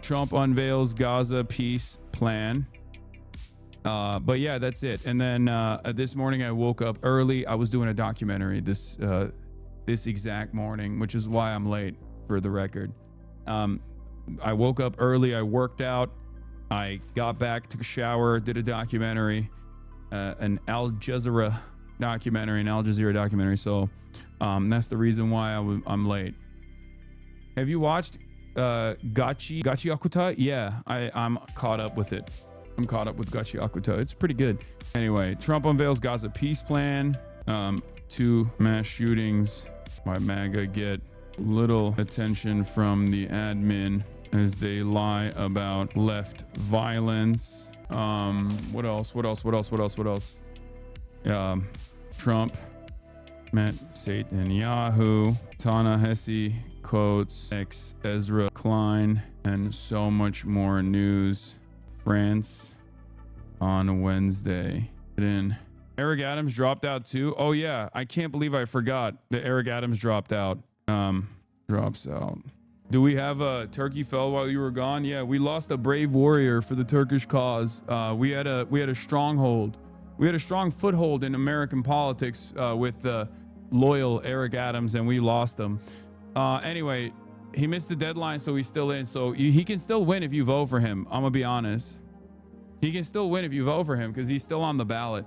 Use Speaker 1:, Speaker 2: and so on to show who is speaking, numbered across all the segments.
Speaker 1: Trump unveils Gaza peace plan. But yeah, that's it. And then this morning I woke up early. I was doing a documentary this exact morning, which is why I'm late, for the record. I woke up early. I worked out. I got back, took a shower, did a documentary, an Al Jazeera documentary. So that's the reason why I'm late. Have you watched Gachi Akuta? Yeah, I'm caught up with it. I'm caught up with Gachi Akuta. It's pretty good. Anyway, Trump unveils Gaza peace plan. 2 mass shootings by MAGA get little attention from the admin as they lie about left violence. What else? Trump met Netanyahu. Ta-Nehisi quotes ex-Ezra Klein, and so much more news. France on Wednesday. Then Eric Adams dropped out too. Oh yeah, I can't believe I forgot that Eric Adams dropped out. Drops out. Do we have a Turkey fell while you were gone? Yeah, we lost a brave warrior for the Turkish cause. We had a stronghold. We had a strong foothold in American politics with loyal Eric Adams, and we lost him. Anyway, he missed the deadline, so he's still in. So he can still win if you vote for him. I'm gonna be honest. He can still win if you vote for him because he's still on the ballot.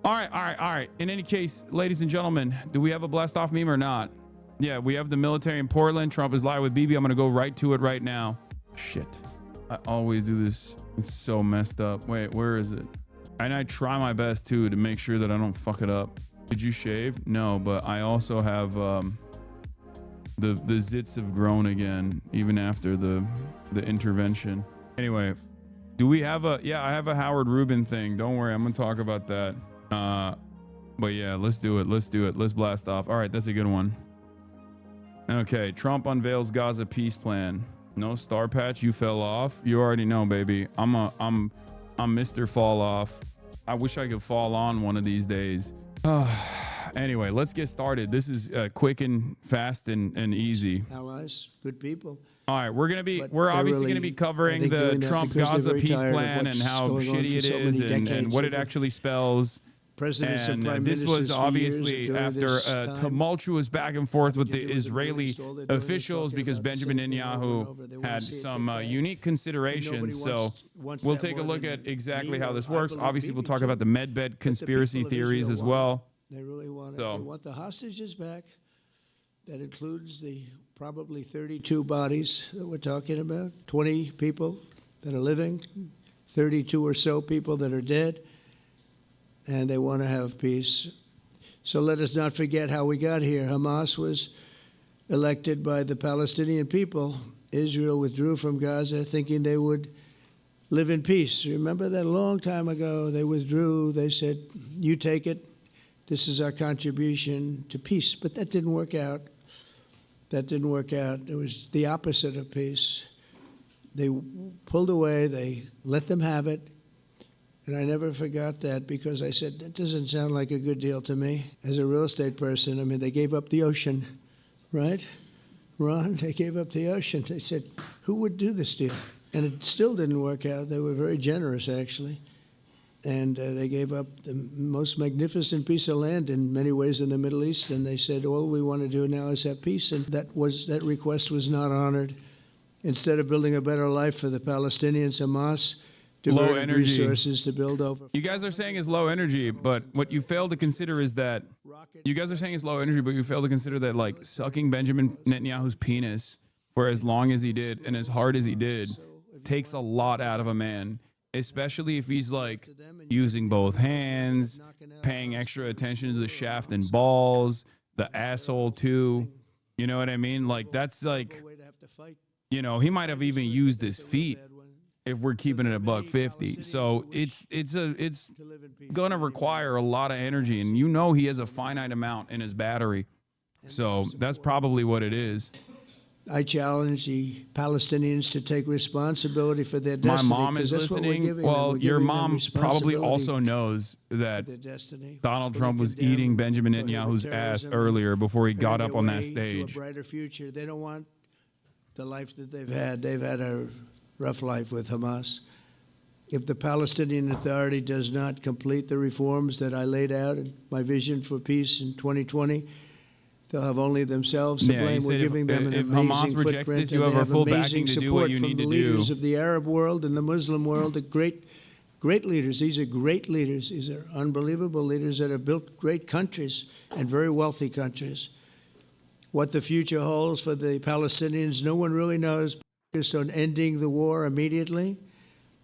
Speaker 1: All right. In any case, ladies and gentlemen, do we have a blast off meme or not? Yeah, we have the military in Portland. Trump is live with BB. I'm gonna go right to it right now. Shit, I always do this. It's so messed up. Wait, where is it? And I try my best too to make sure that I don't fuck it up. Did you shave? No, but I also have the zits have grown again even after the intervention. Anyway, do we have a, yeah, I have a Howard Rubin thing. Don't worry, I'm gonna talk about that. But yeah, let's do it. Let's blast off. All right, that's a good one. Okay, Trump unveils Gaza peace plan. No star patch, you fell off. You already know, baby. I'm Mr. Fall Off. I wish I could fall on one of these days. Anyway, let's get started. This is quick and fast and easy.
Speaker 2: Allies, good people.
Speaker 1: All right, we're obviously going to be covering the Trump Gaza peace plan and how shitty it is and what it actually spells. And this was obviously after a tumultuous back and forth with the Israeli officials because Benjamin Netanyahu had some unique considerations. So we'll take a look at exactly how this works. Obviously, we'll talk about the medbed conspiracy theories as well.
Speaker 2: They really want they want the hostages back. That includes the probably 32 bodies that we're talking about, 20 people that are living, 32 or so people that are dead. And they want to have peace. So let us not forget how we got here. Hamas was elected by the Palestinian people. Israel withdrew from Gaza thinking they would live in peace. Remember that a long time ago, they withdrew. They said, you take it. This is our contribution to peace. But that didn't work out. That didn't work out. It was the opposite of peace. They pulled away. They let them have it. And I never forgot that because I said, that doesn't sound like a good deal to me. As a real estate person, I mean, they gave up the ocean, right? Ron, they gave up the ocean. They said, who would do this deal? And it still didn't work out. They were very generous, actually. And they gave up the most magnificent piece of land in many ways in the Middle East. And they said, all we want to do now is have peace. And that request was not honored. Instead of building a better life for the Palestinians, Hamas
Speaker 1: low energy
Speaker 2: resources to build over.
Speaker 1: You guys are saying is low energy, but what you fail to consider is that you guys are saying is low energy, but you fail to consider that like sucking Benjamin Netanyahu's penis for as long as he did and as hard as he did takes a lot out of a man, especially if he's like using both hands, paying extra attention to the shaft and balls, the asshole too. You know what I mean? Like that's like, you know, he might have even used his feet if we're keeping it $150. So it's gonna require a lot of energy, and you know he has a finite amount in his battery. So that's probably what it is.
Speaker 2: I challenge the Palestinians to take responsibility for their destiny.
Speaker 1: My mom is listening. Well, your mom probably also knows that Donald Trump was eating Benjamin Netanyahu's ass earlier before he got up on that stage.
Speaker 2: To a brighter future. They don't want the life that they've had. They've had a rough life with Hamas. If the Palestinian Authority does not complete the reforms that I laid out in my vision for peace in 2020, they'll have only themselves to blame. We're giving them an amazing
Speaker 1: Hamas rejects
Speaker 2: footprint,
Speaker 1: this, you
Speaker 2: and
Speaker 1: have
Speaker 2: they
Speaker 1: our full
Speaker 2: amazing
Speaker 1: backing to do
Speaker 2: support
Speaker 1: what you
Speaker 2: from
Speaker 1: need
Speaker 2: the
Speaker 1: to
Speaker 2: leaders
Speaker 1: do.
Speaker 2: of the Arab world and the Muslim world, the great leaders. These are great leaders. These are unbelievable leaders that have built great countries and very wealthy countries. What the future holds for the Palestinians, no one really knows. Focused on ending the war immediately,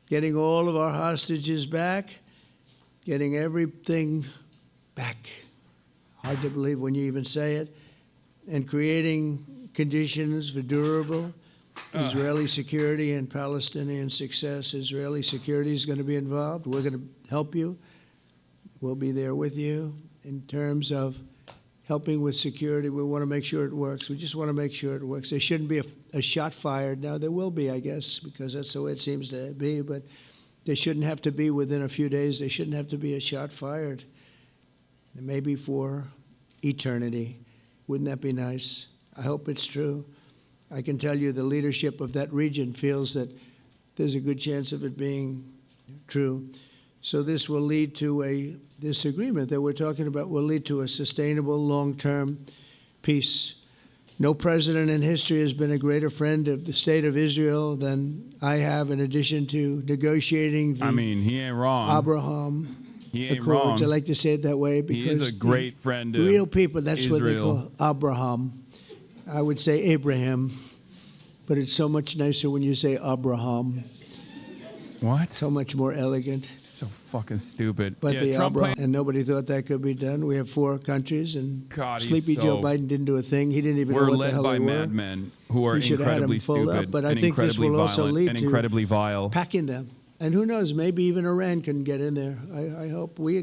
Speaker 2: getting all of our hostages back, getting everything back. Hard to believe when you even say it. And creating conditions for durable Israeli security and Palestinian success. Israeli security is going to be involved. We're going to help you. We'll be there with you in terms of helping with security. We want to make sure it works. We just want to make sure it works. There shouldn't be a shot fired. Now, there will be, I guess, because that's the way it seems to be, but there shouldn't have to be within a few days. There shouldn't have to be a shot fired. Maybe for eternity. Wouldn't that be nice? I hope it's true. I can tell you the leadership of that region feels that there's a good chance of it being true. So this will lead to this agreement that we're talking about will lead to a sustainable long-term peace. No president in history has been a greater friend of the state of Israel than I have, in addition to negotiating the
Speaker 1: he ain't wrong.
Speaker 2: Abraham
Speaker 1: He ain't
Speaker 2: Accords.
Speaker 1: wrong.
Speaker 2: I like to say it that way because
Speaker 1: He is a great friend of
Speaker 2: real people, that's
Speaker 1: Israel.
Speaker 2: what they call Abraham. I would say Abraham, but it's so much nicer when you say Abraham.
Speaker 1: What?
Speaker 2: So much more elegant.
Speaker 1: So fucking stupid.
Speaker 2: But
Speaker 1: yeah,
Speaker 2: the
Speaker 1: Trump
Speaker 2: Abraham, and nobody thought that could be done. We have 4 countries, and
Speaker 1: God,
Speaker 2: Sleepy Joe Biden didn't do a thing. He didn't even know
Speaker 1: We're
Speaker 2: what the
Speaker 1: led
Speaker 2: hell
Speaker 1: by
Speaker 2: they were.
Speaker 1: madmen who are
Speaker 2: We should have had
Speaker 1: incredibly
Speaker 2: them pulled up,
Speaker 1: stupid
Speaker 2: but I
Speaker 1: and
Speaker 2: think this
Speaker 1: incredibly
Speaker 2: will also
Speaker 1: violent
Speaker 2: lead
Speaker 1: and
Speaker 2: to
Speaker 1: incredibly vile.
Speaker 2: packing them. And who knows, maybe even Iran can get in there. I hope. We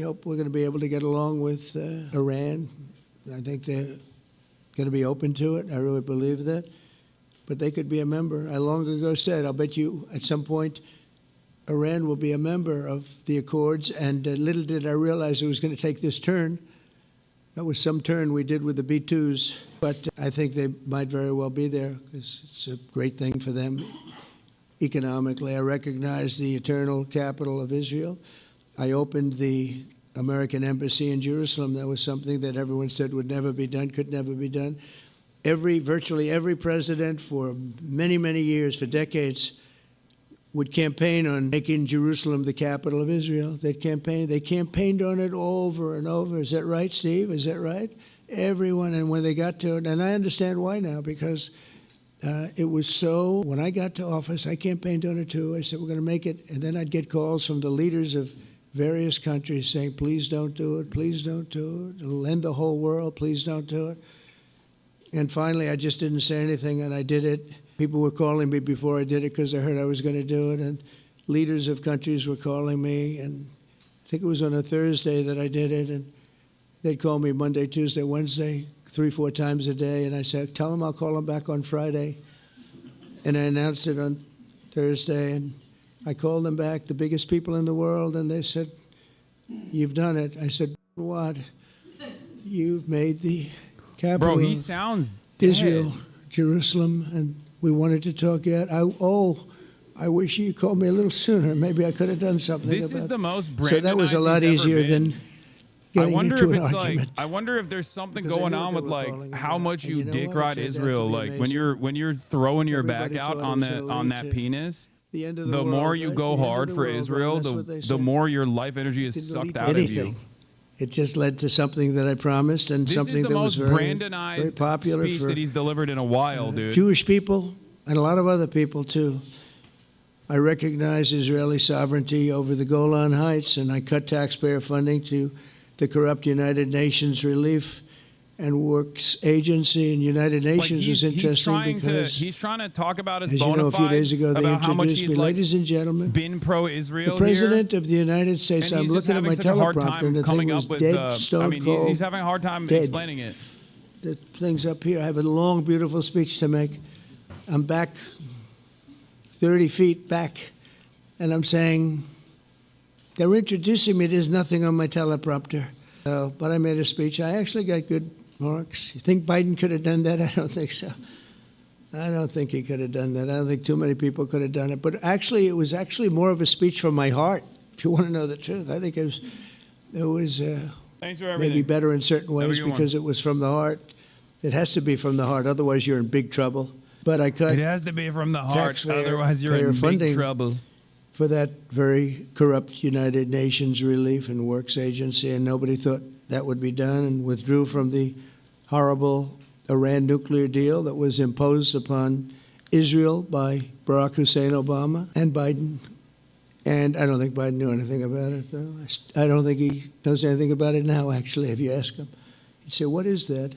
Speaker 2: hope we're going to be able to get along with Iran. I think they're going to be open to it. I really believe that. But they could be a member. I long ago said, I'll bet you at some point Iran will be a member of the Accords. And little did I realize it was going to take this turn. That was some turn we did with the B-2s. But I think they might very well be there because it's a great thing for them economically. I recognize the eternal capital of Israel. I opened the American embassy in Jerusalem. That was something that everyone said would never be done, could never be done. Virtually every president for many, many years, for decades, would campaign on making Jerusalem the capital of Israel. They campaigned on it over and over. Is that right, Steve? Is that right? Everyone, and when they got to it, and I understand why now, because it was so, when I got to office, I campaigned on it too. I said, we're going to make it. And then I'd get calls from the leaders of various countries saying, please don't do it, please don't do it. It'll end the whole world, please don't do it. And finally, I just didn't say anything, and I did it. People were calling me before I did it because they heard I was going to do it, and leaders of countries were calling me, and I think it was on a Thursday that I did it, and they'd call me Monday, Tuesday, Wednesday, 3-4 times a day, and I said, tell them I'll call them back on Friday. And I announced it on Thursday, and I called them back, the biggest people in the world, and they said, you've done it. I said, what? You've made the capital
Speaker 1: Bro, he sounds dead.
Speaker 2: Israel, Jerusalem, and we wanted to talk yet. I wish you called me a little sooner. Maybe I could have done something
Speaker 1: This
Speaker 2: about
Speaker 1: is
Speaker 2: it.
Speaker 1: the most Brandonized
Speaker 2: So that was a lot
Speaker 1: he's ever
Speaker 2: easier
Speaker 1: been.
Speaker 2: than getting into an argument.
Speaker 1: I wonder if there's something
Speaker 2: Because I
Speaker 1: going
Speaker 2: knew
Speaker 1: on
Speaker 2: what
Speaker 1: with
Speaker 2: they were calling
Speaker 1: how
Speaker 2: it.
Speaker 1: much
Speaker 2: And
Speaker 1: you
Speaker 2: you know
Speaker 1: dick
Speaker 2: what?
Speaker 1: ride
Speaker 2: It turned out to
Speaker 1: Israel.
Speaker 2: be
Speaker 1: Like
Speaker 2: amazing.
Speaker 1: when you're throwing your
Speaker 2: Everybody
Speaker 1: back out
Speaker 2: thought it
Speaker 1: on
Speaker 2: was
Speaker 1: that
Speaker 2: gonna lead to
Speaker 1: penis.
Speaker 2: The end of
Speaker 1: The
Speaker 2: world,
Speaker 1: more you
Speaker 2: right?
Speaker 1: go
Speaker 2: The end of
Speaker 1: hard
Speaker 2: the
Speaker 1: for
Speaker 2: world,
Speaker 1: Israel,
Speaker 2: well, that's what they
Speaker 1: the
Speaker 2: said.
Speaker 1: more your life energy is
Speaker 2: Didn't
Speaker 1: sucked
Speaker 2: lead to
Speaker 1: out of you.
Speaker 2: anything. It just led to something that I promised and
Speaker 1: This
Speaker 2: something
Speaker 1: is the
Speaker 2: that was
Speaker 1: most
Speaker 2: very, very
Speaker 1: Brandonized
Speaker 2: popular
Speaker 1: speech
Speaker 2: for
Speaker 1: that he's delivered in a while, dude.
Speaker 2: Jewish people and a lot of other people too. I recognize Israeli sovereignty over the Golan Heights, and I cut taxpayer funding to the corrupt United Nations Relief and Works Agency. And United Nations is interesting because
Speaker 1: he's trying to talk about his
Speaker 2: as you
Speaker 1: bona
Speaker 2: know, a few days
Speaker 1: fides
Speaker 2: ago, they
Speaker 1: about how much
Speaker 2: introduced
Speaker 1: he's
Speaker 2: me.
Speaker 1: like
Speaker 2: Ladies and gentlemen,
Speaker 1: been pro-Israel
Speaker 2: the President
Speaker 1: here.
Speaker 2: of the United States,
Speaker 1: And
Speaker 2: I'm
Speaker 1: he's just
Speaker 2: looking at
Speaker 1: having
Speaker 2: my
Speaker 1: such a hard
Speaker 2: teleprompter,
Speaker 1: time
Speaker 2: and the
Speaker 1: coming
Speaker 2: thing
Speaker 1: up
Speaker 2: was
Speaker 1: with.
Speaker 2: dead, stone cold.
Speaker 1: He's having a hard time
Speaker 2: dead.
Speaker 1: explaining it.
Speaker 2: The thing's up here. I have a long, beautiful speech to make. I'm back 30 feet back, and I'm saying, they're introducing me. There's nothing on my teleprompter. But I made a speech. I actually got good marks. You think Biden could have done that? I don't think so. I don't think he could have done that. I don't think too many people could have done it. But actually, it was actually more of a speech from my heart, if you want to know the truth. I think it was
Speaker 1: Thanks for everything.
Speaker 2: maybe better in certain ways because it was from the heart. It has to be from the heart, otherwise you're in big trouble. But I cut
Speaker 1: It has to be from the heart,
Speaker 2: taxpayer-
Speaker 1: otherwise you're
Speaker 2: payer
Speaker 1: in
Speaker 2: funding
Speaker 1: big trouble.
Speaker 2: for that very corrupt United Nations Relief and Works Agency, and nobody thought that would be done, and withdrew from the horrible Iran nuclear deal that was imposed upon Israel by Barack Hussein Obama and Biden. And I don't think Biden knew anything about it, though. I don't think he knows anything about it now, actually, if you ask him. He'd say, what is that?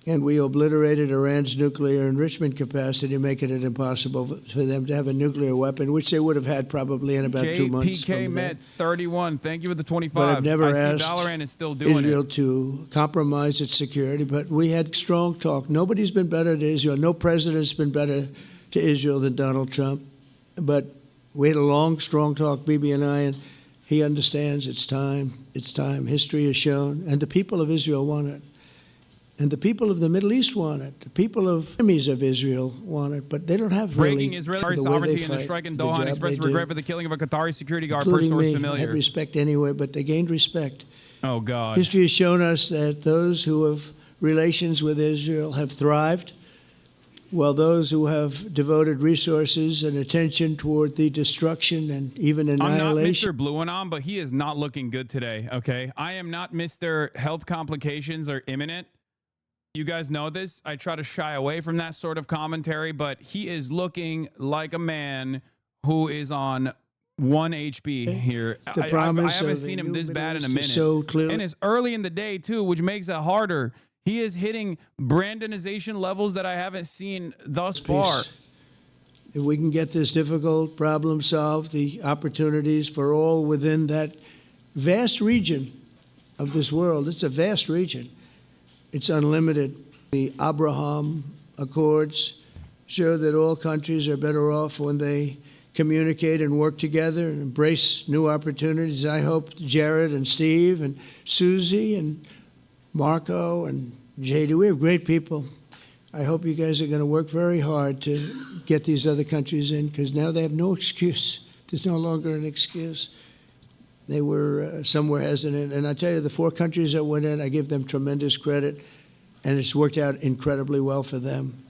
Speaker 2: And we obliterated Iran's nuclear enrichment capacity, making it impossible for them to have a nuclear weapon, which they would have had probably in about 2 months.
Speaker 1: JPK
Speaker 2: from
Speaker 1: Mets 31. Thank you for the 25.
Speaker 2: But I've never
Speaker 1: I see
Speaker 2: asked
Speaker 1: Valorant is still doing
Speaker 2: Israel
Speaker 1: it.
Speaker 2: to compromise its security, but we had strong talk. Nobody's been better to Israel. No president's been better to Israel than Donald Trump. But we had a long, strong talk, Bibi and I, and he understands it's time. It's time. History has shown, and the people of Israel want it. And the people of the Middle East want it. The people of enemies of Israel want it, but they don't have
Speaker 1: Breaking
Speaker 2: really
Speaker 1: Israeli
Speaker 2: the way they
Speaker 1: sovereignty in the
Speaker 2: fight,
Speaker 1: strike in
Speaker 2: the
Speaker 1: Doha and
Speaker 2: job
Speaker 1: expressed
Speaker 2: they
Speaker 1: regret
Speaker 2: do,
Speaker 1: for the killing of a Qatari security guard per
Speaker 2: including
Speaker 1: source
Speaker 2: me.
Speaker 1: familiar.
Speaker 2: Had respect anyway, but they gained respect.
Speaker 1: Oh, God.
Speaker 2: History has shown us that those who have relations with Israel have thrived, while those who have devoted resources and attention toward the destruction and even
Speaker 1: I'm not
Speaker 2: annihilation.
Speaker 1: Mr. Blueanon, but he is not looking good today, okay? I am not Mr. Health complications are imminent. You guys know this. I try to shy away from that sort of commentary, but he is looking like a man who is on 1 HP here.
Speaker 2: The
Speaker 1: I
Speaker 2: promise
Speaker 1: haven't
Speaker 2: of
Speaker 1: seen
Speaker 2: a
Speaker 1: him
Speaker 2: new
Speaker 1: this bad in a
Speaker 2: Middle
Speaker 1: minute.
Speaker 2: East is so clearly-
Speaker 1: And it's early in the day, too, which makes it harder. He is hitting Brandonization levels that I haven't seen thus far.
Speaker 2: If we can get this difficult problem solved, the opportunities for all within that vast region of this world, it's a vast region. It's unlimited. The Abraham Accords show that all countries are better off when they communicate and work together and embrace new opportunities. I hope Jared and Steve and Susie and Marco and JD, we have great people. I hope you guys are going to work very hard to get these other countries in, because now they have no excuse. There's no longer an excuse. They were somewhere hesitant. And I tell you, the 4 countries that went in, I give them tremendous credit, and it's worked out incredibly well for them.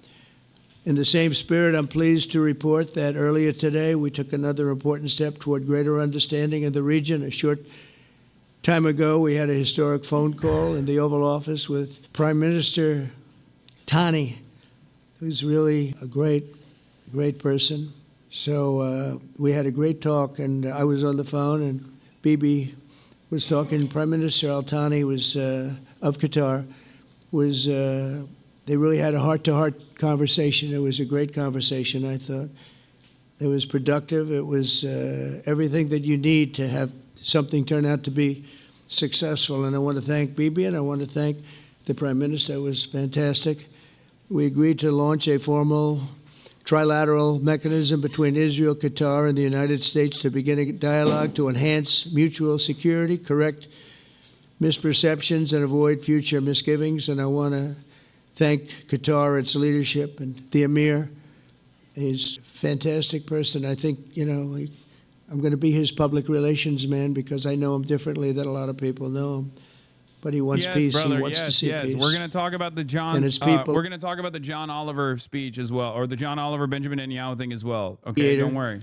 Speaker 2: In the same spirit, I'm pleased to report that earlier today, we took another important step toward greater understanding of the region. A short time ago, we had a historic phone call in the Oval Office with Prime Minister Tani, who's really a great person. So we had a great talk, and I was on the phone, and Bibi was talking. Prime Minister Al Thani was of Qatar. They really had a heart-to-heart conversation. It was a great conversation, I thought. It was productive. It was everything that you need to have something turn out to be successful. And I want to thank Bibi, and I want to thank the Prime Minister. It was fantastic. We agreed to launch a formal trilateral mechanism between Israel, Qatar, and the United States to begin a dialogue to enhance mutual security, correct misperceptions, and avoid future misgivings. And I want to thank Qatar, its leadership, and the Emir. He's a fantastic person. I think, I'm going to be his public relations man because I know him differently than a lot of people know him. But he wants peace.
Speaker 1: Brother,
Speaker 2: he wants to see peace.
Speaker 1: We're going to talk about the John.
Speaker 2: And his people.
Speaker 1: We're going to talk about the John Oliver speech as well, or the John Oliver Benjamin Netanyahu thing as well. Okay, don't worry.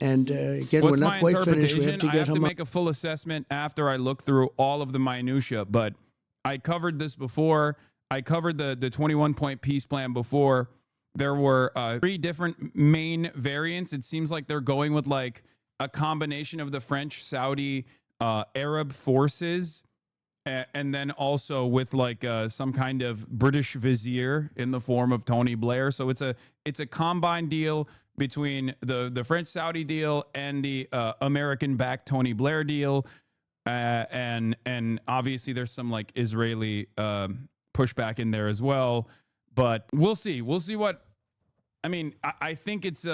Speaker 2: And again,
Speaker 1: What's
Speaker 2: we're
Speaker 1: my
Speaker 2: not quite finished. We
Speaker 1: interpretation?
Speaker 2: have to
Speaker 1: I
Speaker 2: get
Speaker 1: have to make a full assessment after I look through all of the minutia. But I covered this before. I covered the 21-point peace plan before. There were 3 different main variants. It seems like they're going with like a combination of the French, Saudi, Arab forces. And then also with like some kind of British vizier in the form of Tony Blair. So it's a combined deal between the French Saudi deal and the American-backed Tony Blair deal, and obviously there's some like Israeli pushback in there as well. But we'll see. We'll see what. I mean, I think it's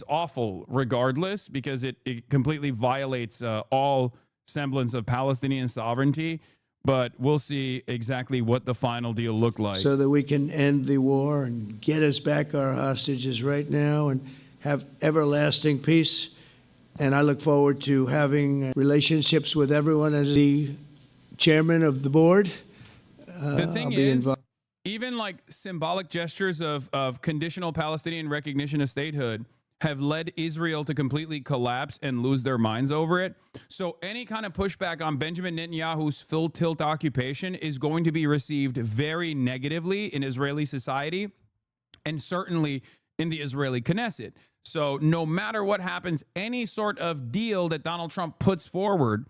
Speaker 1: awful regardless because it completely violates all semblance of Palestinian sovereignty. but we'll see exactly what the final deal looked like.
Speaker 2: so that we can end the war and get us back our hostages right now and have everlasting peace. And I look forward to having relationships with everyone as the chairman of the board.
Speaker 1: The thing
Speaker 2: I'll be
Speaker 1: is,
Speaker 2: involved.
Speaker 1: even like symbolic gestures of conditional Palestinian recognition of statehood have led Israel to completely collapse and lose their minds over it. So any kind of pushback on Benjamin Netanyahu's full tilt occupation is going to be received very negatively in Israeli society and certainly in the Israeli Knesset. So no matter what happens, any sort of deal that Donald Trump puts forward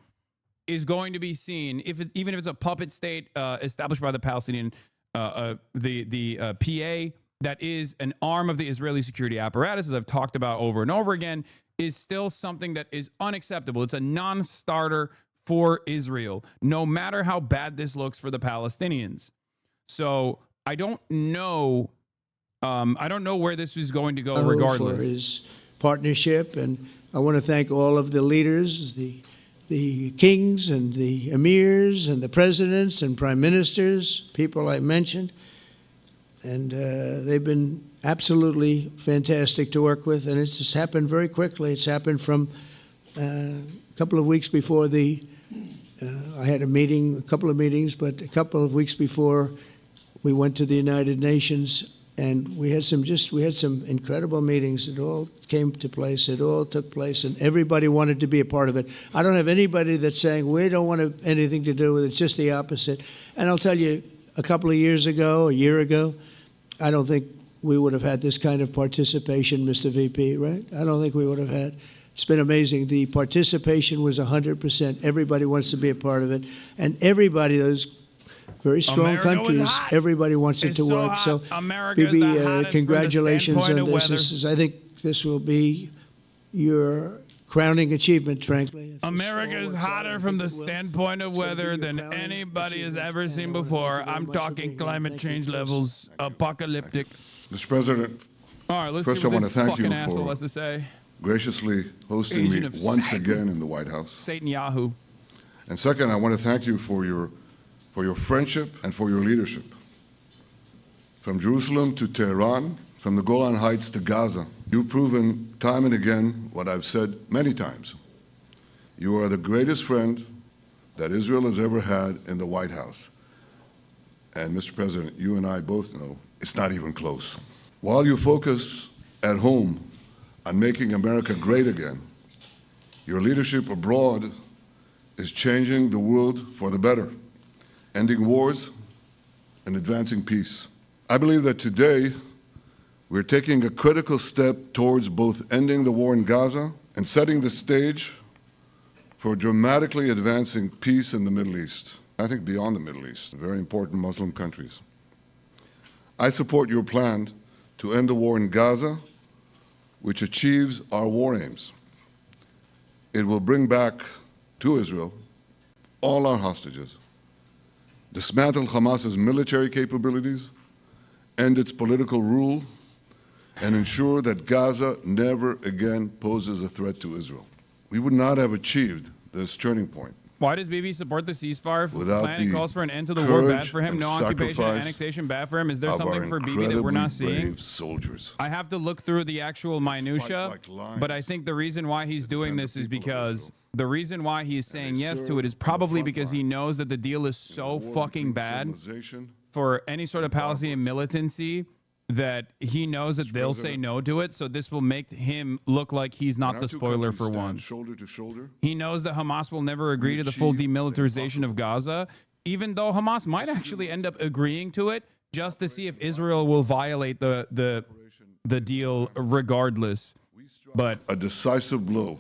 Speaker 1: is going to be seen, even if it's a puppet state established by the Palestinian, the PA, that is an arm of the Israeli security apparatus, as I've talked about over and over again, is still something that is unacceptable. It's a non-starter for Israel, no matter how bad this looks for the Palestinians. So I don't know. I don't know where this is going to go regardless.
Speaker 2: For his partnership, and I want to thank all of the leaders, the kings and the emirs and the presidents and prime ministers, people I mentioned. And they've been absolutely fantastic to work with, and it's just happened very quickly. It's happened from a couple of weeks before I had a couple of meetings, but a couple of weeks before we went to the United Nations, and we had some incredible meetings. It all came to place. It all took place, and everybody wanted to be a part of it. I don't have anybody that's saying we don't want anything to do with it. It's just the opposite. And I'll tell you, a couple of years ago, a year ago, I don't think we would have had this kind of participation, Mr. VP, right? I don't think we would have had. It's been amazing. The participation was 100%. Everybody wants to be a part of it. And everybody, those very strong countries, everybody wants it to work. So, Bibi, congratulations on this. I think this will be your crowning achievement, frankly.
Speaker 1: America is hotter from the standpoint of weather than anybody has ever seen before. I'm talking climate change levels, apocalyptic.
Speaker 3: Mr. President,
Speaker 1: all right, let's
Speaker 3: first
Speaker 1: see what
Speaker 3: I want
Speaker 1: this
Speaker 3: to thank
Speaker 1: fucking
Speaker 3: you
Speaker 1: asshole
Speaker 3: for
Speaker 1: has to say.
Speaker 3: graciously hosting me once again in the White House.
Speaker 1: Satan Yahoo.
Speaker 3: And second, I want to thank you for your friendship and for your leadership. From Jerusalem to Tehran, from the Golan Heights to Gaza, you've proven time and again what I've said many times. You are the greatest friend that Israel has ever had in the White House. And Mr. President, you and I both know it's not even close. While you focus at home on making America great again, your leadership abroad is changing the world for the better, ending wars and advancing peace. I believe that today we're taking a critical step towards both ending the war in Gaza and setting the stage for dramatically advancing peace in the Middle East. I think beyond the Middle East, very important Muslim countries. I support your plan to end the war in Gaza, which achieves our war aims. It will bring back to Israel all our hostages, dismantle Hamas's military capabilities, end its political rule, and ensure that Gaza never again poses a threat to Israel. We would not have achieved this turning point.
Speaker 1: Why does Bibi support the ceasefire if the plan calls for an end to the war?
Speaker 3: courage
Speaker 1: Bad for him?
Speaker 3: and
Speaker 1: No occupation,
Speaker 3: sacrifice
Speaker 1: annexation, bad for him? Is there
Speaker 3: of
Speaker 1: something
Speaker 3: our
Speaker 1: for Bibi that we're not
Speaker 3: incredibly
Speaker 1: seeing?
Speaker 3: brave soldiers.
Speaker 1: I have to look through the actual minutia,
Speaker 3: like lions
Speaker 1: but I think the reason why he's doing
Speaker 3: defend the
Speaker 1: this is
Speaker 3: people of
Speaker 1: because
Speaker 3: Israel.
Speaker 1: the reason why he's saying
Speaker 3: they
Speaker 1: yes to
Speaker 3: serve
Speaker 1: it is
Speaker 3: on the
Speaker 1: probably
Speaker 3: front
Speaker 1: because he
Speaker 3: line
Speaker 1: knows that the deal is so
Speaker 3: war
Speaker 1: fucking
Speaker 3: between
Speaker 1: bad
Speaker 3: civilization
Speaker 1: for any sort of Palestinian militancy that he knows that they'll say
Speaker 3: President,
Speaker 1: no to it. So this will make him look like he's not
Speaker 3: When
Speaker 1: the
Speaker 3: our two
Speaker 1: spoiler
Speaker 3: countries
Speaker 1: for
Speaker 3: stand
Speaker 1: once.
Speaker 3: shoulder to shoulder,
Speaker 1: He knows that Hamas will never agree to the full
Speaker 3: achieve the
Speaker 1: demilitarization of
Speaker 3: impossible.
Speaker 1: Gaza, even though Hamas might actually end up agreeing to it just to see if Israel will violate the deal regardless. But
Speaker 3: a decisive blow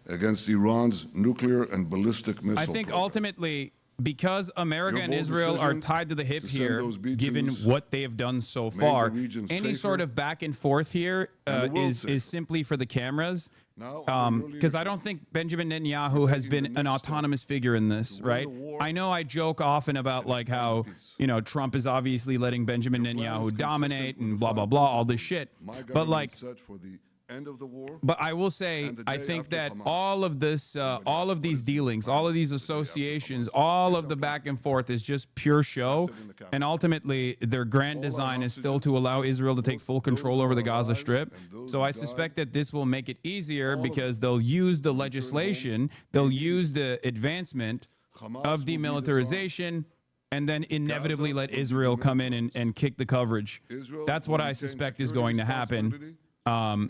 Speaker 3: against Iran's nuclear and ballistic missile
Speaker 1: I think
Speaker 3: program.
Speaker 1: ultimately, because America
Speaker 3: Your
Speaker 1: and
Speaker 3: bold
Speaker 1: Israel are
Speaker 3: decision
Speaker 1: tied to the hip
Speaker 3: to send
Speaker 1: here,
Speaker 3: those B-2s
Speaker 1: given what they have done so
Speaker 3: the
Speaker 1: far,
Speaker 3: region
Speaker 1: any
Speaker 3: safer
Speaker 1: sort of back and forth here
Speaker 3: and the world
Speaker 1: is
Speaker 3: safer.
Speaker 1: simply for the cameras.
Speaker 3: Now, under your
Speaker 1: Because I don't think Benjamin Netanyahu has
Speaker 3: taking
Speaker 1: been
Speaker 3: the
Speaker 1: an
Speaker 3: next step
Speaker 1: autonomous figure in this,
Speaker 3: to win
Speaker 1: right?
Speaker 3: the war
Speaker 1: I know I joke often about like how,
Speaker 3: peace.
Speaker 1: Trump is obviously letting Benjamin
Speaker 3: Your plan is
Speaker 1: Netanyahu
Speaker 3: consistent
Speaker 1: dominate
Speaker 3: with
Speaker 1: and
Speaker 3: the
Speaker 1: blah, blah, blah, all this shit.
Speaker 3: my
Speaker 1: But
Speaker 3: government
Speaker 1: like,
Speaker 3: set for the end of the war.
Speaker 1: But I will say, I think that all of this, all of these dealings, all of these associations, all of the back and forth is just pure show. And ultimately, their grand design is still to allow Israel to take full control over the Gaza Strip. So I suspect that this will make it easier because they'll use the legislation, they'll use the advancement of demilitarization, and then inevitably let Israel come in and kick the coverage. That's what I suspect is going to happen.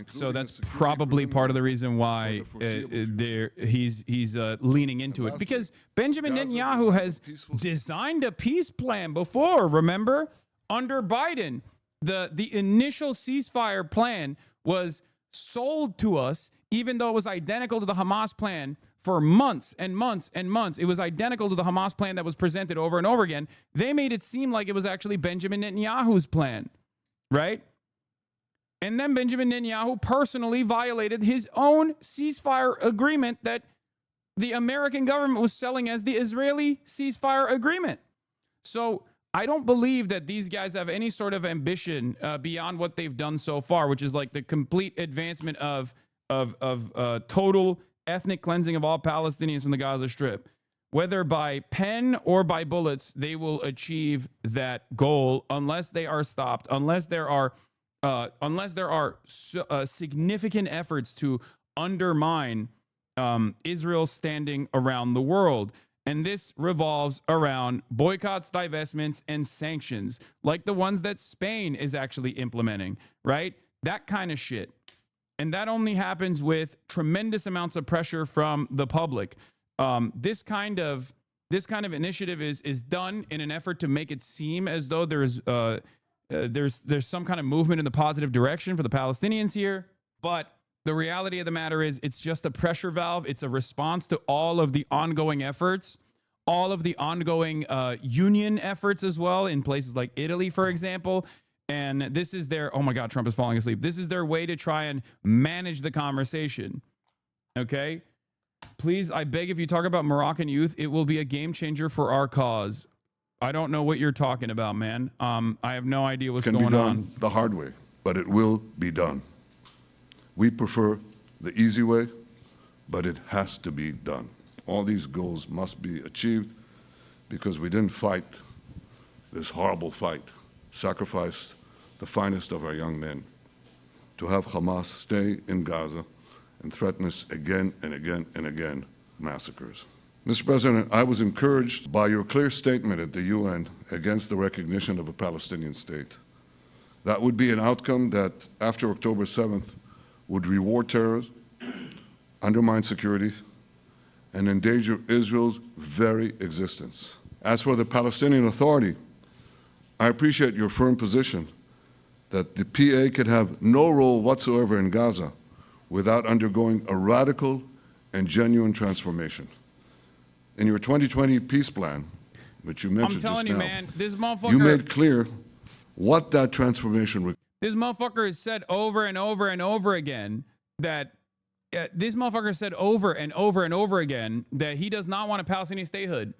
Speaker 1: So that's probably part of the reason why he's leaning into it, because Benjamin Netanyahu has designed a peace plan before. Remember, under Biden, the initial ceasefire plan was sold to us, even though it was identical to the Hamas plan for months and months and months. It was identical to the Hamas plan that was presented over and over again. They made it seem like it was actually Benjamin Netanyahu's plan, right? And then Benjamin Netanyahu personally violated his own ceasefire agreement that the American government was selling as the Israeli ceasefire agreement. So I don't believe that these guys have any sort of ambition beyond what they've done so far, which is like the complete advancement of total ethnic cleansing of all Palestinians from the Gaza Strip. Whether by pen or by bullets, they will achieve that goal unless they are stopped, unless there are significant efforts to undermine Israel's standing around the world. And this revolves around boycotts, divestments, and sanctions, like the ones that Spain is actually implementing, right? That kind of shit. And that only happens with tremendous amounts of pressure from the public. This kind of initiative is done in an effort to make it seem as though there's some kind of movement in the positive direction for the Palestinians here. But the reality of the matter is it's just a pressure valve. It's a response to all of the ongoing efforts, all of the ongoing union efforts as well in places like Italy, for example. And this is their, oh my God, Trump is falling asleep. This is their way to try and manage the conversation. Okay? Please, I beg, if you talk about Moroccan youth, it will be a game changer for our cause. I don't know what you're talking about, man. I have no idea what's going on. Can be done
Speaker 3: the hard way, but it will be done. We prefer the easy way, but it has to be done. All these goals must be achieved because we didn't fight this horrible fight, sacrifice the finest of our young men to have Hamas stay in Gaza and threaten us again and again and again, massacres. Mr. President, I was encouraged by your clear statement at the UN against the recognition of a Palestinian state. That would be an outcome that, after October 7th, would reward terrorism, undermine security, and endanger Israel's very existence. As for the Palestinian Authority, I appreciate your firm position that the PA could have no role whatsoever in Gaza without undergoing a radical and genuine transformation. In your 2020 peace plan, which you mentioned just now,
Speaker 1: I'm telling you, man, this motherfucker,
Speaker 3: you made clear what that transformation required.
Speaker 1: This motherfucker has said over and over and over again that this motherfucker said over and over and over again that he does not want a Palestinian statehood.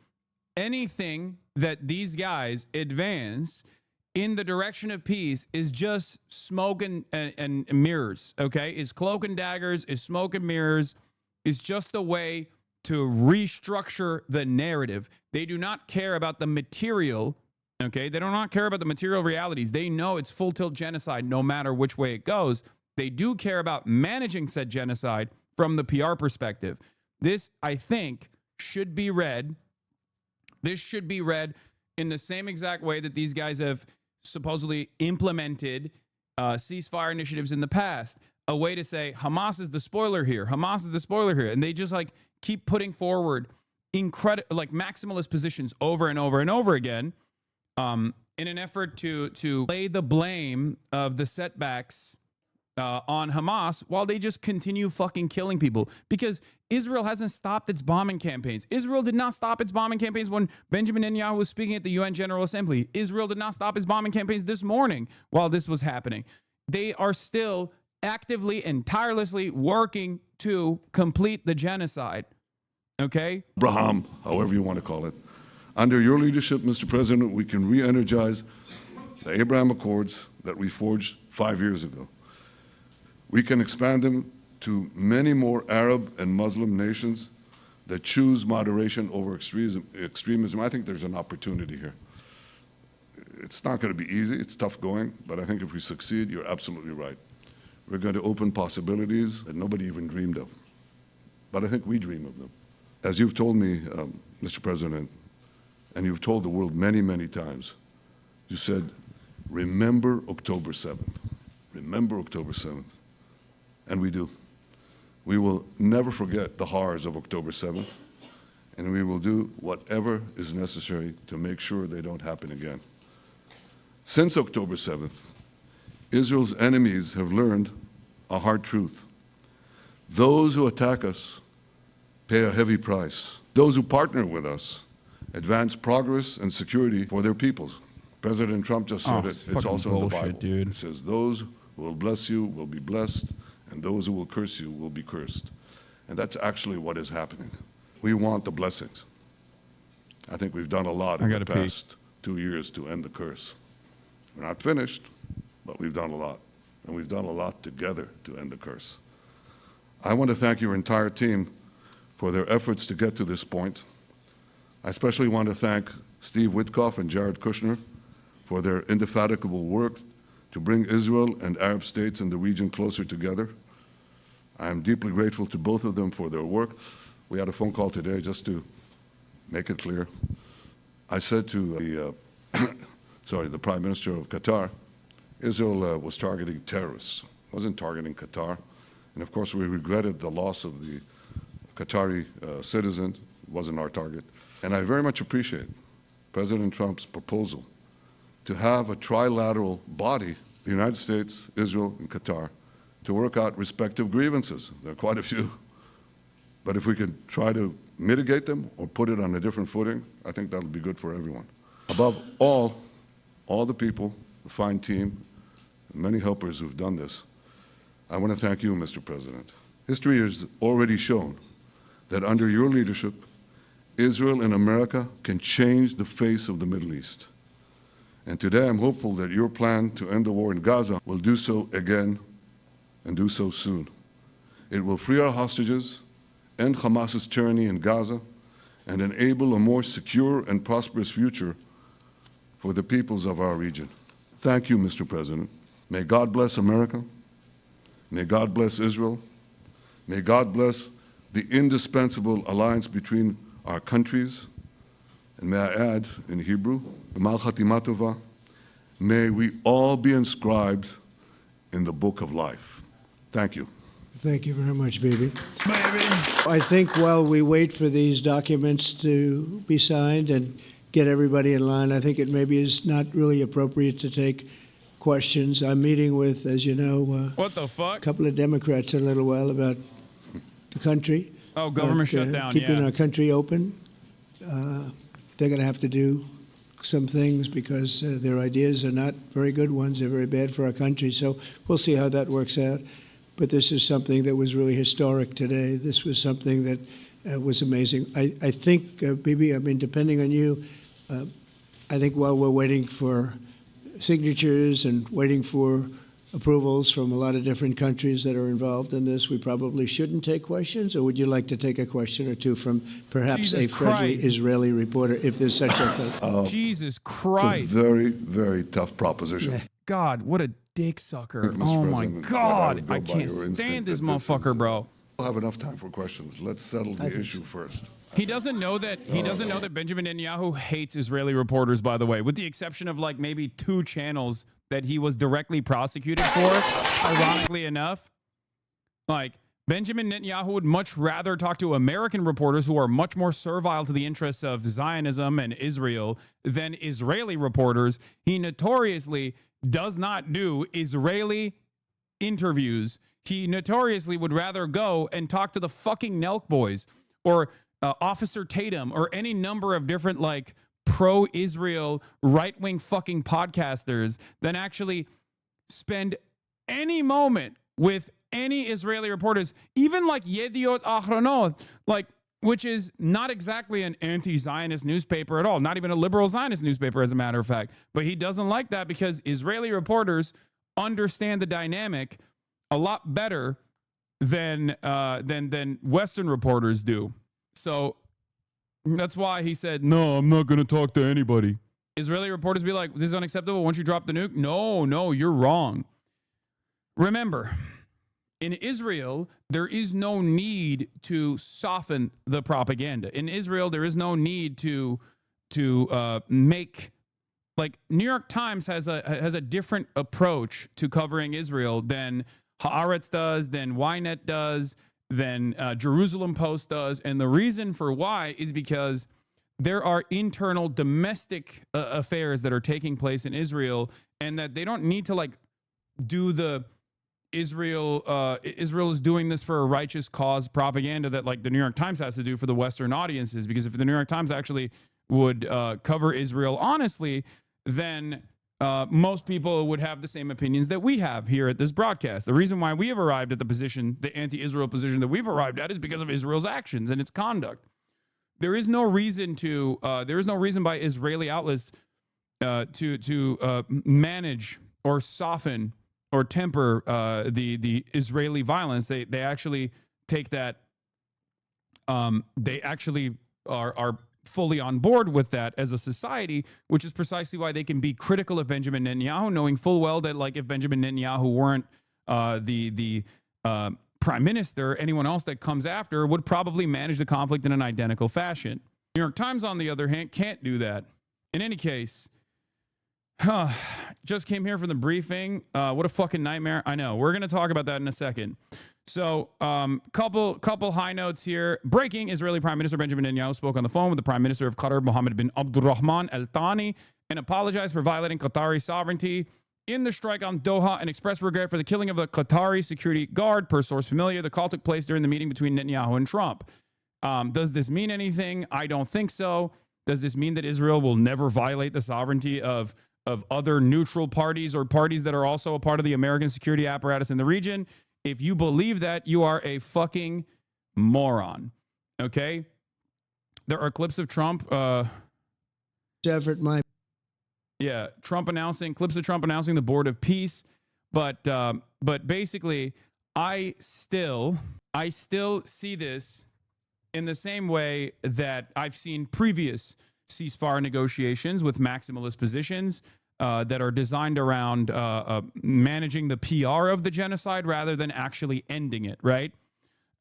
Speaker 1: Anything that these guys advance in the direction of peace is just smoke and mirrors, okay? Is cloak and daggers, is smoke and mirrors, is just a way to restructure the narrative. They do not care about the material, okay? They do not care about the material realities. They know it's full tilt genocide no matter which way it goes. They do care about managing said genocide from the PR perspective. This, I think, should be read. This should be read in the same exact way that these guys have supposedly implemented ceasefire initiatives in the past. A way to say Hamas is the spoiler here. Hamas is the spoiler here. And they just like keep putting forward like maximalist positions over and over and over again in an effort to lay the blame of the setbacks on Hamas while they just continue fucking killing people, because Israel hasn't stopped its bombing campaigns. Israel did not stop its bombing campaigns when Benjamin Netanyahu was speaking at the UN General Assembly. Israel did not stop its bombing campaigns this morning while this was happening. They are still actively and tirelessly working to complete the genocide. Okay?
Speaker 3: Abraham, however you want to call it. Under your leadership, Mr. President, we can re-energize the Abraham Accords that we forged 5 years ago. We can expand them to many more Arab and Muslim nations that choose moderation over extremism. I think there's an opportunity here. It's not going to be easy. It's tough going. But I think if we succeed, you're absolutely right. We're going to open possibilities that nobody even dreamed of. But I think we dream of them. As you've told me, Mr. President, and you've told the world many, many times, you said, remember October 7th. Remember October 7th. And we do. We will never forget the horrors of October 7th, and we will do whatever is necessary to make sure they don't happen again. Since October 7th, Israel's enemies have learned a hard truth. Those who attack us pay a heavy price. Those who partner with us advance progress and security for their peoples. President Trump just said it. It's also in the Bible.
Speaker 1: Dude.
Speaker 3: It says, those who will bless you will be blessed, and those who will curse you will be cursed. And that's actually what is happening. We want the blessings. I think we've done a lot in the past 2 years to end the curse. We're not finished, but we've done a lot. And we've done a lot together to end the curse. I want to thank your entire team for their efforts to get to this point. I especially want to thank Steve Witkoff and Jared Kushner for their indefatigable work to bring Israel and Arab states in the region closer together. I am deeply grateful to both of them for their work. We had a phone call today just to make it clear. I said to the Prime Minister of Qatar, Israel was targeting terrorists, wasn't targeting Qatar. And of course, we regretted the loss of the Qatari citizen, wasn't our target. And I very much appreciate President Trump's proposal to have a trilateral body, the United States, Israel, and Qatar, to work out respective grievances. There are quite a few. But if we could try to mitigate them or put it on a different footing, I think that'll be good for everyone. Above all the people, the fine team, and many helpers who've done this, I want to thank you, Mr. President. History has already shown that under your leadership, Israel and America can change the face of the Middle East. And today I'm hopeful that your plan to end the war in Gaza will do so again and do so soon. It will free our hostages, end Hamas's tyranny in Gaza, and enable a more secure and prosperous future for the peoples of our region. Thank you, Mr. President. May God bless America. May God bless Israel. May God bless the indispensable alliance between our countries. And may I add, in Hebrew, Gemal Chatima Tova, may we all be inscribed in the book of life. Thank you.
Speaker 2: Thank you very much, Bibi. I think while we wait for these documents to be signed and get everybody in line, I think it maybe is not really appropriate to take questions. I'm meeting with, as you know,
Speaker 1: what the fuck?
Speaker 2: A couple of Democrats in a little while about the country.
Speaker 1: Oh, government shutdown,
Speaker 2: keeping our country open. They're going to have to do some things because their ideas are not very good ones. They're very bad for our country. So we'll see how that works out. But this is something that was really historic today. This was something that was amazing. I think, Bibi, I mean, depending on you, I think while we're waiting for signatures and waiting for approvals from a lot of different countries that are involved in this, we probably shouldn't take questions? Or would you like to take a question or two from perhaps
Speaker 1: Jesus
Speaker 2: a friendly
Speaker 1: Christ.
Speaker 2: Israeli reporter, if there's such a thing?
Speaker 1: Jesus Christ.
Speaker 3: It's a very, very tough proposition.
Speaker 1: God, what a dick sucker.
Speaker 3: Mr.
Speaker 1: Oh my
Speaker 3: President,
Speaker 1: God.
Speaker 3: I
Speaker 1: I
Speaker 3: would go by
Speaker 1: can't
Speaker 3: your
Speaker 1: stand
Speaker 3: instinct
Speaker 1: this
Speaker 3: that this is,
Speaker 1: motherfucker, bro.
Speaker 3: We'll have enough time for questions. Let's settle the issue first.
Speaker 1: He doesn't know that Benjamin Netanyahu hates Israeli reporters, by the way, with the exception of like maybe 2 channels that he was directly prosecuted for, ironically enough. Like, Benjamin Netanyahu would much rather talk to American reporters who are much more servile to the interests of Zionism and Israel than Israeli reporters. He notoriously does not do Israeli interviews. He notoriously would rather go and talk to the fucking Nelk boys or Officer Tatum or any number of different like pro-Israel right-wing fucking podcasters than actually spend any moment with any Israeli reporters, even like Yediot Ahronot, like, which is not exactly an anti-Zionist newspaper at all, not even a liberal Zionist newspaper, as a matter of fact. But he doesn't like that because Israeli reporters understand the dynamic a lot better than Western reporters do. So that's why he said, no, I'm not going to talk to anybody. Israeli reporters be like, this is unacceptable once you drop the nuke. No, you're wrong. Remember, in Israel, there is no need to soften the propaganda. In Israel, there is no need to make, like, New York Times has a different approach to covering Israel than Haaretz does, than Ynet does, than Jerusalem Post does. And the reason for why is because there are internal domestic affairs that are taking place in Israel, and that they don't need to like do the Israel is doing this for a righteous cause propaganda that like the New York Times has to do for the Western audiences. Because if the New York Times actually would cover Israel honestly, then most people would have the same opinions that we have here at this broadcast. The reason why we have arrived at the position, the anti-Israel position that we've arrived at, is because of Israel's actions and its conduct. There is no reason by Israeli outlets to manage or soften or temper the Israeli violence. They actually take that. They actually are fully on board with that as a society, which is precisely why they can be critical of Benjamin Netanyahu, knowing full well that like if Benjamin Netanyahu weren't the prime minister, anyone else that comes after would probably manage the conflict in an identical fashion. New York Times, on the other hand, can't do that. In any case, just came here for the briefing. What a fucking nightmare. I know. We're going to talk about that in a second. So, couple high notes here. Breaking: Israeli Prime Minister Benjamin Netanyahu spoke on the phone with the Prime Minister of Qatar, Mohammed bin Abdulrahman Al Thani, and apologized for violating Qatari sovereignty in the strike on Doha and expressed regret for the killing of a Qatari security guard, per source familiar. The call took place during the meeting between Netanyahu and Trump. Does this mean anything? I don't think so. Does this mean that Israel will never violate the sovereignty of other neutral parties or parties that are also a part of the American security apparatus in the region? If you believe that, you are a fucking moron. Okay? There are clips of Trump. Yeah, clips of Trump announcing the Board of Peace. But basically, I still see this in the same way that I've seen previous ceasefire negotiations with maximalist positions that are designed around managing the PR of the genocide rather than actually ending it, right?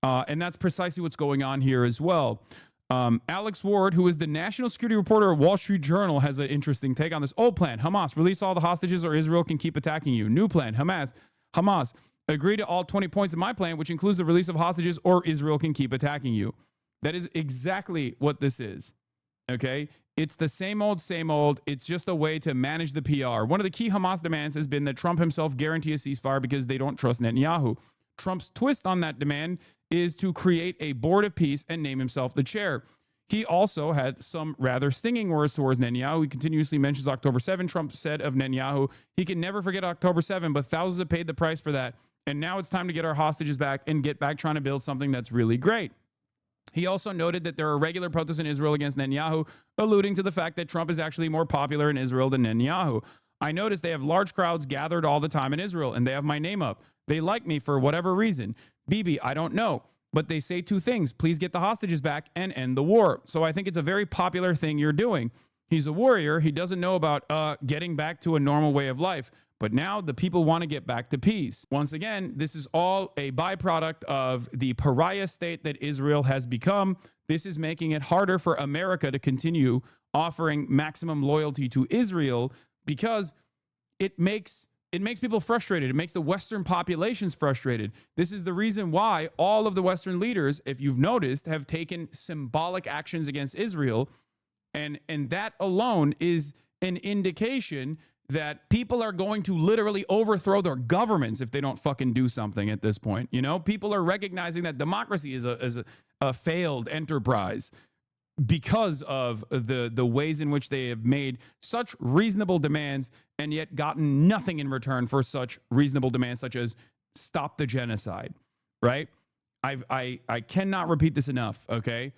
Speaker 1: And that's precisely what's going on here as well. Alex Ward, who is the national security reporter at Wall Street Journal, has an interesting take on this. Old plan: Hamas, release all the hostages or Israel can keep attacking you. New plan: Hamas, agree to all 20 points of my plan, which includes the release of hostages or Israel can keep attacking you. That is exactly what this is. Okay? It's the same old, same old. It's just a way to manage the PR. One of the key Hamas demands has been that Trump himself guarantee a ceasefire because they don't trust Netanyahu. Trump's twist on that demand is to create a board of peace and name himself the chair. He also had some rather stinging words towards Netanyahu. He continuously mentions October 7. Trump said of Netanyahu, he can never forget October 7, but thousands have paid the price for that. And now it's time to get our hostages back and get back trying to build something that's really great. He also noted that there are regular protests in Israel against Netanyahu, alluding to the fact that Trump is actually more popular in Israel than Netanyahu. I noticed they have large crowds gathered all the time in Israel, and they have my name up. They like me for whatever reason. Bibi, I don't know. But they say two things: please get the hostages back and end the war. So I think it's a very popular thing you're doing. He's a warrior. He doesn't know about getting back to a normal way of life. But now the people want to get back to peace. Once again, this is all a byproduct of the pariah state that Israel has become. This is making it harder for America to continue offering maximum loyalty to Israel because it makes people frustrated. It makes the Western populations frustrated. This is the reason why all of the Western leaders, if you've noticed, have taken symbolic actions against Israel. And that alone is an indication that people are going to literally overthrow their governments if they don't fucking do something at this point. You know, people are recognizing that democracy is a failed enterprise because of the ways in which they have made such reasonable demands and yet gotten nothing in return for such reasonable demands, such as stop the genocide, right? I cannot repeat this enough, okay?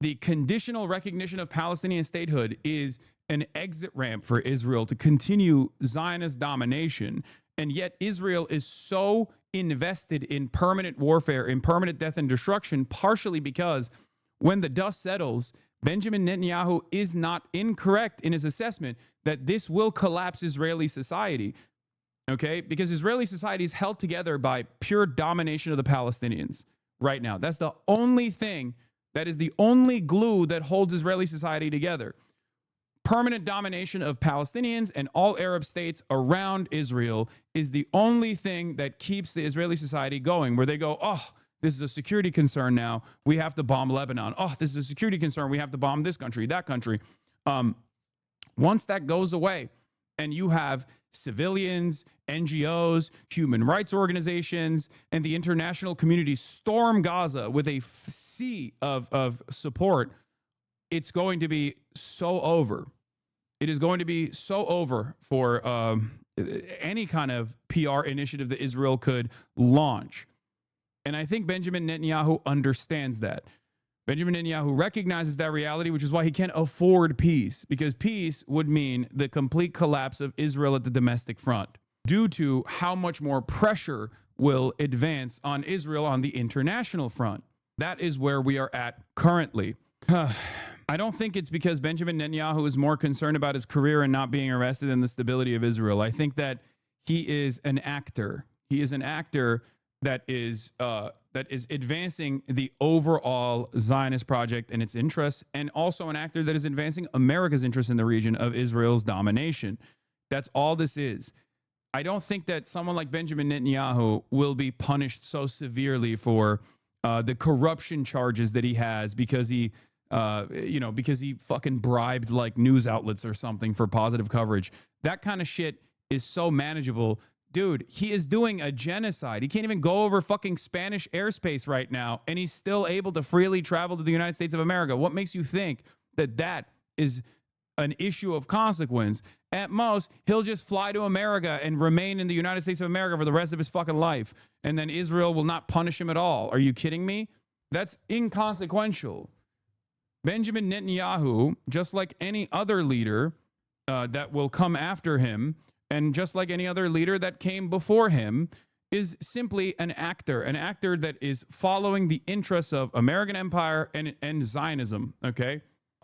Speaker 1: The conditional recognition of Palestinian statehood is an exit ramp for Israel to continue Zionist domination. And yet Israel is so invested in permanent warfare, in permanent death and destruction, partially because when the dust settles, Benjamin Netanyahu is not incorrect in his assessment that this will collapse Israeli society. Okay? Because Israeli society is held together by pure domination of the Palestinians right now. That's the only thing, that is the only glue that holds Israeli society together. Permanent domination of Palestinians and all Arab states around Israel is the only thing that keeps the Israeli society going, where they go, oh, this is a security concern now. We have to bomb Lebanon. Oh, this is a security concern. We have to bomb this country, that country. Once that goes away and you have civilians, NGOs, human rights organizations, and the international community storm Gaza with a sea of support, it's going to be so over. It is going to be so over for any kind of PR initiative that Israel could launch. And I think Benjamin Netanyahu understands that. Benjamin Netanyahu recognizes that reality, which is why he can't afford peace, because peace would mean the complete collapse of Israel at the domestic front due to how much more pressure will advance on Israel on the international front. That is where we are at currently. I don't think it's because Benjamin Netanyahu is more concerned about his career and not being arrested than the stability of Israel. I think that he is an actor. He is an actor that is advancing the overall Zionist project and its interests, and also an actor that is advancing America's interest in the region of Israel's domination. That's all this is. I don't think that someone like Benjamin Netanyahu will be punished so severely for the corruption charges that he has because he fucking bribed like news outlets or something for positive coverage. That kind of shit is so manageable. Dude, he is doing a genocide. He can't even go over fucking Spanish airspace right now, and he's still able to freely travel to the United States of America. What makes you think that that is an issue of consequence? At most, he'll just fly to America and remain in the United States of America for the rest of his fucking life, and then Israel will not punish him at all. Are you kidding me? That's inconsequential. Benjamin Netanyahu, just like any other leader that will come after him, and just like any other leader that came before him, is simply an actor that is following the interests of American empire and Zionism, okay?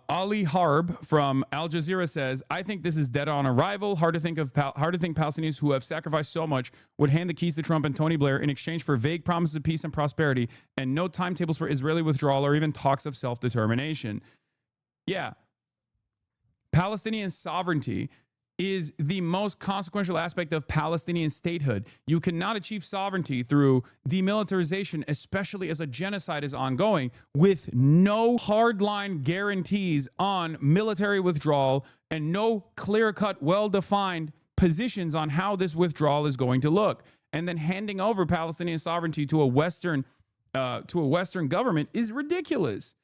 Speaker 1: Ali Harb from Al Jazeera says, I think this is dead on arrival. Hard to think Palestinians who have sacrificed so much would hand the keys to Trump and Tony Blair in exchange for vague promises of peace and prosperity and no timetables for Israeli withdrawal or even talks of self-determination. Yeah. Palestinian sovereignty is the most consequential aspect of Palestinian statehood. You cannot achieve sovereignty through demilitarization, especially as a genocide is ongoing, with no hardline guarantees on military withdrawal and no clear-cut, well-defined positions on how this withdrawal is going to look. And then handing over Palestinian sovereignty to a Western government is ridiculous.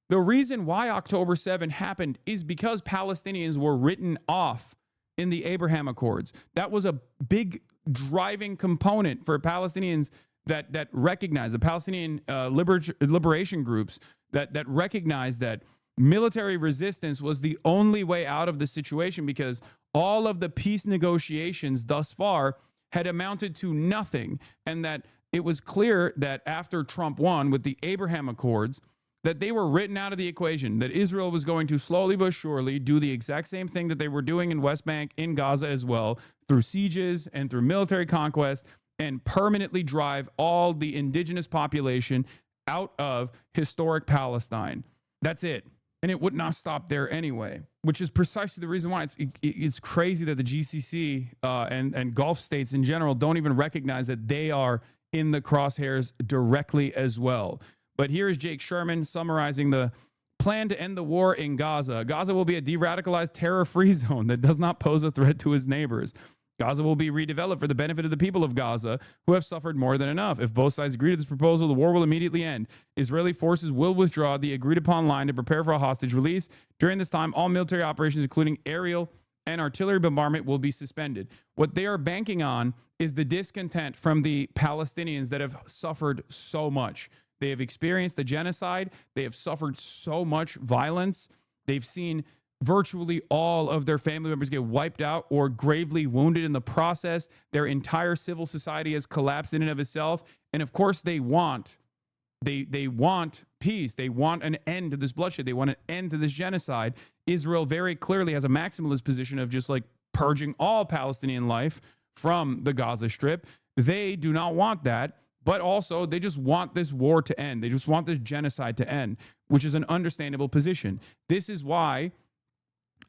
Speaker 1: The reason why October 7 happened is because Palestinians were written off in the Abraham Accords. That was a big driving component for Palestinians that recognize, the Palestinian liberation groups that recognize that military resistance was the only way out of the situation, because all of the peace negotiations thus far had amounted to nothing, and that it was clear that after Trump won with the Abraham Accords, that they were written out of the equation, that Israel was going to slowly but surely do the exact same thing that they were doing in West Bank, in Gaza as well, through sieges and through military conquest, and permanently drive all the indigenous population out of historic Palestine. That's it. And it would not stop there anyway, which is precisely the reason why it's crazy that the GCC and Gulf states in general don't even recognize that they are in the crosshairs directly as well. But here is Jake Sherman summarizing the plan to end the war in Gaza. Gaza will be a de-radicalized terror-free zone that does not pose a threat to its neighbors. Gaza will be redeveloped for the benefit of the people of Gaza, who have suffered more than enough. If both sides agree to this proposal, the war will immediately end. Israeli forces will withdraw the agreed-upon line to prepare for a hostage release. During this time, all military operations, including aerial and artillery bombardment, will be suspended. What they are banking on is the discontent from the Palestinians that have suffered so much. They have experienced the genocide. They have suffered so much violence. They've seen Virtually all of their family members get wiped out or gravely wounded in the process. Their entire civil society has collapsed in and of itself. And of course, they want peace. They want an end to this bloodshed. They want an end to this genocide. Israel very clearly has a maximalist position of just like purging all Palestinian life from the Gaza Strip. They do not want that, but also they just want this war to end. They just want this genocide to end, which is an understandable position. This is why,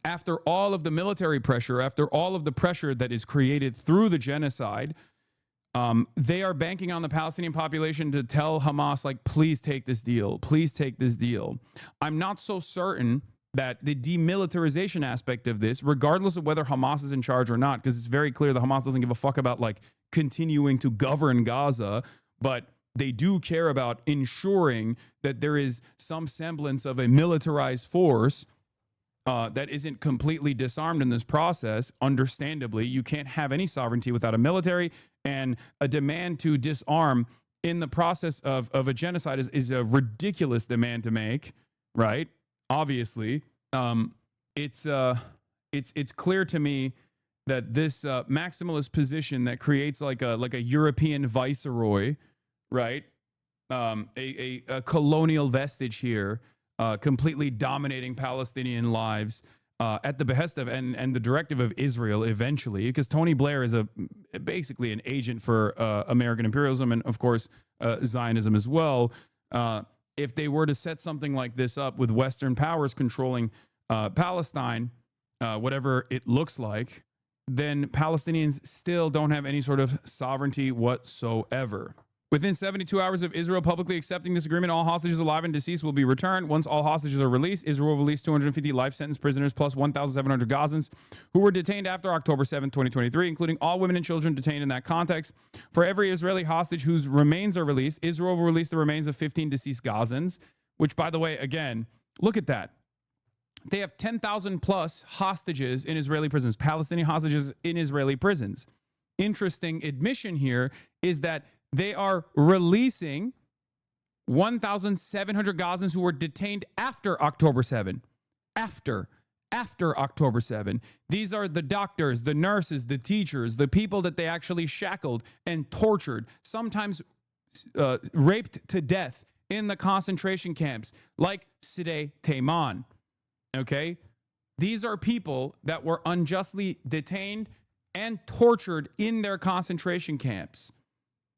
Speaker 1: after all of the military pressure, after all of the pressure that is created through the genocide, they are banking on the Palestinian population to tell Hamas, like, please take this deal. Please take this deal. I'm not so certain that the demilitarization aspect of this, regardless of whether Hamas is in charge or not, because it's very clear that Hamas doesn't give a fuck about like continuing to govern Gaza, but they do care about ensuring that there is some semblance of a militarized force that isn't completely disarmed in this process. Understandably, you can't have any sovereignty without a military, and a demand to disarm in the process of a genocide is a ridiculous demand to make, right? Obviously, it's clear to me that this maximalist position that creates like a European viceroy, right? A colonial vestige here, completely dominating Palestinian lives at the behest of and the directive of Israel eventually, because Tony Blair is basically an agent for American imperialism and of course Zionism as well. If they were to set something like this up with Western powers controlling Palestine, whatever it looks like, then Palestinians still don't have any sort of sovereignty whatsoever. Within 72 hours of Israel publicly accepting this agreement, all hostages alive and deceased will be returned. Once all hostages are released, Israel will release 250 life sentence prisoners plus 1,700 Gazans who were detained after October 7, 2023, including all women and children detained in that context. For every Israeli hostage whose remains are released, Israel will release the remains of 15 deceased Gazans, which, by the way, again, look at that. They have 10,000 plus hostages in Israeli prisons, Palestinian hostages in Israeli prisons. Interesting admission here is that they are releasing 1,700 Gazans who were detained after October 7. After October 7. These are the doctors, the nurses, the teachers, the people that they actually shackled and tortured, sometimes raped to death in the concentration camps, like Sideh Tayman. Okay? These are people that were unjustly detained and tortured in their concentration camps.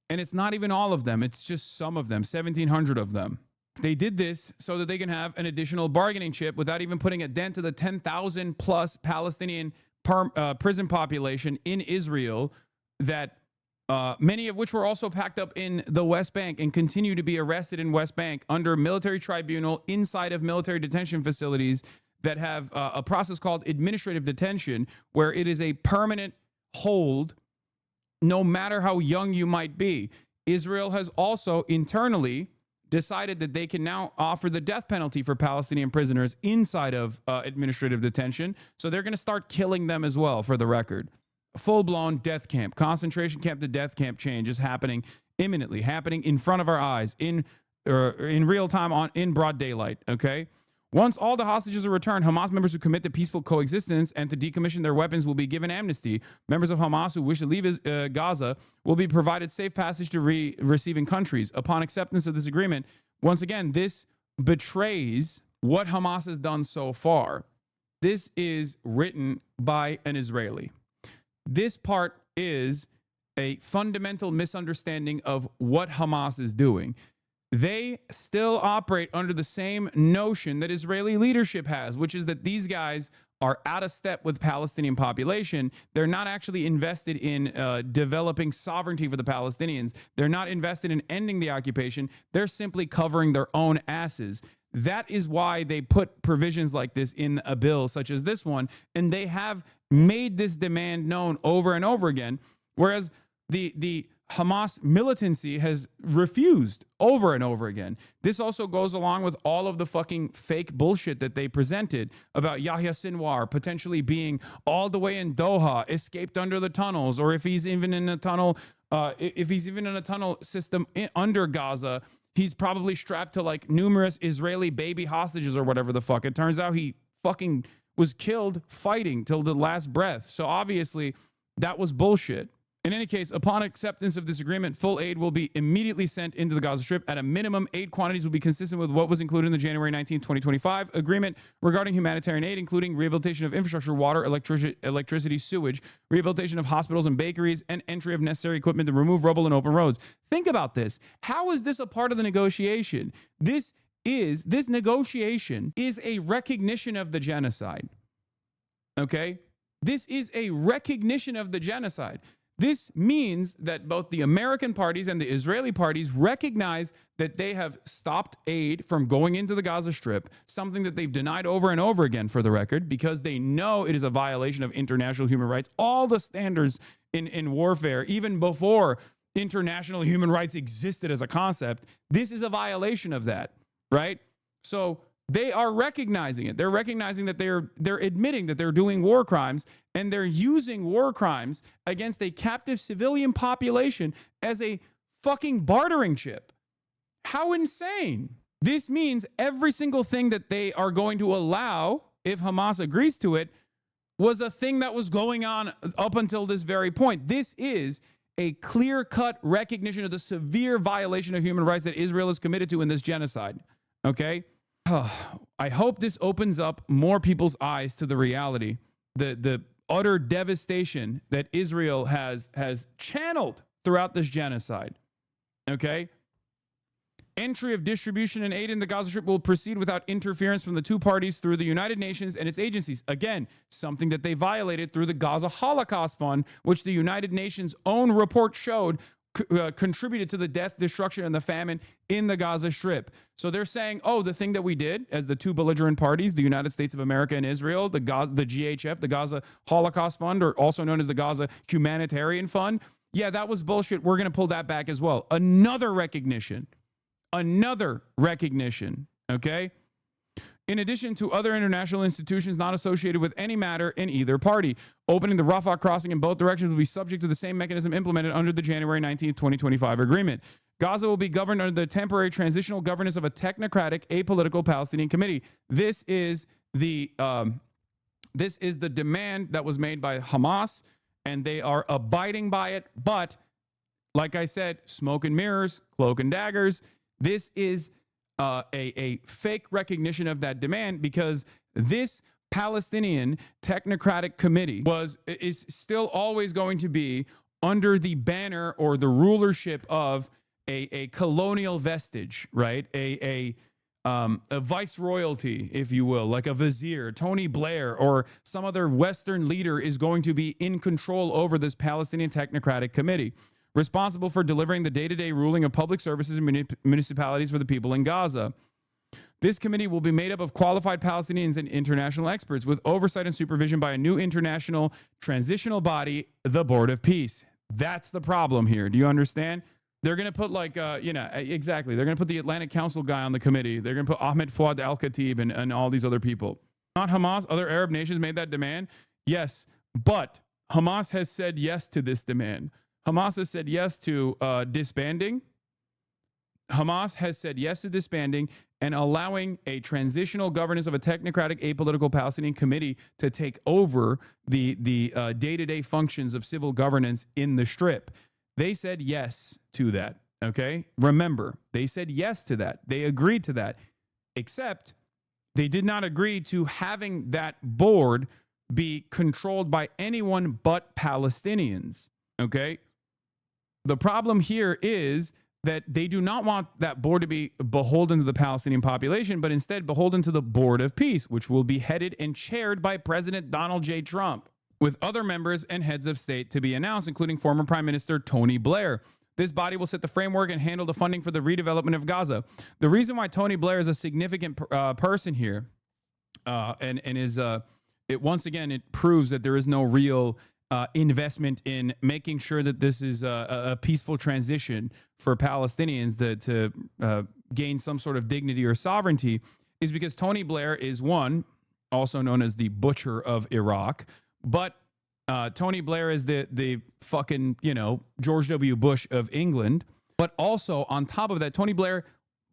Speaker 1: And it's not even all of them. It's just some of them, 1,700 of them. They did this so that they can have an additional bargaining chip without even putting a dent to the 10,000 plus Palestinian prison population in Israel, that many of which were also packed up in the West Bank and continue to be arrested in West Bank under military tribunal inside of military detention facilities that have a process called administrative detention, where it is a permanent hold no matter how young you might be. Israel has also internally decided that they can now offer the death penalty for Palestinian prisoners inside of administrative detention. So they're going to start killing them as well, for the record. Full-blown death camp, concentration camp to death camp change is happening imminently, happening in front of our eyes, in real time, in broad daylight, okay? Once all the hostages are returned, Hamas members who commit to peaceful coexistence and to decommission their weapons will be given amnesty. Members of Hamas who wish to leave Gaza will be provided safe passage to receiving countries. Upon acceptance of this agreement, once again, this betrays what Hamas has done so far. This is written by an Israeli. This part is a fundamental misunderstanding of what Hamas is doing. They still operate under the same notion that Israeli leadership has, which is that these guys are out of step with Palestinian population. They're not actually invested in developing sovereignty for the Palestinians. They're not invested in ending the occupation. They're simply covering their own asses. That is why they put provisions like this in a bill such as this one, and they have made this demand known over and over again, whereas the Hamas militancy has refused over and over again. This also goes along with all of the fucking fake bullshit that they presented about Yahya Sinwar potentially being all the way in Doha, escaped under the tunnels, or if he's even in a tunnel, system under Gaza, he's probably strapped to like numerous Israeli baby hostages or whatever the fuck. It turns out he fucking was killed fighting till the last breath. So obviously that was bullshit. In any case, upon acceptance of this agreement, full aid will be immediately sent into the Gaza Strip. At a minimum, aid quantities will be consistent with what was included in the January 19, 2025 agreement regarding humanitarian aid, including rehabilitation of infrastructure, water, electricity, sewage, rehabilitation of hospitals and bakeries, and entry of necessary equipment to remove rubble and open roads. Think about this. How is this a part of the negotiation? This negotiation is a recognition of the genocide. Okay? This is a recognition of the genocide. This means that both the American parties and the Israeli parties recognize that they have stopped aid from going into the Gaza Strip, something that they've denied over and over again, for the record, because they know it is a violation of international human rights. All the standards in warfare, even before international human rights existed as a concept, this is a violation of that, right? So they are recognizing it. They're recognizing that they're admitting that they're doing war crimes, and they're using war crimes against a captive civilian population as a fucking bartering chip. How insane. This means every single thing that they are going to allow, if Hamas agrees to it, was a thing that was going on up until this very point. This is a clear-cut recognition of the severe violation of human rights that Israel is committed to in this genocide. Okay? I hope this opens up more people's eyes to the reality, the utter devastation that Israel has channeled throughout this genocide. Okay? Entry of distribution and aid in the Gaza Strip will proceed without interference from the two parties through the United Nations and its agencies. Again, something that they violated through the Gaza Holocaust Fund, which the United Nations' own report showed contributed to the death, destruction, and the famine in the Gaza Strip. So they're saying, oh, the thing that we did as the two belligerent parties, the United States of America and Israel, the GHF, the Gaza Holocaust Fund, or also known as the Gaza Humanitarian Fund, yeah, that was bullshit. We're going to pull that back as well. Another recognition, okay? In addition to other international institutions not associated with any matter in either party. Opening the Rafah crossing in both directions will be subject to the same mechanism implemented under the January 19th, 2025 agreement. Gaza will be governed under the temporary transitional governance of a technocratic, apolitical Palestinian committee. This is the demand that was made by Hamas, and they are abiding by it. But, like I said, smoke and mirrors, cloak and daggers. This is a fake recognition of that demand, because this Palestinian technocratic committee is still always going to be under the banner or the rulership of a colonial vestige, right? A viceroyalty, if you will, like a vizier, Tony Blair, or some other Western leader is going to be in control over this Palestinian technocratic committee, responsible for delivering the day-to-day ruling of public services and municipalities for the people in Gaza. This committee will be made up of qualified Palestinians and international experts with oversight and supervision by a new international transitional body, the Board of Peace. That's the problem here. Do you understand? They're going to put exactly. They're going to put the Atlantic Council guy on the committee. They're going to put Ahmed Fouad al-Khatib and all these other people. Not Hamas. Other Arab nations made that demand. Yes, but Hamas has said yes to this demand. Hamas has said yes to disbanding. Hamas has said yes to disbanding and allowing a transitional governance of a technocratic, apolitical Palestinian committee to take over the day-to-day functions of civil governance in the Strip. They said yes to that, okay? Remember, they said yes to that. They agreed to that, except they did not agree to having that board be controlled by anyone but Palestinians, okay? The problem here is that they do not want that board to be beholden to the Palestinian population, but instead beholden to the Board of Peace, which will be headed and chaired by President Donald J. Trump, with other members and heads of state to be announced, including former Prime Minister Tony Blair. This body will set the framework and handle the funding for the redevelopment of Gaza. The reason why Tony Blair is a significant person here, once again, it proves that there is no real investment in making sure that this is a peaceful transition for Palestinians to gain some sort of dignity or sovereignty, is because Tony Blair is one, also known as the Butcher of Iraq, but Tony Blair is the fucking, George W. Bush of England. But also, on top of that, Tony Blair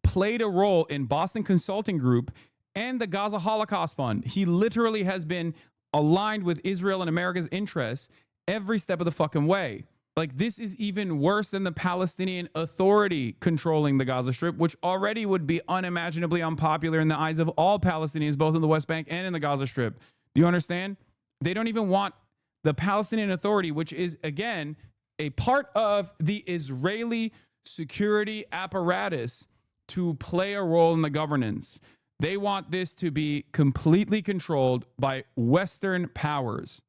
Speaker 1: played a role in Boston Consulting Group and the Gaza Holocaust Fund. He literally has been aligned with Israel and America's interests every step of the fucking way. Like, this is even worse than the Palestinian Authority controlling the Gaza Strip, which already would be unimaginably unpopular in the eyes of all Palestinians, both in the West Bank and in the Gaza Strip. Do you understand? They don't even want the Palestinian Authority, which is, again, a part of the Israeli security apparatus, to play a role in the governance. They want this to be completely controlled by Western powers.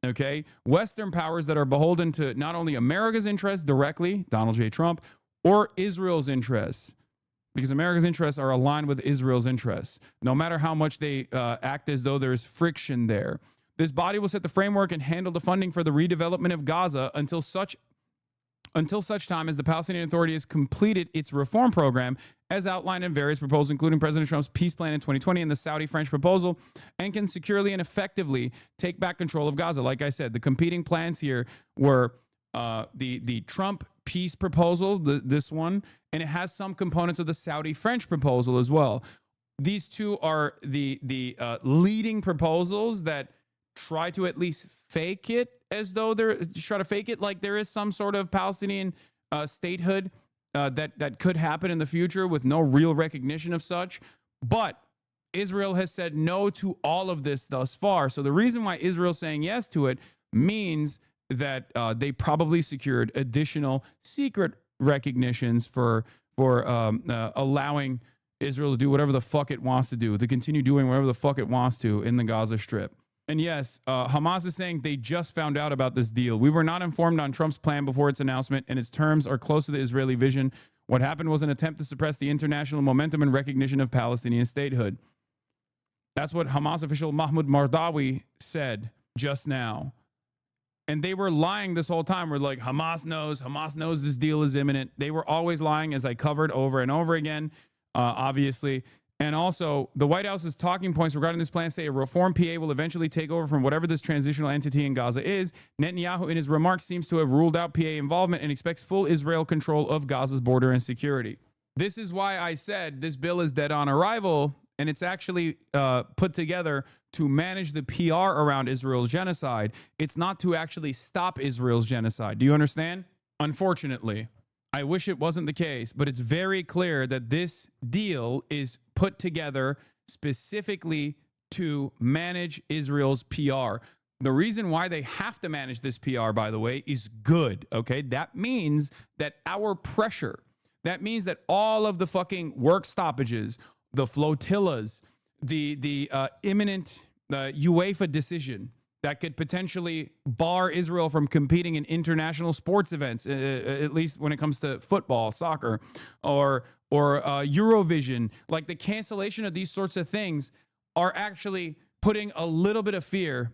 Speaker 1: Okay? Western powers that are beholden to not only America's interests directly, Donald J. Trump, or Israel's interests, because America's interests are aligned with Israel's interests, no matter how much they act as though there's friction there. This body will set the framework and handle the funding for the redevelopment of Gaza until such time as the Palestinian Authority has completed its reform program, as outlined in various proposals, including President Trump's peace plan in 2020 and the Saudi-French proposal, and can securely and effectively take back control of Gaza. Like I said, the competing plans here were the Trump peace proposal, this one, and it has some components of the Saudi-French proposal as well. These two are the leading proposals that try to at least fake it as though try to fake it like there is some sort of Palestinian statehood that could happen in the future with no real recognition of such. But Israel has said no to all of this thus far. So the reason why Israel's saying yes to it means that they probably secured additional secret recognitions for allowing Israel to do whatever the fuck it wants to do, to continue doing whatever the fuck it wants to in the Gaza Strip. And yes, Hamas is saying they just found out about this deal. We were not informed on Trump's plan before its announcement, and its terms are close to the Israeli vision. What happened was an attempt to suppress the international momentum and recognition of Palestinian statehood. That's what Hamas official Mahmoud Mardawi said just now. And they were lying this whole time. We're like, Hamas knows this deal is imminent. They were always lying, as I covered over and over again, obviously. And also, the White House's talking points regarding this plan say a reform PA will eventually take over from whatever this transitional entity in Gaza is. Netanyahu, in his remarks, seems to have ruled out PA involvement and expects full Israel control of Gaza's border and security. This is why I said this bill is dead on arrival, and it's actually put together to manage the PR around Israel's genocide. It's not to actually stop Israel's genocide. Do you understand? Unfortunately. I wish it wasn't the case, but it's very clear that this deal is put together specifically to manage Israel's PR. The reason why they have to manage this PR, by the way, is good, okay? That means that our pressure, that means that all of the fucking work stoppages, the flotillas, the imminent UEFA decision that could potentially bar Israel from competing in international sports events, at least when it comes to football, soccer, or Eurovision. Like, the cancellation of these sorts of things are actually putting a little bit of fear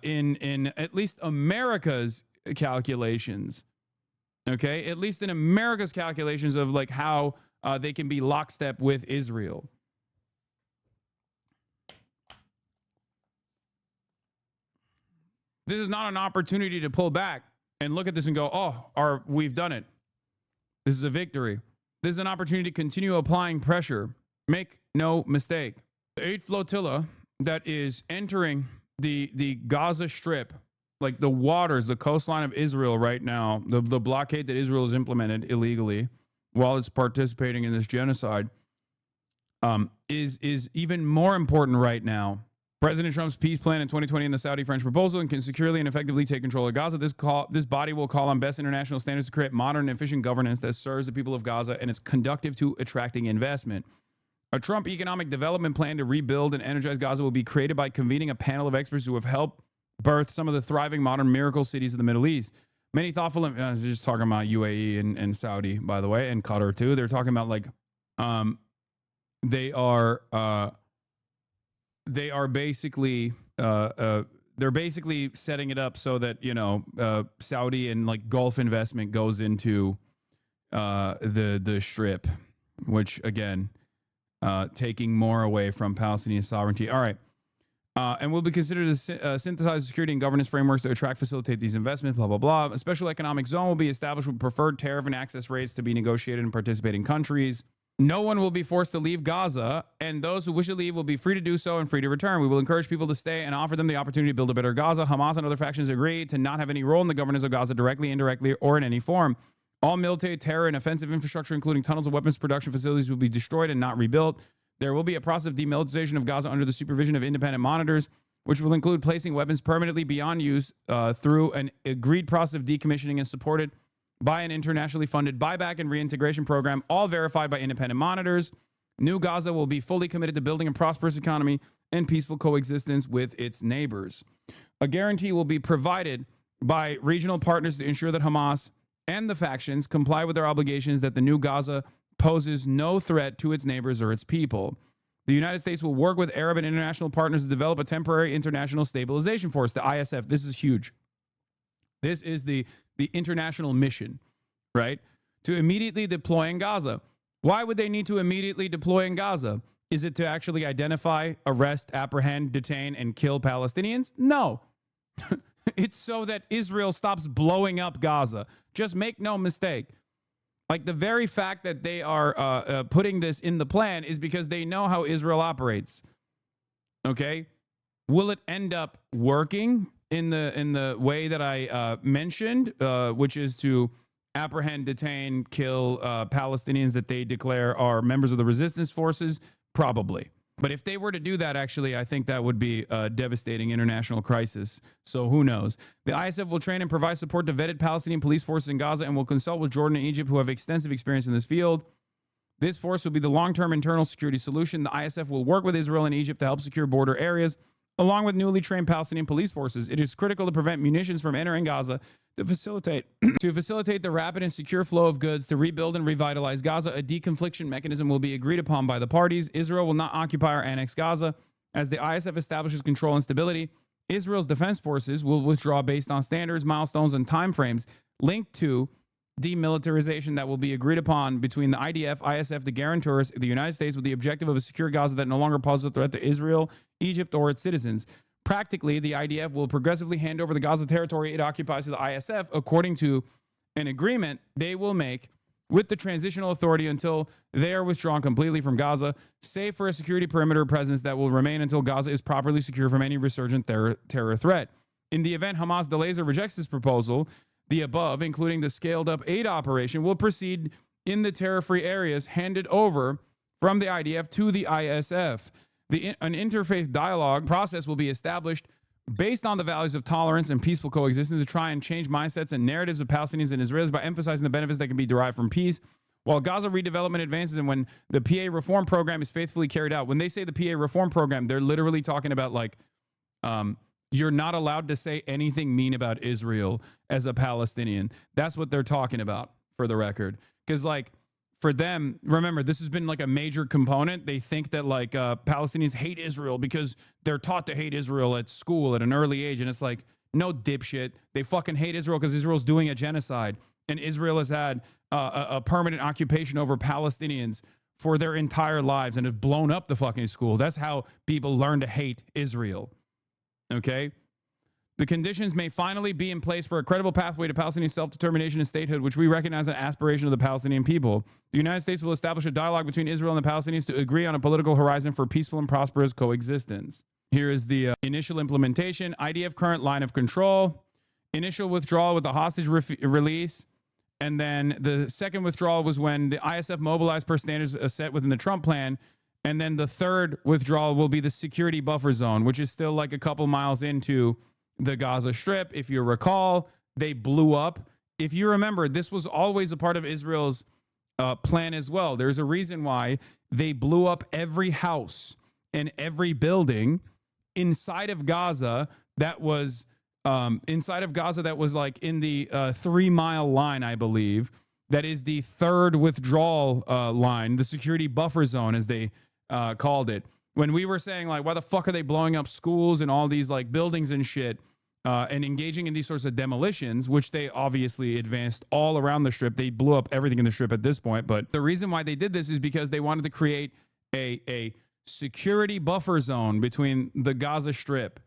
Speaker 1: in at least America's calculations. Okay, at least in America's calculations of like how they can be lockstep with Israel. This is not an opportunity to pull back and look at this and go, oh, we've done it. This is a victory. This is an opportunity to continue applying pressure. Make no mistake. The 8th flotilla that is entering the Gaza Strip, like the waters, the coastline of Israel right now, the blockade that Israel has implemented illegally while it's participating in this genocide, is even more important right now. President Trump's peace plan in 2020 and the Saudi-French proposal and can securely and effectively take control of Gaza. This body will call on best international standards to create modern and efficient governance that serves the people of Gaza and is conducive to attracting investment. A Trump economic development plan to rebuild and energize Gaza will be created by convening a panel of experts who have helped birth some of the thriving modern miracle cities of the Middle East. Many thoughtful, just talking about UAE and Saudi, by the way, and Qatar too. They're talking about like, they are basically they're basically setting it up so that, you know, Saudi and like Gulf investment goes into the Strip, which again, taking more away from Palestinian sovereignty. All right. And will be considered a synthesized security and governance frameworks to attract, facilitate these investments, blah, blah, blah. A special economic zone will be established with preferred tariff and access rates to be negotiated in participating countries. No one will be forced to leave Gaza, and those who wish to leave will be free to do so and free to return. We will encourage people to stay and offer them the opportunity to build a better Gaza. Hamas and other factions agree to not have any role in the governance of Gaza directly, indirectly, or in any form. All military, terror, and offensive infrastructure, including tunnels and weapons production facilities, will be destroyed and not rebuilt. There will be a process of demilitarization of Gaza under the supervision of independent monitors, which will include placing weapons permanently beyond use through an agreed process of decommissioning and supported by an internationally funded buyback and reintegration program, all verified by independent monitors. New Gaza will be fully committed to building a prosperous economy and peaceful coexistence with its neighbors. A guarantee will be provided by regional partners to ensure that Hamas and the factions comply with their obligations, that the new Gaza poses no threat to its neighbors or its people. The United States will work with Arab and international partners to develop a temporary international stabilization force, the ISF. This is huge. This is the international mission, right? To immediately deploy in Gaza. Why would they need to immediately deploy in Gaza? Is it to actually identify, arrest, apprehend, detain, and kill Palestinians? No. It's so that Israel stops blowing up Gaza. Just make no mistake. Like, the very fact that they are putting this in the plan is because they know how Israel operates. Okay? Will it end up working in the way that I mentioned, which is to apprehend, detain, kill Palestinians that they declare are members of the resistance forces? Probably. But if they were to do that, actually, I think that would be a devastating international crisis. So who knows? The ISF will train and provide support to vetted Palestinian police forces in Gaza and will consult with Jordan and Egypt, who have extensive experience in this field. This force will be the long-term internal security solution. The ISF will work with Israel and Egypt to help secure border areas, along with newly trained Palestinian police forces. It is critical to prevent munitions from entering Gaza, to facilitate the rapid and secure flow of goods, to rebuild and revitalize Gaza. A deconfliction mechanism will be agreed upon by the parties. Israel will not occupy or annex Gaza. As the ISF establishes control and stability, Israel's defense forces will withdraw based on standards, milestones, and timeframes linked to demilitarization that will be agreed upon between the IDF, ISF, the guarantors, the United States, with the objective of a secure Gaza that no longer poses a threat to Israel, Egypt, or its citizens. Practically, the IDF will progressively hand over the Gaza territory it occupies to the ISF according to an agreement they will make with the transitional authority until they are withdrawn completely from Gaza, save for a security perimeter presence that will remain until Gaza is properly secure from any resurgent terror threat. In the event Hamas delays or rejects this proposal, the above, including the scaled-up aid operation, will proceed in the terror-free areas handed over from the IDF to the ISF. An interfaith dialogue process will be established based on the values of tolerance and peaceful coexistence to try and change mindsets and narratives of Palestinians and Israelis by emphasizing the benefits that can be derived from peace. While Gaza redevelopment advances and when the PA reform program is faithfully carried out, when they say the PA reform program, they're literally talking about like, you're not allowed to say anything mean about Israel as a Palestinian. That's what they're talking about, for the record. Because like, for them, remember, this has been like a major component. They think that like Palestinians hate Israel because they're taught to hate Israel at school at an early age. And it's like, no, dipshit. They fucking hate Israel because Israel's doing a genocide. And Israel has had a permanent occupation over Palestinians for their entire lives and have blown up the fucking school. That's how people learn to hate Israel. Okay? The conditions may finally be in place for a credible pathway to Palestinian self-determination and statehood, which we recognize as an aspiration of the Palestinian people. The United States will establish a dialogue between Israel and the Palestinians to agree on a political horizon for peaceful and prosperous coexistence. Here is the initial implementation. IDF current line of control. Initial withdrawal with the hostage release. And then the second withdrawal was when the ISF mobilized per standards set within the Trump plan. And then the third withdrawal will be the security buffer zone, which is still like a couple miles into the Gaza Strip. If you recall, they blew up. If you remember, this was always a part of Israel's plan as well. There's a reason why they blew up every house and every building inside of Gaza that was like in the 3 mile line, I believe. That is the third withdrawal line, the security buffer zone, as they called it. When we were saying, like, why the fuck are they blowing up schools and all these, like, buildings and shit and engaging in these sorts of demolitions, which they obviously advanced all around the Strip. They blew up everything in the Strip at this point. But the reason why they did this is because they wanted to create a security buffer zone between the Gaza Strip.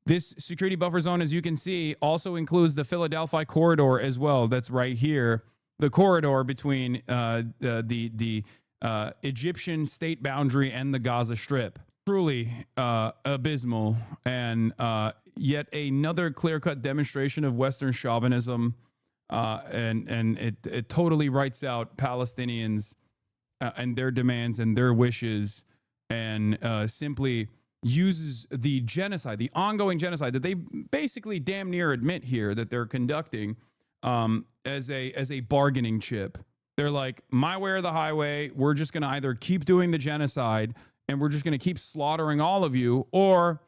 Speaker 1: This security buffer zone, as you can see, also includes the Philadelphia corridor as well. That's right here. The corridor between the Egyptian state boundary and the Gaza Strip. Truly abysmal, and yet another clear-cut demonstration of Western chauvinism, and it totally writes out Palestinians and their demands and their wishes, and simply uses the genocide, the ongoing genocide that they basically damn near admit here that they're conducting, as a bargaining chip. They're like, my way or the highway. We're just going to either keep doing the genocide and we're just going to keep slaughtering all of you, or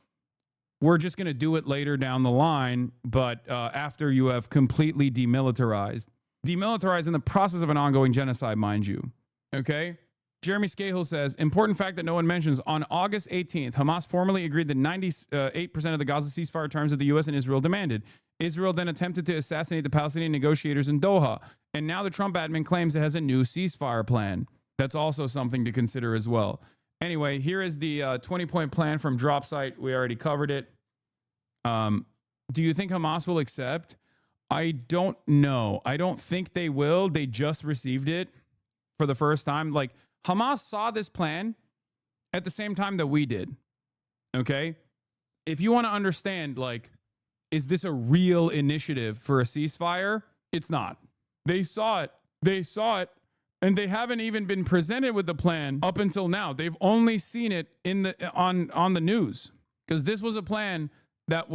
Speaker 1: we're just going to do it later down the line, but after you have completely demilitarized. Demilitarized in the process of an ongoing genocide, mind you. Okay? Jeremy Scahill says, important fact that no one mentions, on August 18th, Hamas formally agreed that 98% of the Gaza ceasefire terms that the U.S. and Israel demanded. Israel then attempted to assassinate the Palestinian negotiators in Doha, and now the Trump admin claims it has a new ceasefire plan. That's also something to consider as well. Anyway, here is the 20-point plan from Drop Site. We already covered it. Do you think Hamas will accept? I don't know. I don't think they will. They just received it for the first time. Like, Hamas saw this plan at the same time that we did. Okay? If you want to understand, like, is this a real initiative for a ceasefire? It's not. They saw it. They saw it. And they haven't even been presented with the plan up until now. They've only seen it in the on the news, because this was a plan that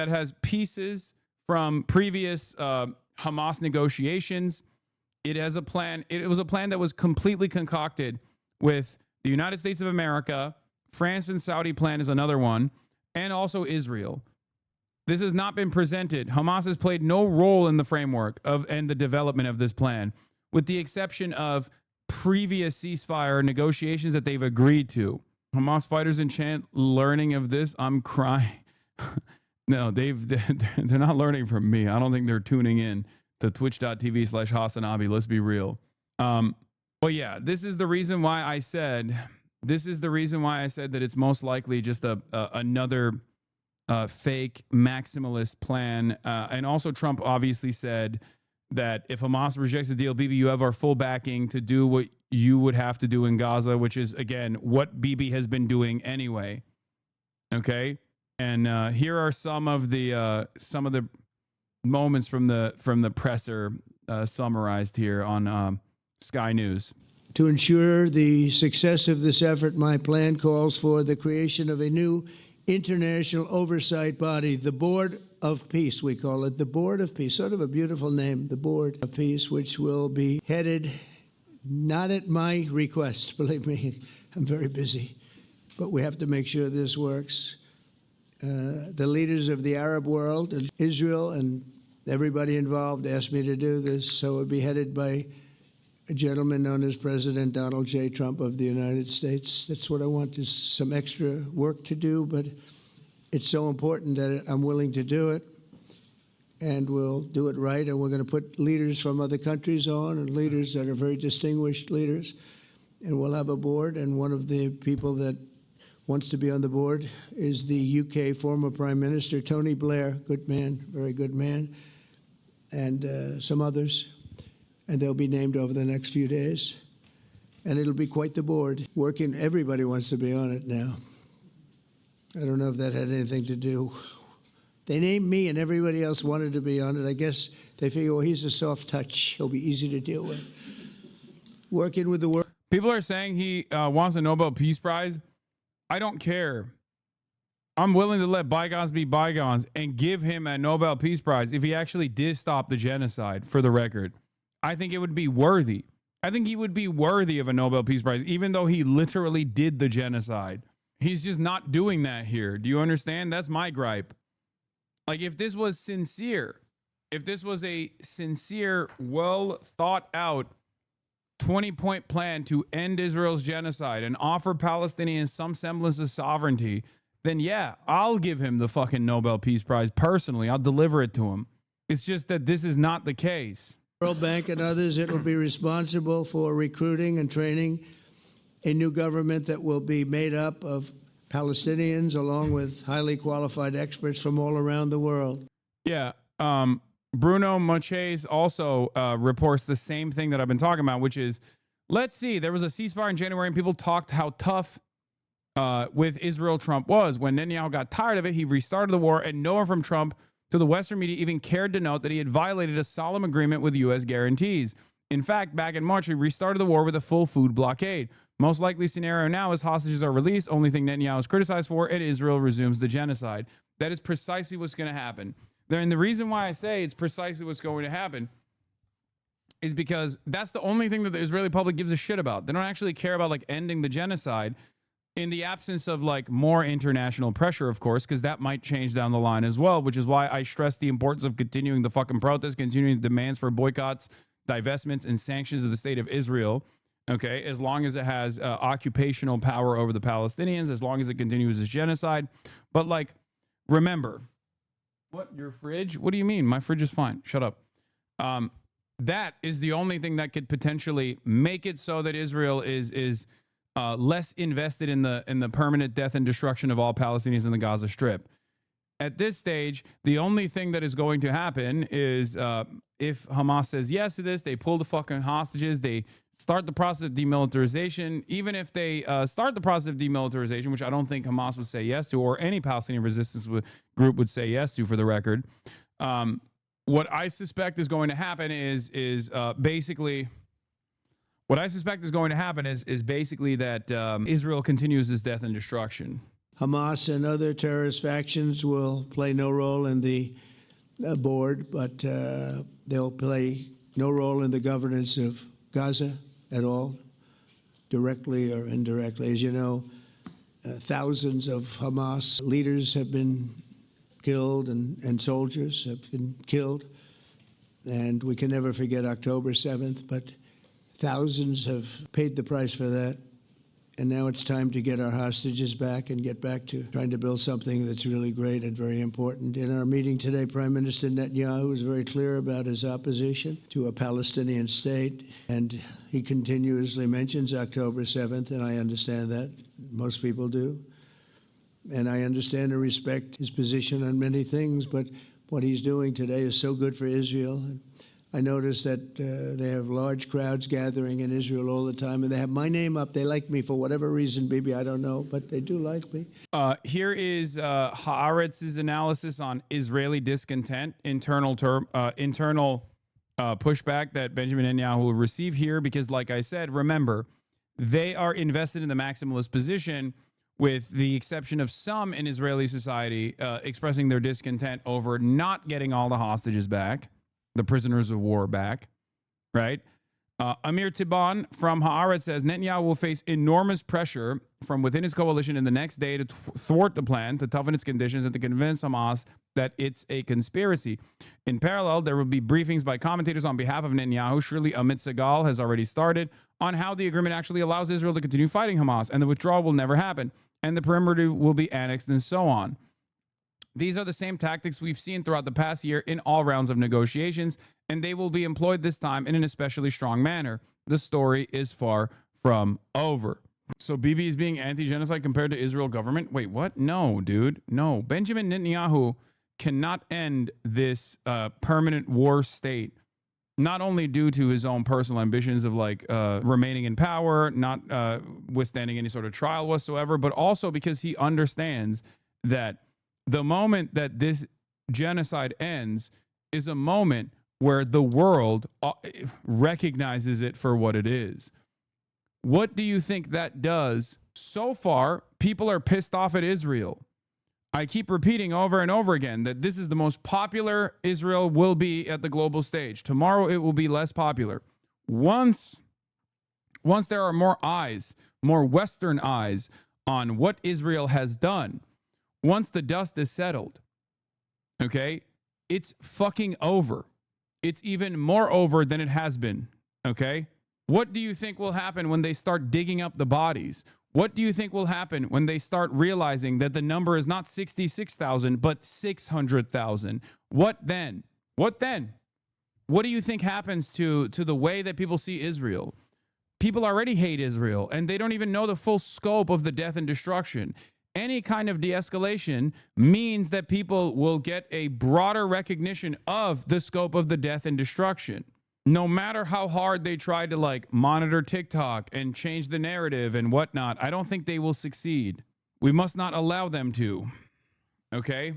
Speaker 1: has pieces from previous Hamas negotiations. It has a plan. It was a plan that was completely concocted with the United States of America. France and Saudi plan is another one, and also Israel. This has not been presented. Hamas has played no role in the framework of and the development of this plan, with the exception of previous ceasefire negotiations that they've agreed to. Hamas fighters in chant learning of this. I'm crying. No, they're not learning from me. I don't think they're tuning in to twitch.tv/Hasanabi. Let's be real. But yeah, this is the reason why I said that it's most likely just another fake maximalist plan. And also Trump obviously said that if Hamas rejects the deal, Bibi, you have our full backing to do what you would have to do in Gaza, which is, again, what Bibi has been doing anyway. Okay? And here are some of the moments from the presser summarized here on Sky News.
Speaker 2: To ensure the success of this effort, my plan calls for the creation of a new international oversight body, the Board of Peace, we call it, the Board of Peace, sort of a beautiful name, the Board of Peace, which will be headed, not at my request, believe me, I'm very busy, but we have to make sure this works. The leaders of the Arab world and Israel and everybody involved asked me to do this, so it would be headed by a gentleman known as President Donald J. Trump of the United States. That's what I want, is some extra work to do, but it's so important that I'm willing to do it, and we'll do it right, and we're going to put leaders from other countries on, and leaders that are very distinguished leaders, and we'll have a board, and one of the people that wants to be on the board is the UK former Prime Minister, Tony Blair, good man, very good man, and some others. And they'll be named over the next few days. And it'll be quite the board. Working, everybody wants to be on it now. I don't know if that had anything to do. They named me and everybody else wanted to be on it. I guess they figure, well, he's a soft touch. He'll be easy to deal with. Working with the world.
Speaker 1: People are saying he wants a Nobel Peace Prize. I don't care. I'm willing to let bygones be bygones and give him a Nobel Peace Prize if he actually did stop the genocide, for the record. I think it would be worthy. I think he would be worthy of a Nobel Peace Prize, even though he literally did the genocide. He's just not doing that here. Do you understand? That's my gripe. Like, if this was sincere, if this was a sincere, well thought out 20-point plan to end Israel's genocide and offer Palestinians some semblance of sovereignty, then yeah, I'll give him the fucking Nobel Peace Prize personally. I'll deliver it to him. It's just that this is not the case.
Speaker 2: World Bank and others, it will be responsible for recruiting and training a new government that will be made up of Palestinians along with highly qualified experts from all around the world.
Speaker 1: Yeah. Bruno Moches also reports the same thing that I've been talking about, which is let's see. There was a ceasefire in January, and people talked how tough with Israel Trump was. When Netanyahu got tired of it, he restarted the war, and no one from Trump to the Western media even cared to note that he had violated a solemn agreement with U.S. guarantees. In fact, back in March, he restarted the war with a full food blockade. Most likely scenario now is hostages are released, only thing Netanyahu is criticized for, and Israel resumes the genocide. That is precisely what's going to happen. And the reason why I say it's precisely what's going to happen is because that's the only thing that the Israeli public gives a shit about. They don't actually care about like ending the genocide in the absence of like more international pressure, of course, because that might change down the line as well, which is why I stress the importance of continuing the fucking protests, continuing the demands for boycotts, divestments, and sanctions of the state of Israel. Okay, as long as it has occupational power over the Palestinians, as long as it continues its genocide. But like, remember, what, your fridge? What do you mean? My fridge is fine. Shut up. That is the only thing that could potentially make it so that Israel is less invested in the permanent death and destruction of all Palestinians in the Gaza Strip. At this stage, the only thing that is going to happen is if Hamas says yes to this, they pull the fucking hostages, they start the process of demilitarization. Even if they start the process of demilitarization, which I don't think Hamas would say yes to, or any Palestinian resistance group would say yes to, for the record. What I suspect is going to happen is basically that Israel continues its death and destruction.
Speaker 2: Hamas and other terrorist factions will play no role in the board, but they'll play no role in the governance of Gaza at all, directly or indirectly. As you know, thousands of Hamas leaders have been killed and soldiers have been killed. And we can never forget October 7th, but thousands have paid the price for that. And now it's time to get our hostages back and get back to trying to build something that's really great and very important. In our meeting today, Prime Minister Netanyahu was very clear about his opposition to a Palestinian state, and he continuously mentions October 7th, and I understand that. Most people do. And I understand and respect his position on many things, but what he's doing today is so good for Israel. I noticed that they have large crowds gathering in Israel all the time, and they have my name up. They like me for whatever reason, Bibi, I don't know, but they do like me.
Speaker 1: Here is Haaretz's analysis on Israeli discontent, internal pushback that Benjamin Netanyahu will receive here, because like I said, remember, they are invested in the maximalist position, with the exception of some in Israeli society expressing their discontent over not getting all the hostages back, the prisoners of war back, right? Amir Tiban from Haaretz says Netanyahu will face enormous pressure from within his coalition in the next day to thwart the plan, to toughen its conditions, and to convince Hamas that it's a conspiracy. In parallel, there will be briefings by commentators on behalf of Netanyahu. Surely Amit Segal has already started on how the agreement actually allows Israel to continue fighting Hamas, and the withdrawal will never happen, and the perimeter will be annexed, and so on. These are the same tactics we've seen throughout the past year in all rounds of negotiations, and they will be employed this time in an especially strong manner. The story is far from over. So Bibi is being anti-genocide compared to Israel government? Wait, what? No, dude. No. Benjamin Netanyahu cannot end this permanent war state, not only due to his own personal ambitions of like remaining in power, not withstanding any sort of trial whatsoever, but also because he understands that the moment that this genocide ends is a moment where the world recognizes it for what it is. What do you think that does? So far, people are pissed off at Israel. I keep repeating over and over again that this is the most popular Israel will be at the global stage. Tomorrow, it will be less popular. Once there are more eyes, more Western eyes on what Israel has done, once the dust is settled, okay, it's fucking over. It's even more over than it has been, okay? What do you think will happen when they start digging up the bodies? What do you think will happen when they start realizing that the number is not 66,000, but 600,000? What then? What then? What do you think happens to the way that people see Israel? People already hate Israel, and they don't even know the full scope of the death and destruction. Any kind of de-escalation means that people will get a broader recognition of the scope of the death and destruction. No matter how hard they try to like monitor TikTok and change the narrative and whatnot, I don't think they will succeed. We must not allow them to. Okay?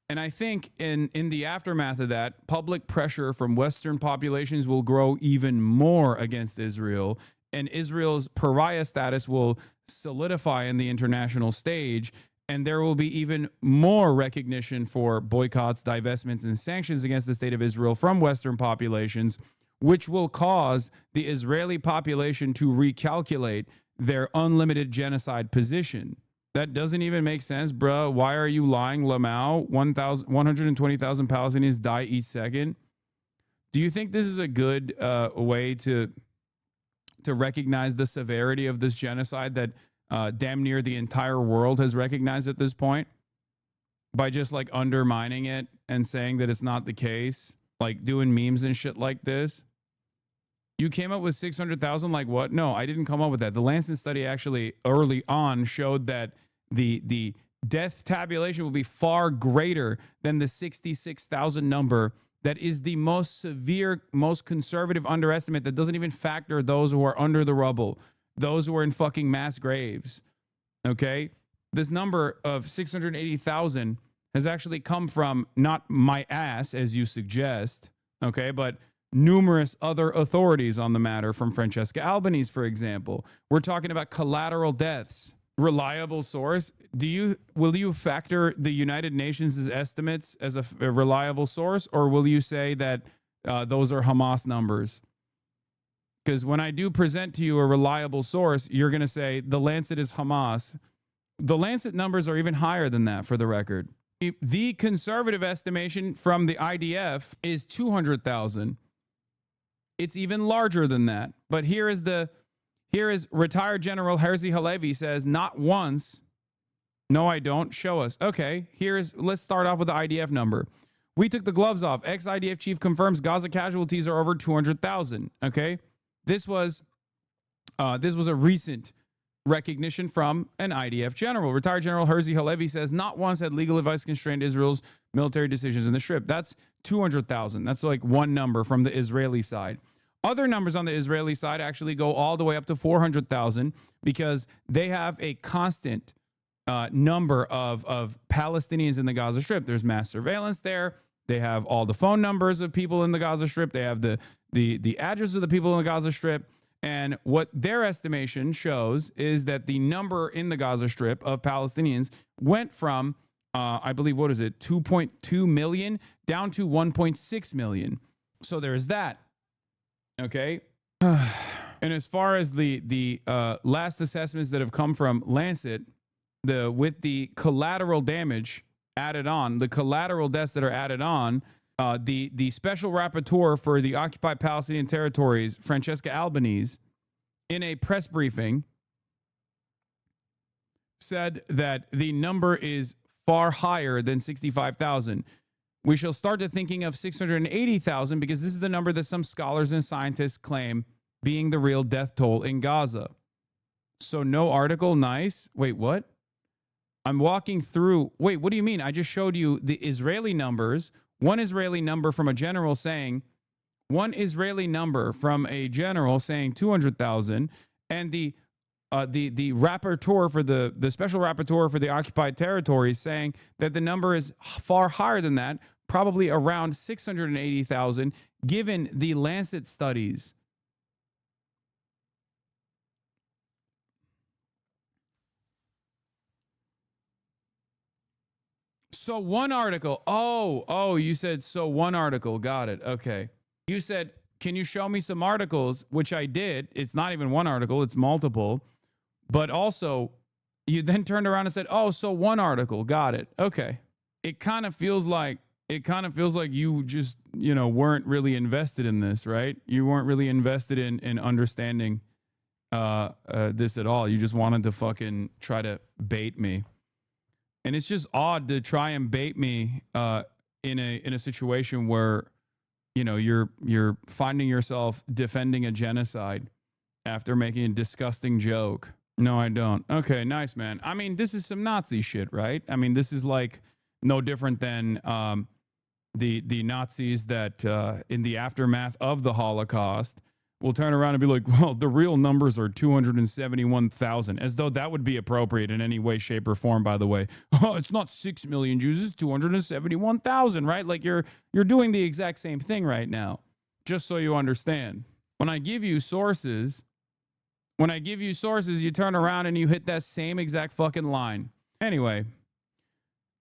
Speaker 1: And I think in the aftermath of that, public pressure from Western populations will grow even more against Israel, and Israel's pariah status will solidify in the international stage, and there will be even more recognition for boycotts, divestments, and sanctions against the state of Israel from Western populations, which will cause the Israeli population to recalculate their unlimited genocide position. That doesn't even make sense, bruh. Why are you lying, Lamau? 120,000 Palestinians die each second. Do you think this is a good way to recognize the severity of this genocide that damn near the entire world has recognized at this point? By just like undermining it and saying that it's not the case, like doing memes and shit like this. You came up with 600,000, like what? No, I didn't come up with that. The Lancet study actually early on showed that the death tabulation will be far greater than the 66,000 number that is the most severe, most conservative underestimate that doesn't even factor those who are under the rubble, those who are in fucking mass graves. Okay? This number of 680,000 has actually come from not my ass, as you suggest, okay, but numerous other authorities on the matter, from Francesca Albanese, for example. We're talking about collateral deaths. Reliable source. Will you factor the United Nations' estimates as a reliable source, or will you say that those are Hamas numbers? Because when I do present to you a reliable source, you're going to say the Lancet is Hamas. The Lancet numbers are even higher than that, for the record. The conservative estimation from the IDF is 200,000. It's even larger than that. But here is retired General Herzi Halevi says, not once. No, I don't. Show us. Okay, let's start off with the IDF number. We took the gloves off. Ex-IDF chief confirms Gaza casualties are over 200,000. Okay, this was a recent recognition from an IDF general. Retired General Herzi Halevi says, not once had legal advice constrained Israel's military decisions in the Strip. That's 200,000. That's like one number from the Israeli side. Other numbers on the Israeli side actually go all the way up to 400,000 because they have a constant number of Palestinians in the Gaza Strip. There's mass surveillance there. They have all the phone numbers of people in the Gaza Strip. They have the address of the people in the Gaza Strip. And what their estimation shows is that the number in the Gaza Strip of Palestinians went from, I believe, 2.2 million down to 1.6 million. So there's that. Okay. And as far as the last assessments that have come from Lancet, with the collateral damage added on, the collateral deaths that are added on, the special rapporteur for the occupied Palestinian territories, Francesca Albanese, in a press briefing, said that the number is far higher than 65,000. We shall start to thinking of 680,000 because this is the number that some scholars and scientists claim being the real death toll in Gaza. So no article, nice. Wait, what? I'm walking through. Wait, what do you mean? I just showed you the Israeli numbers. One Israeli number from a general saying 200,000, and the rapporteur for the special rapporteur for the occupied territories saying that the number is far higher than that, probably around 680,000, given the Lancet studies. So one article. Oh, you said so one article. Got it. Okay. You said, can you show me some articles? Which I did. It's not even one article. It's multiple. But also, you then turned around and said, oh, so one article. Got it. Okay. It kind of feels like you just, weren't really invested in this, right? You weren't really invested in understanding this at all. You just wanted to fucking try to bait me. And it's just odd to try and bait me in a situation where, you're finding yourself defending a genocide after making a disgusting joke. No, I don't. Okay, nice, man. I mean, this is some Nazi shit, right? I mean, this is like no different than the Nazis that in the aftermath of the Holocaust will turn around and be like, well, the real numbers are 271,000, as though that would be appropriate in any way, shape, or form, by the way. Oh, it's not 6 million Jews, it's 271,000, right? Like you're doing the exact same thing right now, just so you understand. When I give you sources, you turn around and you hit that same exact fucking line. Anyway,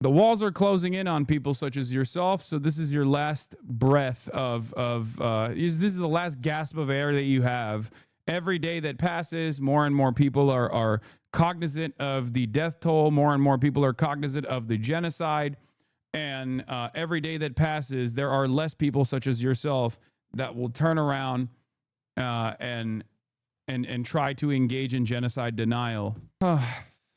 Speaker 1: the walls are closing in on people such as yourself, so this is your last breath this is the last gasp of air that you have. Every day that passes, more and more people are cognizant of the death toll. More and more people are cognizant of the genocide. And every day that passes, there are less people such as yourself that will turn around and try to engage in genocide denial.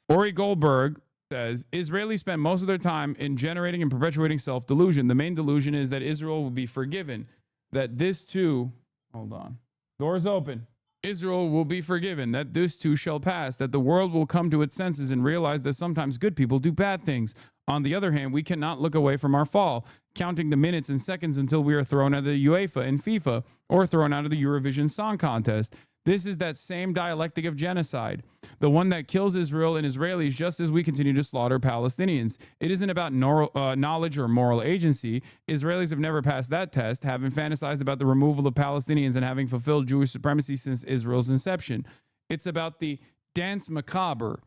Speaker 1: Ori Goldberg says, Israelis spend most of their time in generating and perpetuating self-delusion. The main delusion is that Israel will be forgiven. That this too, hold on, doors open. Israel will be forgiven, that this too shall pass, that the world will come to its senses and realize that sometimes good people do bad things. On the other hand, we cannot look away from our fall, counting the minutes and seconds until we are thrown out of the UEFA and FIFA or thrown out of the Eurovision Song Contest. This is that same dialectic of genocide, the one that kills Israel and Israelis just as we continue to slaughter Palestinians. It isn't about knowledge or moral agency. Israelis have never passed that test, having fantasized about the removal of Palestinians and having fulfilled Jewish supremacy since Israel's inception. It's about the dance macabre,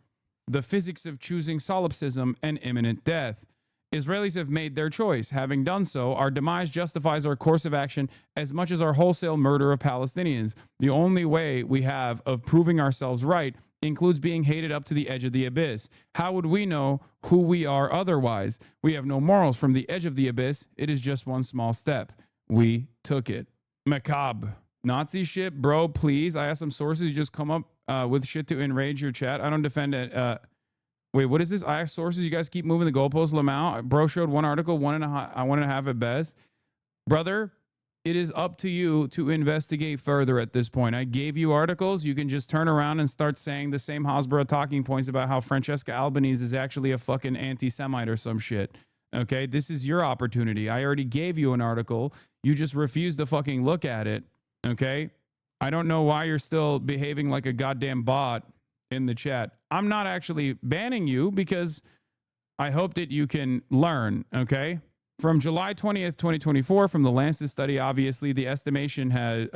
Speaker 1: the physics of choosing solipsism and imminent death. Israelis have made their choice. Having done so, our demise justifies our course of action as much as our wholesale murder of Palestinians. The only way we have of proving ourselves right includes being hated up to the edge of the abyss. How would we know who we are otherwise? We have no morals from the edge of the abyss. It is just one small step. We took it. Macabre. Nazi shit, bro, please. I asked some sources. You just come up with shit to enrage your chat. I don't defend it. Wait, what is this? I asked sources. You guys keep moving the goalposts. Lamau, bro showed one article, one and a half at best. Brother, it is up to you to investigate further at this point. I gave you articles. You can just turn around and start saying the same Hasbara talking points about how Francesca Albanese is actually a fucking anti-Semite or some shit. Okay, this is your opportunity. I already gave you an article. You just refuse to fucking look at it. Okay, I don't know why you're still behaving like a goddamn bot in the chat. I'm not actually banning you because I hope that you can learn, okay? From July 20th, 2024, from the Lancet study, obviously the estimation had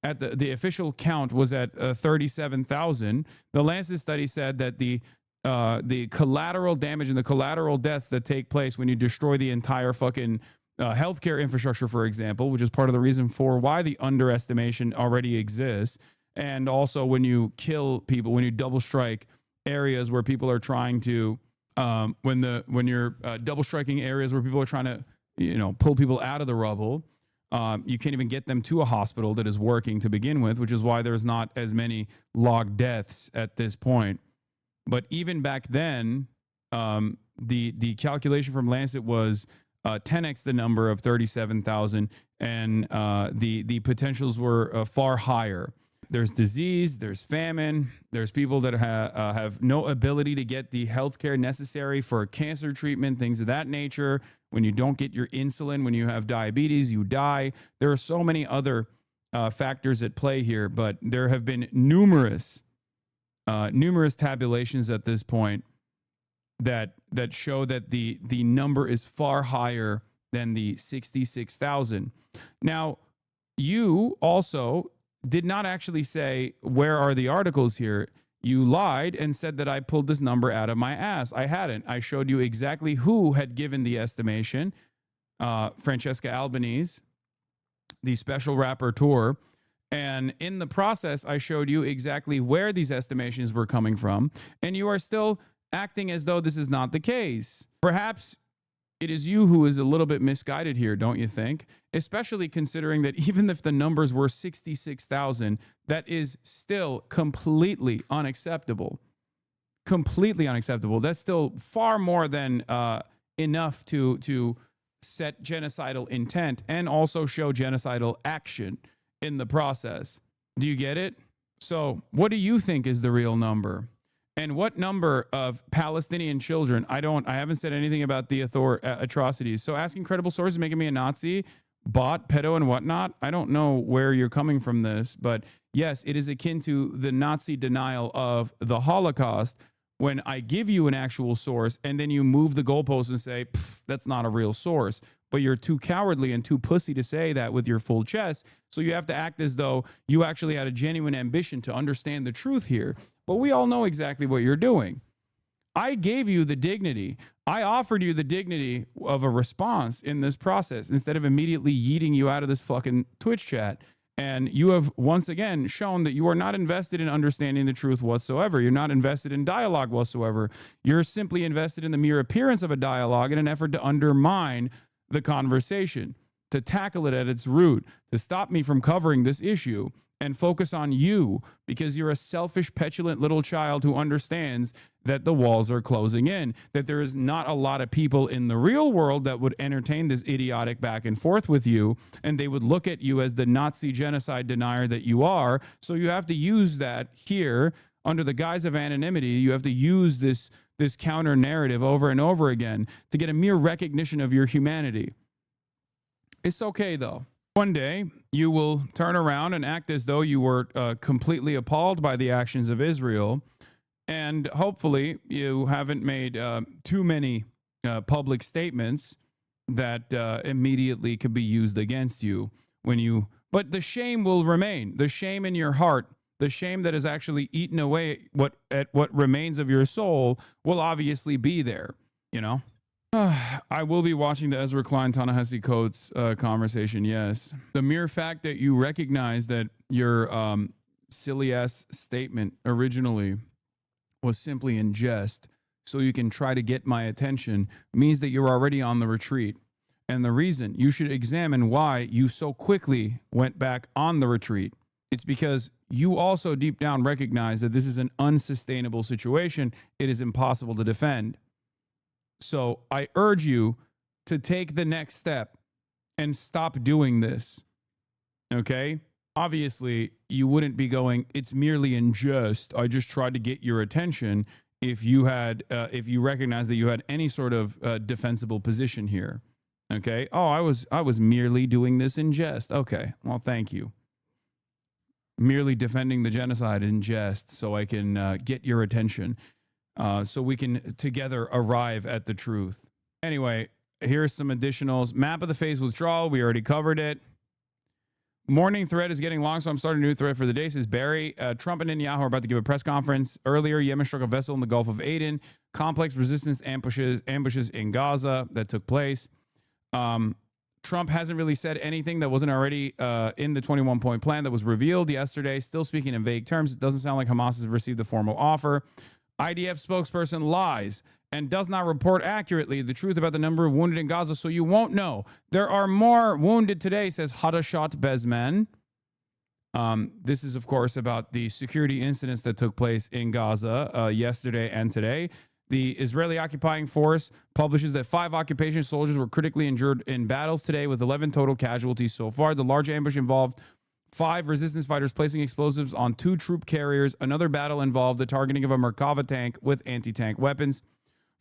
Speaker 1: at the official count was at 37,000. The Lancet study said that the collateral damage and the collateral deaths that take place when you destroy the entire fucking healthcare infrastructure, for example, which is part of the reason for why the underestimation already exists. And also when you kill people, when you double strike areas where people are trying to, when you're double striking areas where people are trying to, pull people out of the rubble, you can't even get them to a hospital that is working to begin with, which is why there's not as many logged deaths at this point. But even back then, the calculation from Lancet was 10x the number of 37,000, and the potentials were far higher. There's disease, there's famine, there's people that have no ability to get the healthcare necessary for cancer treatment, things of that nature. When you don't get your insulin, when you have diabetes, you die. There are so many other factors at play here, but there have been numerous tabulations at this point that show that the number is far higher than the 66,000. Now, you also did not actually say, where are the articles here? You lied and said that I pulled this number out of my ass. I hadn't. I showed you exactly who had given the estimation. Francesca Albanese, the special rapporteur. And in the process, I showed you exactly where these estimations were coming from. And you are still acting as though this is not the case. Perhaps it is you who is a little bit misguided here, don't you think? Especially considering that even if the numbers were 66,000, that is still completely unacceptable. Completely unacceptable. That's still far more than enough to set genocidal intent and also show genocidal action in the process. Do you get it? So what do you think is the real number? And what number of Palestinian children? I haven't said anything about the atrocities. So asking credible sources, making me a Nazi, bot, pedo, and whatnot. I don't know where you're coming from this, but yes, it is akin to the Nazi denial of the Holocaust when I give you an actual source and then you move the goalpost and say, that's not a real source. But you're too cowardly and too pussy to say that with your full chest. So you have to act as though you actually had a genuine ambition to understand the truth here. But we all know exactly what you're doing. I gave you the dignity. I offered you the dignity of a response in this process instead of immediately yeeting you out of this fucking Twitch chat. And you have once again shown that you are not invested in understanding the truth whatsoever. You're not invested in dialogue whatsoever. You're simply invested in the mere appearance of a dialogue in an effort to undermine the conversation, to tackle it at its root, to stop me from covering this issue and focus on you because you're a selfish, petulant little child who understands that the walls are closing in, that there is not a lot of people in the real world that would entertain this idiotic back and forth with you, and they would look at you as the Nazi genocide denier that you are. So you have to use that here under the guise of anonymity. You have to use this counter narrative over and over again to get a mere recognition of your humanity. It's okay though. One day you will turn around and act as though you were completely appalled by the actions of Israel, and hopefully you haven't made too many public statements that immediately could be used against you when you. But the shame will remain. The shame in your heart, the shame that has actually eaten away what remains of your soul, will obviously be there. You know. I will be watching the Ezra Klein Ta-Nehisi Coates conversation. Yes, the mere fact that you recognize that your silly ass statement originally was simply in jest, so you can try to get my attention, means that you're already on the retreat. And the reason you should examine why you so quickly went back on the retreat, it's because you also deep down recognize that this is an unsustainable situation. It is impossible to defend. So I urge you to take the next step and stop doing this. Okay? Obviously, you wouldn't be going, it's merely in jest. I just tried to get your attention if you recognize that you had any sort of defensible position here. Okay? Oh, I was merely doing this in jest. Okay. Well, thank you. Merely defending the genocide in jest so I can get your attention. So we can together arrive at the truth. Anyway, here's some additionals. Map of the phase withdrawal. We already covered it. Morning thread is getting long, so I'm starting a new thread for the day. Says Barry, Trump and Netanyahu are about to give a press conference. Earlier, Yemen struck a vessel in the Gulf of Aden. Complex resistance ambushes in Gaza that took place. Trump hasn't really said anything that wasn't already in the 21-point plan that was revealed yesterday. Still speaking in vague terms. It doesn't sound like Hamas has received the formal offer. IDF spokesperson lies and does not report accurately the truth about the number of wounded in Gaza, so you won't know. There are more wounded today, says Hadashat Bezman. This is, of course, about the security incidents that took place in Gaza yesterday and today. The Israeli occupying force publishes that 5 occupation soldiers were critically injured in battles today, with 11 total casualties so far. The large ambush involved 5 resistance fighters placing explosives on 2 troop carriers. Another battle involved the targeting of a Merkava tank with anti-tank weapons.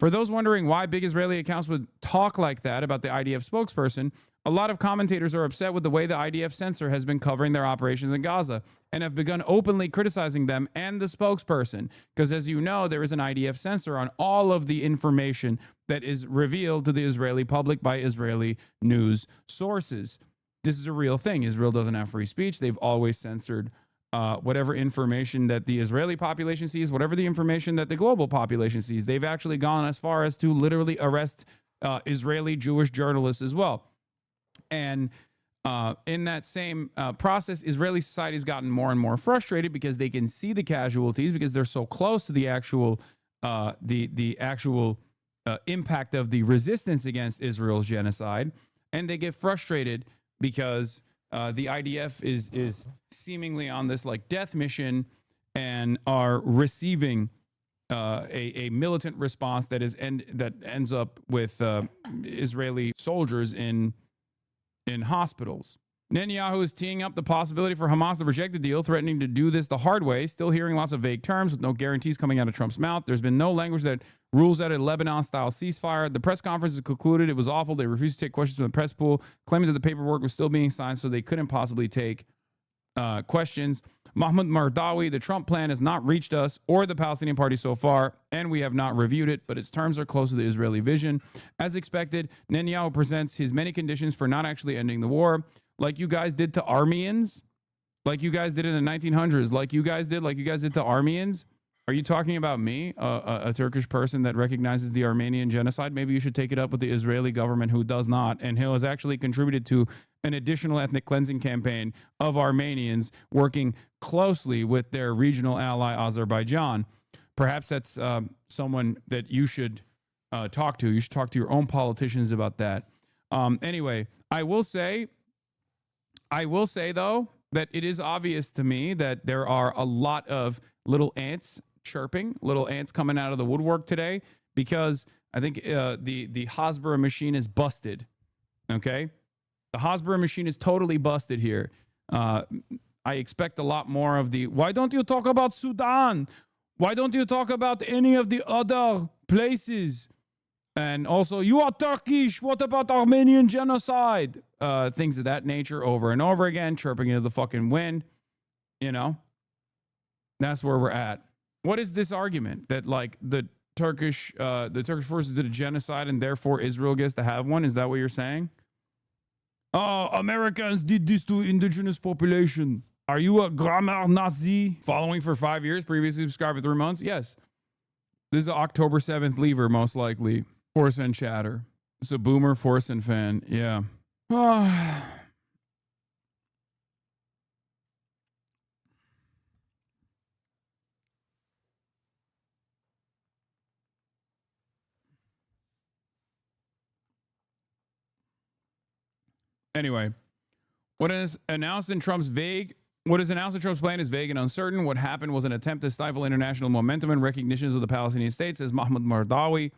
Speaker 1: For those wondering why big Israeli accounts would talk like that about the IDF spokesperson, a lot of commentators are upset with the way the IDF censor has been covering their operations in Gaza and have begun openly criticizing them and the spokesperson. Because as you know, there is an IDF censor on all of the information that is revealed to the Israeli public by Israeli news sources. This is a real thing. Israel doesn't have free speech. They've always censored whatever information that the Israeli population sees, whatever the information that the global population sees. They've actually gone as far as to literally arrest Israeli Jewish journalists as well. And in that same process, Israeli society has gotten more and more frustrated because they can see the casualties because they're so close to the actual impact of the resistance against Israel's genocide, and they get frustrated because the IDF is seemingly on this like death mission and are receiving a militant response that ends up with Israeli soldiers in hospitals. Netanyahu is teeing up the possibility for Hamas to reject the deal, threatening to do this the hard way, still hearing lots of vague terms with no guarantees coming out of Trump's mouth. There's been no language that rules out a Lebanon-style ceasefire. The press conference is concluded. It was awful. They refused to take questions from the press pool, claiming that the paperwork was still being signed, so they couldn't possibly take questions. Mahmoud Mardawi, the Trump plan has not reached us or the Palestinian Party so far, and we have not reviewed it, but its terms are close to the Israeli vision. As expected, Netanyahu presents his many conditions for not actually ending the war, like you guys did to Armenians, like you guys did in the 1900s, like you guys did to Armenians. Are you talking about me, a Turkish person that recognizes the Armenian genocide? Maybe you should take it up with the Israeli government, who does not, and who has actually contributed to an additional ethnic cleansing campaign of Armenians working closely with their regional ally, Azerbaijan. Perhaps that's someone that you should talk to. You should talk to your own politicians about that. Anyway, I will say, though, that it is obvious to me that there are a lot of little ants chirping, little ants coming out of the woodwork today, because I think the Hasbara machine is busted. Okay? The Hasbara machine is totally busted here. I expect a lot more of the, why don't you talk about Sudan? Why don't you talk about any of the other places? And also, you are Turkish. What about Armenian genocide? Things of that nature over and over again, chirping into the fucking wind. You know? That's where we're at. What is this argument that like the Turkish forces did a genocide and therefore Israel gets to have one? Is that what you're saying? Oh, Americans did this to indigenous population. Are you a grammar Nazi? Following for 5 years, previously subscribed for 3 months? Yes. This is an October 7th lever, most likely. Force and chatter. It's a boomer Force and fan. Yeah. Anyway, what is announced in Trump's plan is vague and uncertain. What happened was an attempt to stifle international momentum and recognitions of the Palestinian state, says Mahmoud Mardawi.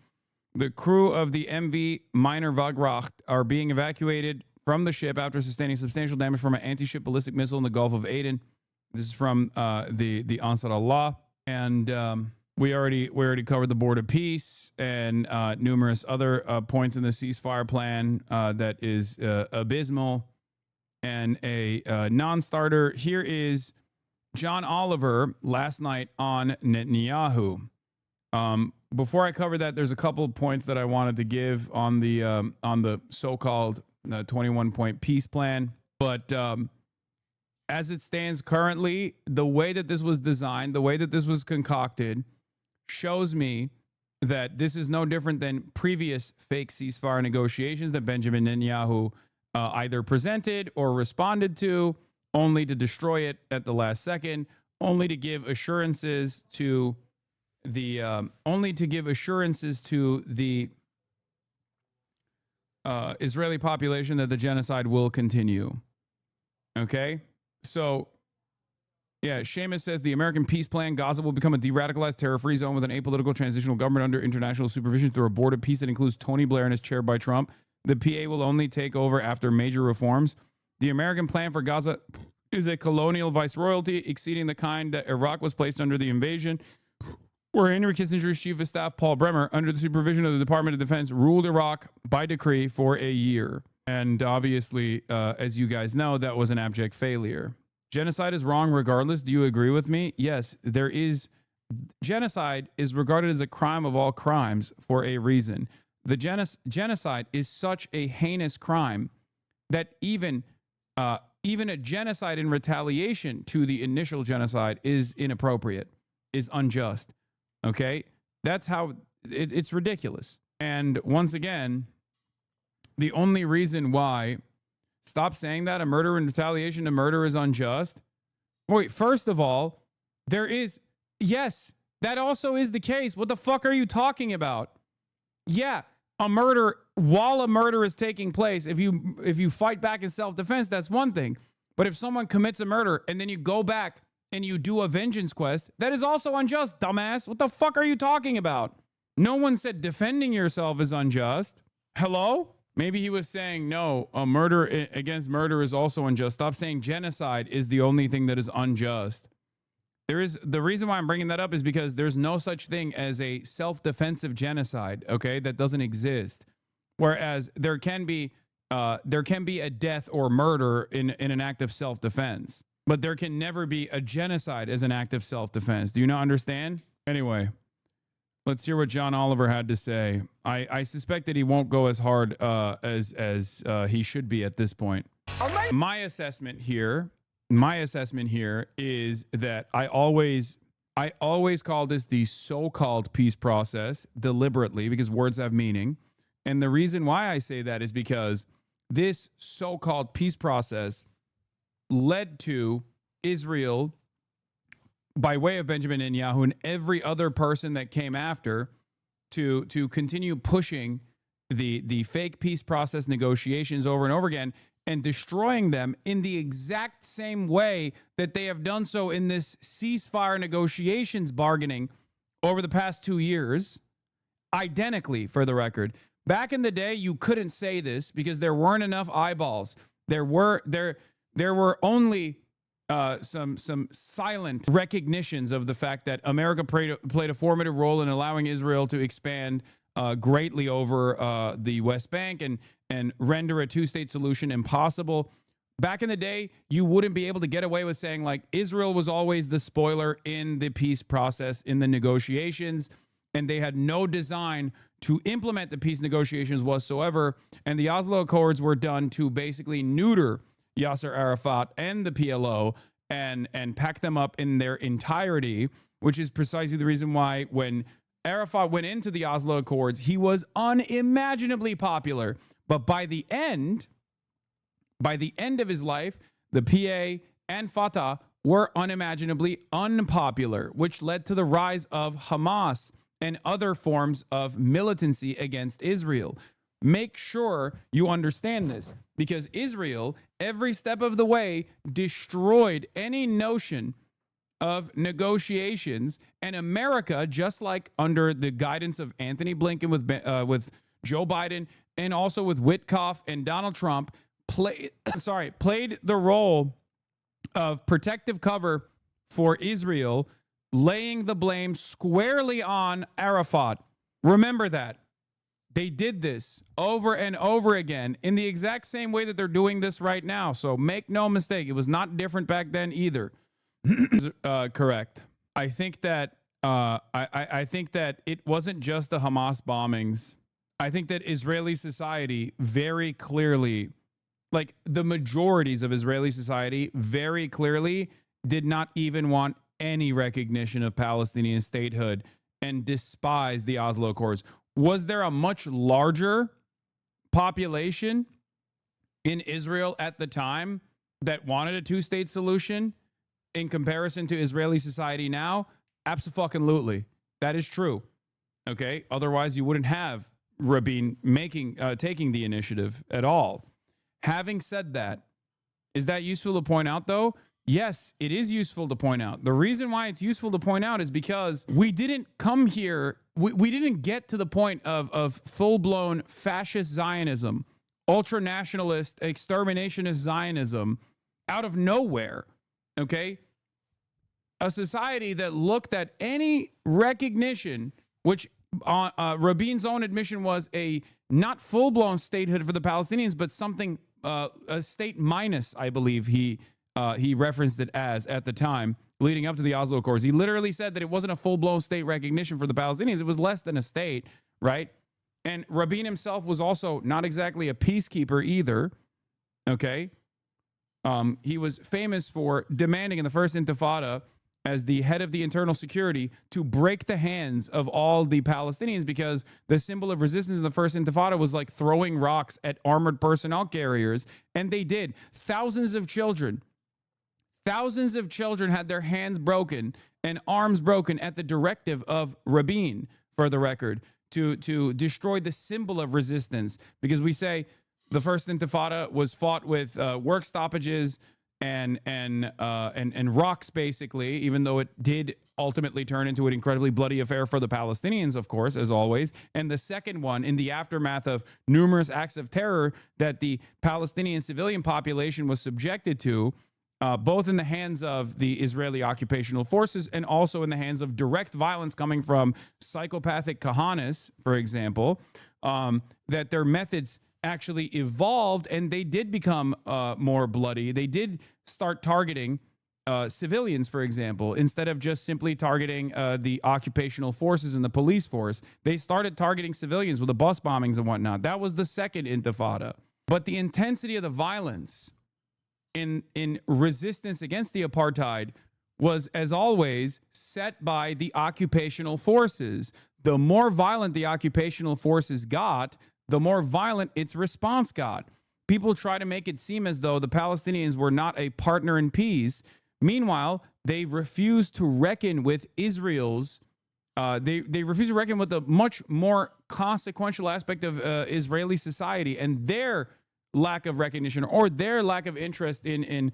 Speaker 1: The crew of the MV Minor Wagracht are being evacuated from the ship after sustaining substantial damage from an anti-ship ballistic missile in the Gulf of Aden. This is from the Ansar Allah. And we already covered the Board of Peace and numerous other points in the ceasefire plan that is abysmal and a non-starter. Here is John Oliver last night on Netanyahu. Before I cover that, there's a couple of points that I wanted to give on the so-called 21-point peace plan. But as it stands currently, the way that this was designed, the way that this was concocted, shows me that this is no different than previous fake ceasefire negotiations that Benjamin Netanyahu either presented or responded to, only to destroy it at the last second, only to give assurances to the Israeli population that the genocide will continue. Okay, so. Yeah, Seamus says the American peace plan, Gaza will become a de-radicalized terror-free zone with an apolitical transitional government under international supervision through a board of peace that includes Tony Blair and is chaired by Trump. The PA will only take over after major reforms. The American plan for Gaza is a colonial viceroyalty exceeding the kind that Iraq was placed under the invasion, where Henry Kissinger's chief of staff, Paul Bremer, under the supervision of the Department of Defense, ruled Iraq by decree for a year. And obviously, as you guys know, that was an abject failure. Genocide is wrong regardless. Do you agree with me? Yes, there is. Genocide is regarded as a crime of all crimes for a reason. The genocide is such a heinous crime that even a genocide in retaliation to the initial genocide is inappropriate, is unjust. Okay? That's how it's ridiculous. And once again, the only reason why, stop saying that a murder in retaliation to murder is unjust. Wait, first of all, yes, that also is the case. What the fuck are you talking about? Yeah, while a murder is taking place, if you fight back in self-defense, that's one thing. But if someone commits a murder and then you go back and you do a vengeance quest, that is also unjust, dumbass. What the fuck are you talking about? No one said defending yourself is unjust. Hello? Maybe he was saying, no, a murder against murder is also unjust. Stop saying genocide is the only thing that is unjust. The reason why I'm bringing that up is because there's no such thing as a self-defensive genocide, okay? That doesn't exist. Whereas there can be a death or murder in an act of self-defense, but there can never be a genocide as an act of self-defense. Do you not understand? Anyway, let's hear what John Oliver had to say. I suspect that he won't go as hard as he should be at this point. My assessment here is that I always call this the so-called peace process deliberately because words have meaning. And the reason why I say that is because this so-called peace process led to Israel, by way of Benjamin Netanyahu and every other person that came after, to continue pushing the fake peace process negotiations over and over again and destroying them in the exact same way that they have done so in this ceasefire negotiations bargaining over the past 2 years, identically, for the record. Back in the day, you couldn't say this because there weren't enough eyeballs. There were only some silent recognitions of the fact that America played a formative role in allowing Israel to expand greatly over the West Bank and render a two-state solution impossible. Back in the day, you wouldn't be able to get away with saying, like, Israel was always the spoiler in the peace process, in the negotiations, and they had no design to implement the peace negotiations whatsoever. And the Oslo Accords were done to basically neuter Yasser Arafat and the PLO and pack them up in their entirety, which is precisely the reason why when Arafat went into the Oslo Accords, he was unimaginably popular. But by the end of his life, the PA and Fatah were unimaginably unpopular, which led to the rise of Hamas and other forms of militancy against Israel. Make sure you understand this, because Israel, every step of the way, destroyed any notion of negotiations, and America, just like under the guidance of Anthony Blinken with Joe Biden and also with Witkoff and Donald Trump, played the role of protective cover for Israel, laying the blame squarely on Arafat. Remember that. They did this over and over again in the exact same way that they're doing this right now. So make no mistake, it was not different back then either. Correct. I think that I think that it wasn't just the Hamas bombings. I think that Israeli society very clearly, like the majorities of Israeli society, very clearly did not even want any recognition of Palestinian statehood and despised the Oslo Accords. Was there a much larger population in Israel at the time that wanted a two-state solution in comparison to Israeli society now? Abso-fucking-lutely. That is true. Okay? Otherwise, you wouldn't have Rabin taking the initiative at all. Having said that, is that useful to point out, though? Yes, it is useful to point out. The reason why it's useful to point out is because we didn't come here, we didn't get to the point of full-blown fascist Zionism, ultra-nationalist, exterminationist Zionism out of nowhere, okay? A society that looked at any recognition, which Rabin's own admission was a not full-blown statehood for the Palestinians, but something, a state minus, I believe he referenced it as at the time, leading up to the Oslo Accords. He literally said that it wasn't a full-blown state recognition for the Palestinians. It was less than a state, right? And Rabin himself was also not exactly a peacekeeper either, okay? He was famous for demanding in the First Intifada, as the head of the internal security, to break the hands of all the Palestinians, because the symbol of resistance in the First Intifada was like throwing rocks at armored personnel carriers, and they did. Thousands of children had their hands broken and arms broken at the directive of Rabin, for the record, to destroy the symbol of resistance, because we say the First Intifada was fought with work stoppages, and rocks, basically, even though it did ultimately turn into an incredibly bloody affair for the Palestinians, of course, as always. And the second one, in the aftermath of numerous acts of terror that the Palestinian civilian population was subjected to, both in the hands of the Israeli occupational forces and also in the hands of direct violence coming from psychopathic Kahanis, for example, that their methods actually evolved and they did become more bloody. They did start targeting civilians, for example, instead of just simply targeting the occupational forces and the police force. They started targeting civilians with the bus bombings and whatnot. That was the second intifada. But the intensity of the violence in resistance against the apartheid was, as always, set by the occupational forces. The more violent the occupational forces got, the more violent its response got. People try to make it seem as though the Palestinians were not a partner in peace. Meanwhile, they refuse to reckon with Israel's, they refuse to reckon with the much more consequential aspect of Israeli society and their lack of recognition or their lack of interest in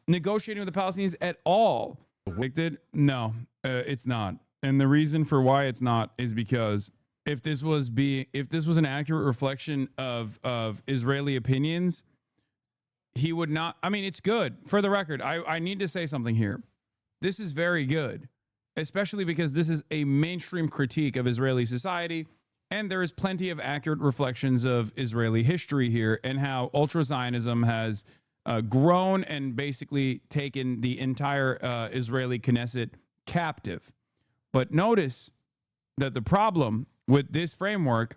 Speaker 1: negotiating with the Palestinians at all. Convicted? No, it's not. And the reason for why it's not is because if this was an accurate reflection of Israeli opinions, he would not. I mean, it's good. For the record, I need to say something here. This is very good, especially because this is a mainstream critique of Israeli society, and there is plenty of accurate reflections of Israeli history here and how ultra-Zionism has grown and basically taken the entire Israeli Knesset captive. But notice that the problem with this framework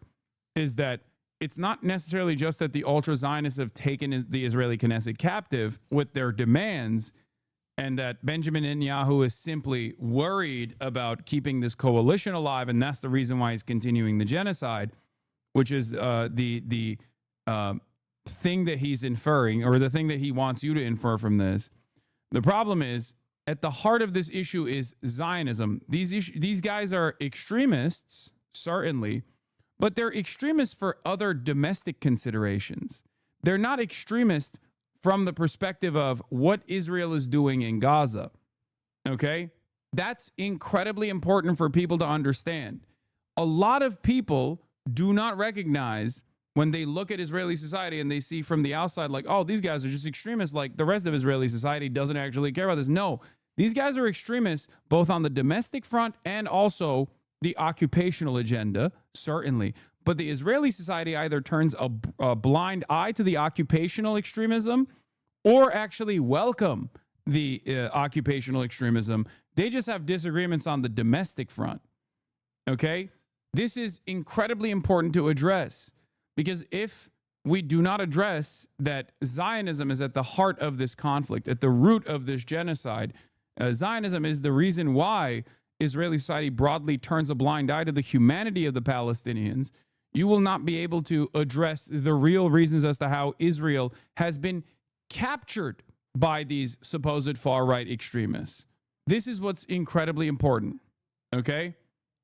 Speaker 1: is that it's not necessarily just that the ultra-Zionists have taken the Israeli Knesset captive with their demands and that Benjamin Netanyahu is simply worried about keeping this coalition alive, and that's the reason why he's continuing the genocide, which is the thing that he's inferring, or the thing that he wants you to infer from this. The problem is, at the heart of this issue is Zionism. These guys are extremists, certainly, but they're extremists for other domestic considerations. They're not extremists from the perspective of what Israel is doing in Gaza. Okay? That's incredibly important for people to understand. A lot of people do not recognize when they look at Israeli society and they see from the outside like, oh, these guys are just extremists, like the rest of Israeli society doesn't actually care about this. No, these guys are extremists both on the domestic front and also the occupational agenda, certainly. But the Israeli society either turns a blind eye to the occupational extremism or actually welcome the occupational extremism. They just have disagreements on the domestic front. Okay? This is incredibly important to address, because if we do not address that Zionism is at the heart of this conflict, at the root of this genocide, Zionism is the reason why Israeli society broadly turns a blind eye to the humanity of the Palestinians, you will not be able to address the real reasons as to how Israel has been captured by these supposed far-right extremists. This is what's incredibly important, okay?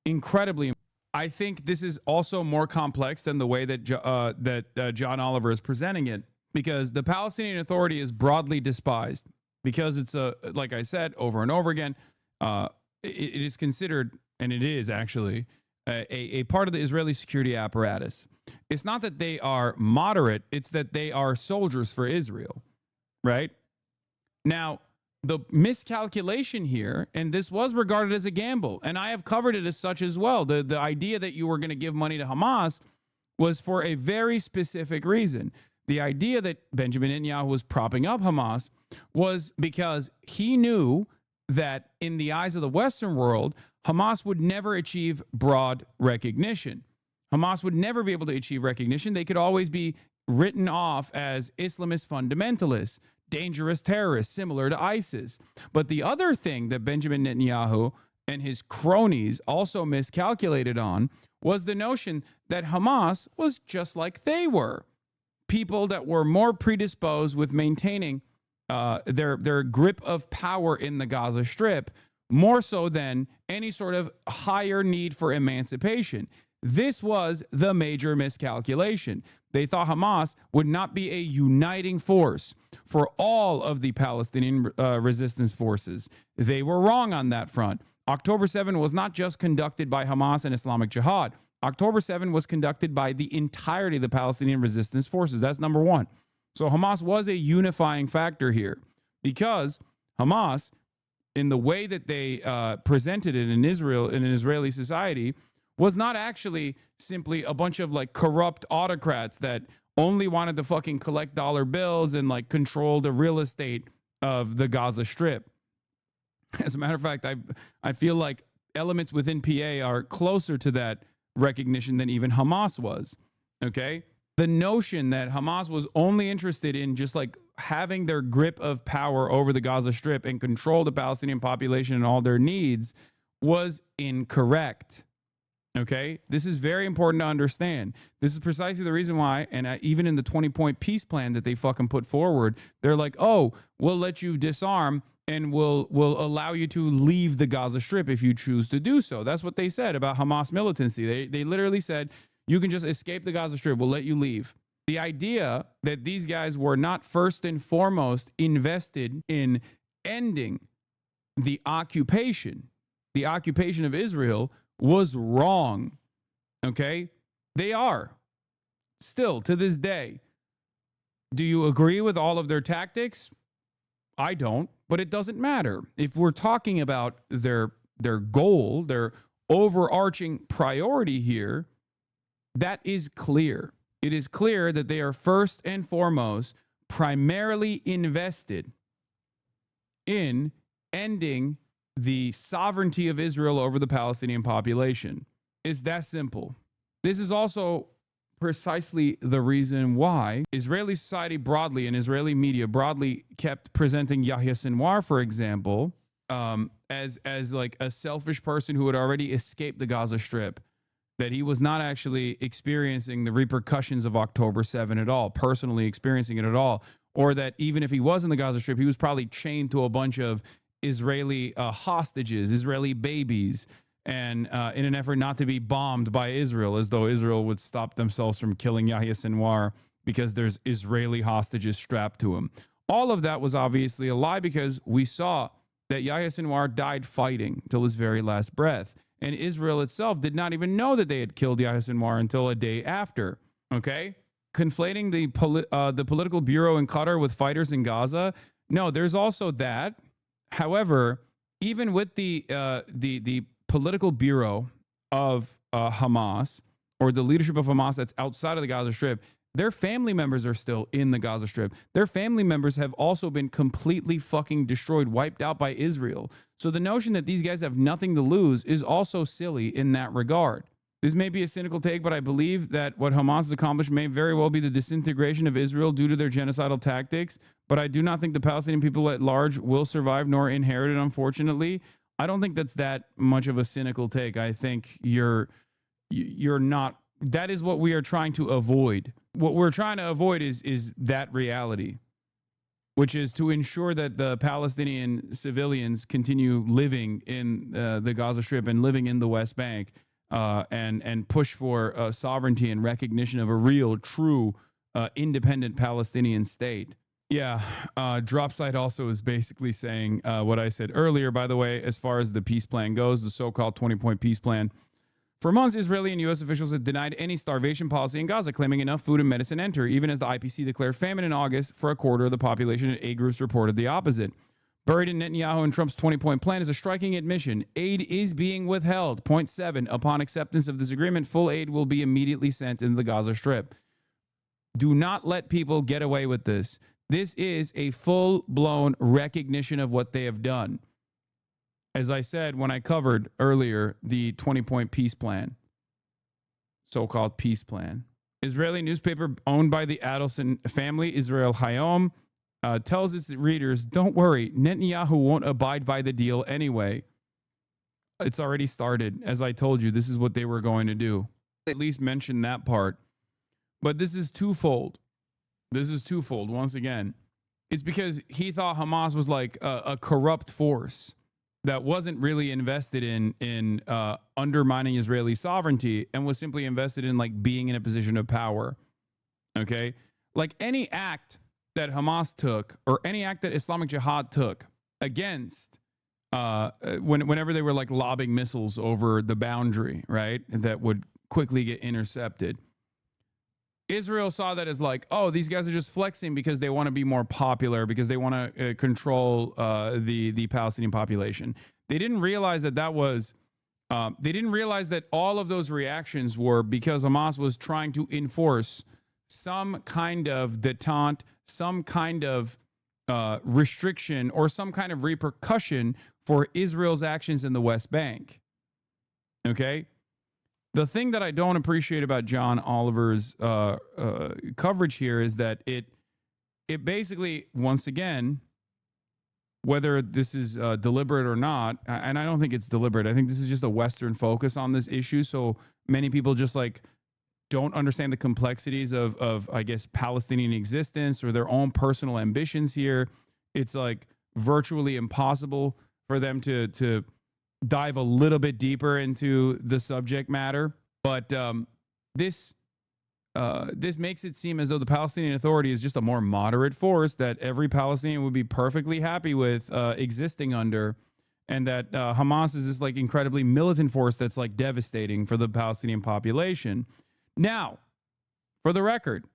Speaker 1: Incredibly important. I think this is also more complex than the way that John Oliver is presenting it, because the Palestinian Authority is broadly despised because it's like I said over and over again, it is considered, and it is actually a part of the Israeli security apparatus. It's not that they are moderate, it's that they are soldiers for Israel, right? Now, the miscalculation here, and this was regarded as a gamble, and I have covered it as such as well. The idea that you were going to give money to Hamas was for a very specific reason. The idea that Benjamin Netanyahu was propping up Hamas was because he knew that in the eyes of the Western world, Hamas would never achieve broad recognition. Hamas would never be able to achieve recognition. They could always be written off as Islamist fundamentalists, dangerous terrorists similar to ISIS. But the other thing that Benjamin Netanyahu and his cronies also miscalculated on was the notion that Hamas was just like they were. People that were more predisposed with maintaining their grip of power in the Gaza Strip, more so than any sort of higher need for emancipation. This was the major miscalculation. They thought Hamas would not be a uniting force for all of the Palestinian resistance forces. They were wrong on that front. October 7 was not just conducted by Hamas and Islamic Jihad. October 7 was conducted by the entirety of the Palestinian resistance forces. That's number one. So Hamas was a unifying factor here because Hamas, in the way that they presented it in Israel, in an Israeli society, was not actually simply a bunch of like corrupt autocrats that only wanted to fucking collect dollar bills and like control the real estate of the Gaza Strip. As a matter of fact, I feel like elements within PA are closer to that recognition than even Hamas was. Okay? The notion that Hamas was only interested in just like having their grip of power over the Gaza Strip and control the Palestinian population and all their needs was incorrect. Okay? This is very important to understand. This is precisely the reason why, and even in the 20-point peace plan that they fucking put forward, they're like, oh, we'll let you disarm and we'll allow you to leave the Gaza Strip if you choose to do so. That's what they said about Hamas militancy. They literally said, you can just escape the Gaza Strip. We'll let you leave. The idea that these guys were not first and foremost invested in ending the occupation of Israel was wrong. Okay? They are. Still, to this day. Do you agree with all of their tactics? I don't, but it doesn't matter. If we're talking about their goal, their overarching priority here, that is clear. It is clear that they are first and foremost primarily invested in ending the sovereignty of Israel over the Palestinian population. It's that simple. This is also precisely the reason why Israeli society broadly and Israeli media broadly kept presenting Yahya Sinwar, for example, as like a selfish person who had already escaped the Gaza Strip, that he was not actually experiencing the repercussions of October 7 at all, personally experiencing it at all, or that even if he was in the Gaza Strip, he was probably chained to a bunch of Israeli hostages, Israeli babies, and in an effort not to be bombed by Israel, as though Israel would stop themselves from killing Yahya Sinwar because there's Israeli hostages strapped to him. All of that was obviously a lie because we saw that Yahya Sinwar died fighting till his very last breath. And Israel itself did not even know that they had killed Yahya Sinwar until a day after. Okay? Conflating the political bureau in Qatar with fighters in Gaza. No, there's also that. However, even with the political bureau of Hamas, or the leadership of Hamas that's outside of the Gaza Strip, their family members are still in the Gaza Strip. Their family members have also been completely fucking destroyed, wiped out by Israel. So the notion that these guys have nothing to lose is also silly in that regard. This may be a cynical take, but I believe that what Hamas has accomplished may very well be the disintegration of Israel due to their genocidal tactics. But I do not think the Palestinian people at large will survive nor inherit it, unfortunately. I don't think that's that much of a cynical take. I think you're not. That is what we are trying to avoid. What we're trying to avoid is that reality, which is to ensure that the Palestinian civilians continue living in the Gaza Strip and living in the West Bank, and push for sovereignty and recognition of a real, true, independent Palestinian state. Yeah, Dropsite also is basically saying what I said earlier, by the way, as far as the peace plan goes, the so-called 20-point peace plan. For months, Israeli and U.S. officials have denied any starvation policy in Gaza, claiming enough food and medicine enter, even as the IPC declared famine in August for a quarter of the population, and aid groups reported the opposite. Buried in Netanyahu and Trump's 20-point plan is a striking admission. Aid is being withheld. Point 7, upon acceptance of this agreement, full aid will be immediately sent into the Gaza Strip. Do not let people get away with this. This is a full-blown recognition of what they have done. As I said when I covered earlier the 20-point peace plan, so-called peace plan. Israeli newspaper owned by the Adelson family, Israel Hayom, tells its readers, don't worry, Netanyahu won't abide by the deal anyway. It's already started. As I told you, this is what they were going to do. At least mention that part. But this is twofold. Once again. It's because he thought Hamas was like a corrupt force that wasn't really invested in undermining Israeli sovereignty and was simply invested in like being in a position of power. Okay? Like any act that Hamas took or any act that Islamic Jihad took against whenever they were like lobbing missiles over the boundary, right? That would quickly get intercepted. Israel saw that as like, oh, these guys are just flexing because they want to be more popular, because they want to control the Palestinian population. They didn't realize that they didn't realize that all of those reactions were because Hamas was trying to enforce some kind of detente, some kind of restriction, or some kind of repercussion for Israel's actions in the West Bank. Okay? The thing that I don't appreciate about John Oliver's coverage here is that it basically, once again, whether this is deliberate or not, and I don't think it's deliberate. I think this is just a Western focus on this issue. So many people just like don't understand the complexities of I guess, Palestinian existence or their own personal ambitions here. It's like virtually impossible for them to dive a little bit deeper into the subject matter. But this makes it seem as though the Palestinian Authority is just a more moderate force that every Palestinian would be perfectly happy with existing under, and that Hamas is this like incredibly militant force that's like devastating for the Palestinian population. Now, for the record,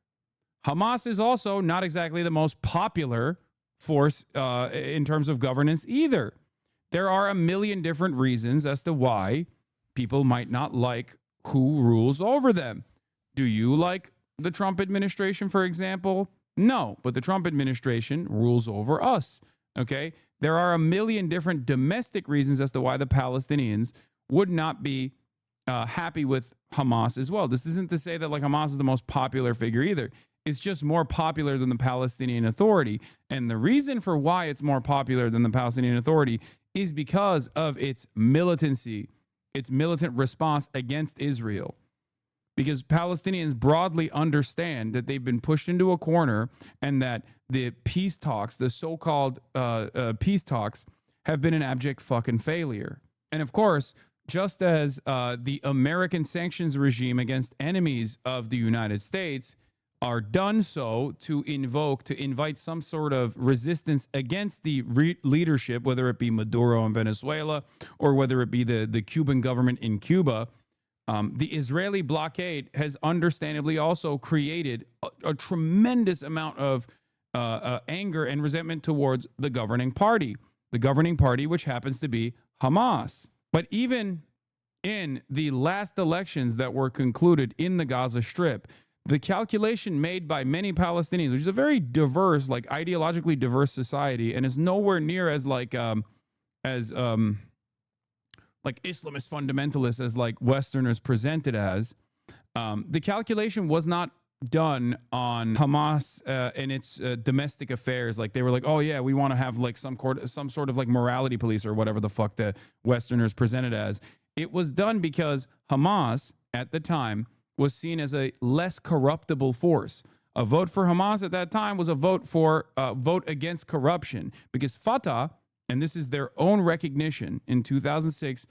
Speaker 1: Hamas is also not exactly the most popular force in terms of governance either. There are a million different reasons as to why people might not like who rules over them. Do you like the Trump administration, for example? No, but the Trump administration rules over us, okay? There are a million different domestic reasons as to why the Palestinians would not be happy with Hamas as well. This isn't to say that like Hamas is the most popular figure either. It's just more popular than the Palestinian Authority. And the reason for why it's more popular than the Palestinian Authority is because of its militancy, its militant response against Israel. Because Palestinians broadly understand that they've been pushed into a corner and that the peace talks, the so-called peace talks, have been an abject fucking failure. And of course, just as the American sanctions regime against enemies of the United States are done so to invite some sort of resistance against the leadership, whether it be Maduro in Venezuela or whether it be the Cuban government in Cuba, the Israeli blockade has understandably also created a tremendous amount of anger and resentment towards the governing party which happens to be Hamas. But even in the last elections that were concluded in the Gaza Strip, the calculation made by many Palestinians, which is a very diverse, like ideologically diverse society, and is nowhere near as like Islamist fundamentalists as like Westerners present it as, the calculation was not done on Hamas and its domestic affairs. Like they were like, oh yeah, we want to have like some sort of like morality police or whatever the fuck the Westerners presented as. It was done because Hamas at the time was seen as a less corruptible force. A vote for Hamas at that time was a vote against corruption, because Fatah, and this is their own recognition in 2006,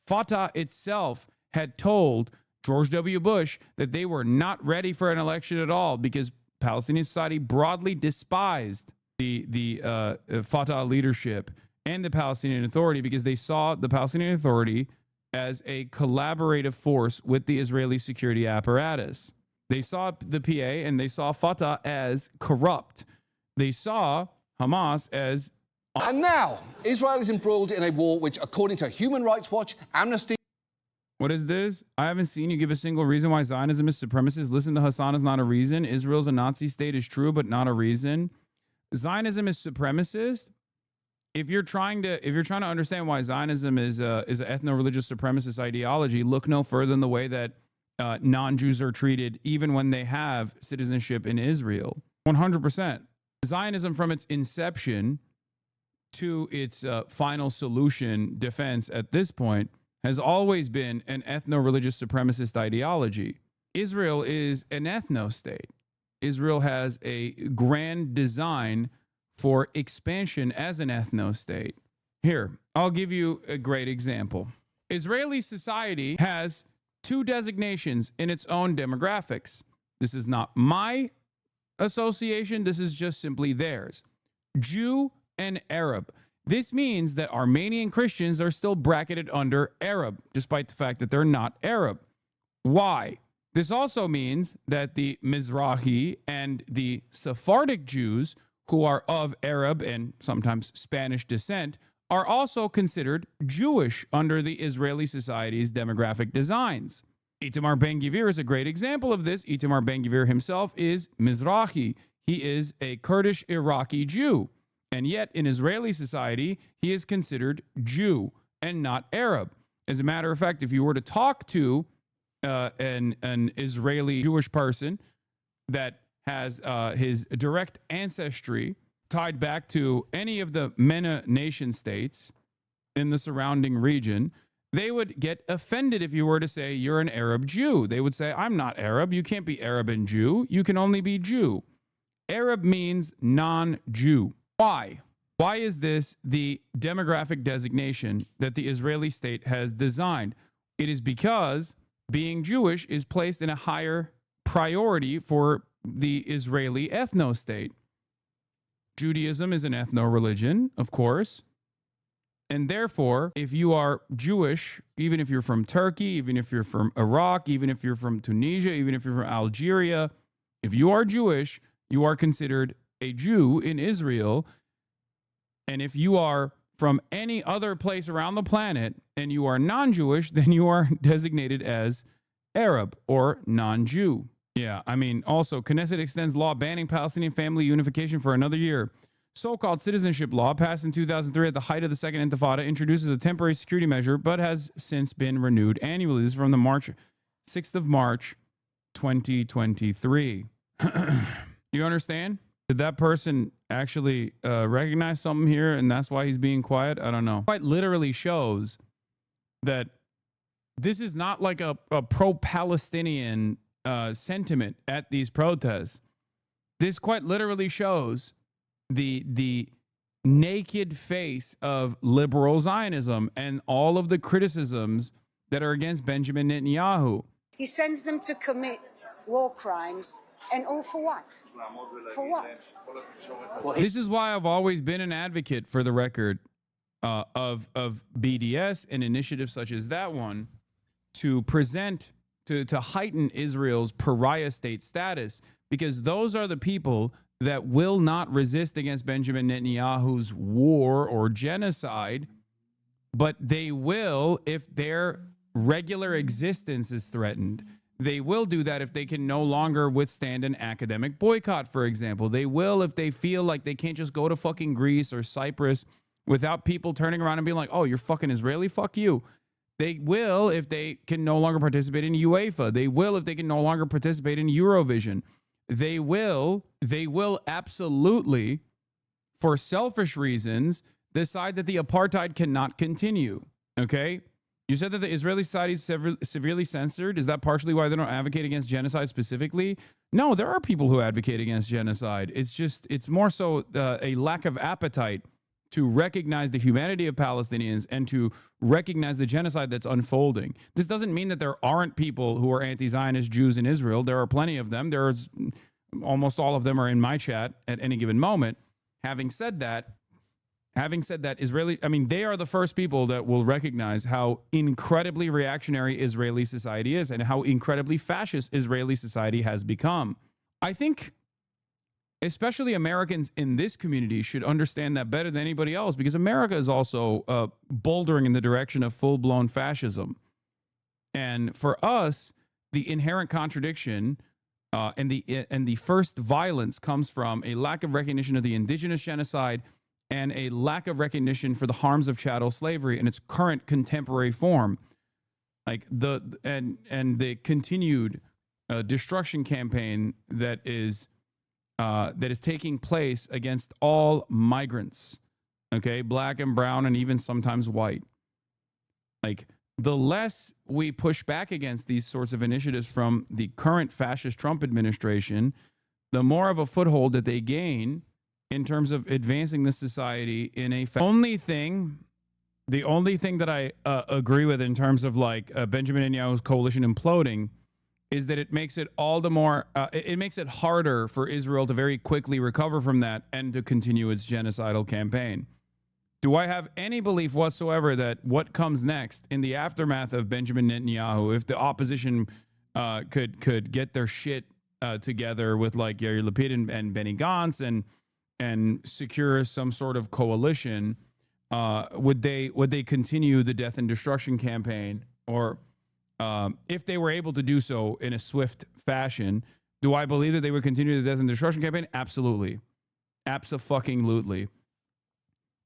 Speaker 1: Fatah itself had told George W. Bush that they were not ready for an election at all because Palestinian society broadly despised the Fatah leadership and the Palestinian Authority, because they saw the Palestinian Authority as a collaborative force with the Israeli security apparatus. They saw the PA and they saw Fatah as corrupt. They saw Hamas as...
Speaker 4: And now, Israel is embroiled in a war which, according to Human Rights Watch, Amnesty...
Speaker 1: What is this? I haven't seen you give a single reason why Zionism is supremacist. Listen to Hassan is not a reason. Israel's a Nazi state is true, but not a reason. Zionism is supremacist. If you're trying to understand why Zionism is an ethno-religious supremacist ideology, look no further than the way that non-Jews are treated, even when they have citizenship in Israel. 100%. Zionism, from its inception to its final solution defense at this point, has always been an ethno-religious supremacist ideology. Israel is an ethno-state. Israel has a grand design for expansion as an ethno-state. Here, I'll give you a great example. Israeli society has two designations in its own demographics. This is not my association. This is just simply theirs. Jew and Arab. This means that Armenian Christians are still bracketed under Arab, despite the fact that they're not Arab. Why? This also means that the Mizrahi and the Sephardic Jews, who are of Arab and sometimes Spanish descent, are also considered Jewish under the Israeli society's demographic designs. Itamar Ben-Gvir is a great example of this. Itamar Ben-Gvir himself is Mizrahi. He is a Kurdish Iraqi Jew. And yet, in Israeli society, he is considered Jew and not Arab. As a matter of fact, if you were to talk to an Israeli Jewish person that has his direct ancestry tied back to any of the MENA nation states in the surrounding region, they would get offended if you were to say you're an Arab Jew. They would say, I'm not Arab. You can't be Arab and Jew. You can only be Jew. Arab means non-Jew. Why? Why is this the demographic designation that the Israeli state has designed? It is because being Jewish is placed in a higher priority for the Israeli ethno-state. Judaism is an ethno-religion, of course. And therefore, if you are Jewish, even if you're from Turkey, even if you're from Iraq, even if you're from Tunisia, even if you're from Algeria, if you are Jewish, you are considered a Jew in Israel. And if you are from any other place around the planet and you are non-Jewish, then you are designated as Arab or non-Jew. Yeah, I mean, also, Knesset extends law banning Palestinian family unification for another year. So-called citizenship law, passed in 2003 at the height of the Second Intifada, introduces a temporary security measure, but has since been renewed annually. This is from the 6th of March, 2023. You understand? Did that person actually recognize something here, and that's why he's being quiet? I don't know. Quite literally shows that this is not like a pro-Palestinian sentiment at these protests. This quite literally shows the naked face of liberal Zionism and all of the criticisms that are against Benjamin Netanyahu.
Speaker 5: He sends them to commit war crimes, and all for what? For what?
Speaker 1: This is why I've always been an advocate, for the record, of BDS and initiatives such as that one to present, to heighten Israel's pariah state status, because those are the people that will not resist against Benjamin Netanyahu's war or genocide, but they will if their regular existence is threatened. They will do that if they can no longer withstand an academic boycott, for example. They will if they feel like they can't just go to fucking Greece or Cyprus without people turning around and being like, oh, you're fucking Israeli? Fuck you. They will if they can no longer participate in UEFA. They will if they can no longer participate in Eurovision. They will absolutely, for selfish reasons, decide that the apartheid cannot continue. Okay? You said that the Israeli society is severely censored. Is that partially why they don't advocate against genocide specifically? No, there are people who advocate against genocide. It's more so a lack of appetite to recognize the humanity of Palestinians and to recognize the genocide that's unfolding. This doesn't mean that there aren't people who are anti-Zionist Jews in Israel. There are plenty of them. There's almost all of them are in my chat at any given moment. Having said that, they are the first people that will recognize how incredibly reactionary Israeli society is and how incredibly fascist Israeli society has become. I think especially Americans in this community should understand that better than anybody else, because America is also bouldering in the direction of full-blown fascism. And for us, the inherent contradiction and the first violence comes from a lack of recognition of the indigenous genocide and a lack of recognition for the harms of chattel slavery in its current contemporary form, like the continued destruction campaign that is taking place against all migrants, okay, black and brown and even sometimes white. Like, the less we push back against these sorts of initiatives from the current fascist Trump administration, the more of a foothold that they gain in terms of advancing this society in a the only thing that I agree with in terms of like Benjamin Netanyahu's coalition imploding is that it makes it all the more, it makes it harder for Israel to very quickly recover from that and to continue its genocidal campaign. Do I have any belief whatsoever that what comes next in the aftermath of Benjamin Netanyahu, if the opposition could get their shit together with like Yair Lapid and Benny Gantz and secure some sort of coalition, would they continue the death and destruction campaign? Or if they were able to do so in a swift fashion, do I believe that they would continue the death and destruction campaign? Absolutely. Abso-fucking-lutely.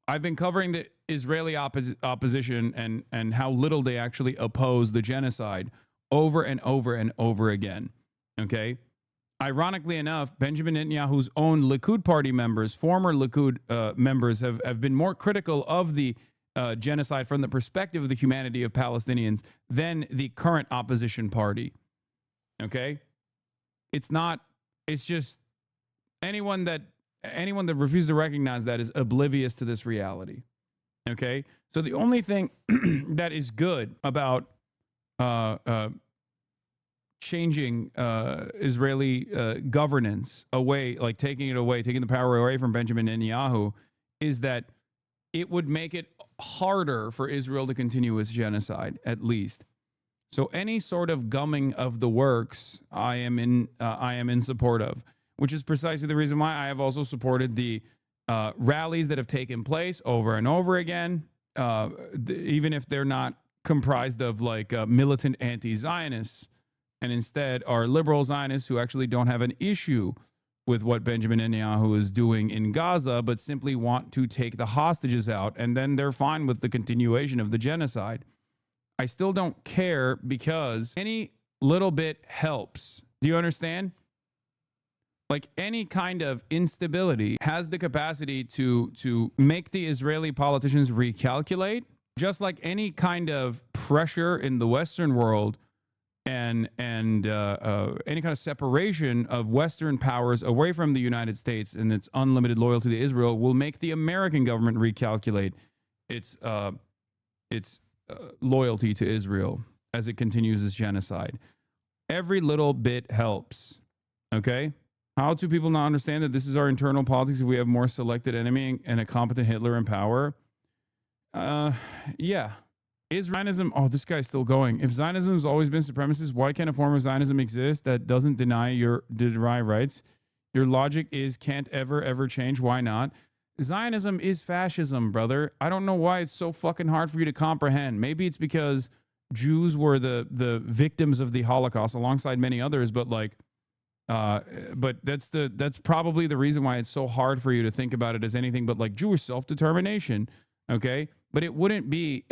Speaker 1: I've been covering the Israeli opposition and how little they actually oppose the genocide over and over and over again. Okay? Ironically enough, Benjamin Netanyahu's own Likud party members, former Likud members, have been more critical of the genocide from the perspective of the humanity of Palestinians than the current opposition party. Okay? It's just anyone that refuses to recognize that is oblivious to this reality. Okay? So the only thing that is good about changing Israeli governance away, like taking the power away from Benjamin Netanyahu, is that it would make it harder for Israel to continue its genocide, at least. So any sort of gumming of the works, I am in support of, which is precisely the reason why I have also supported the rallies that have taken place over and over again, even if they're not comprised of like militant anti-Zionists, and instead are liberal Zionists who actually don't have an issue with what Benjamin Netanyahu is doing in Gaza, but simply want to take the hostages out, and then they're fine with the continuation of the genocide. I still don't care because any little bit helps. Do you understand? Like any kind of instability has the capacity to make the Israeli politicians recalculate, just like any kind of pressure in the Western world and any kind of separation of Western powers away from the United States and its unlimited loyalty to Israel will make the American government recalculate its loyalty to Israel as it continues its genocide. Every little bit helps. Okay? How do people not understand that this is our internal politics if we have more selected enemy and a competent Hitler in power? Yeah. Is Zionism... Oh, this guy's still going. If Zionism has always been supremacist, why can't a form of Zionism exist that doesn't deny rights? Your logic is can't ever change. Why not? Zionism is fascism, brother. I don't know why it's so fucking hard for you to comprehend. Maybe it's because Jews were the victims of the Holocaust alongside many others, but like... but that's probably the reason why it's so hard for you to think about it as anything but like Jewish self-determination, okay? But it wouldn't be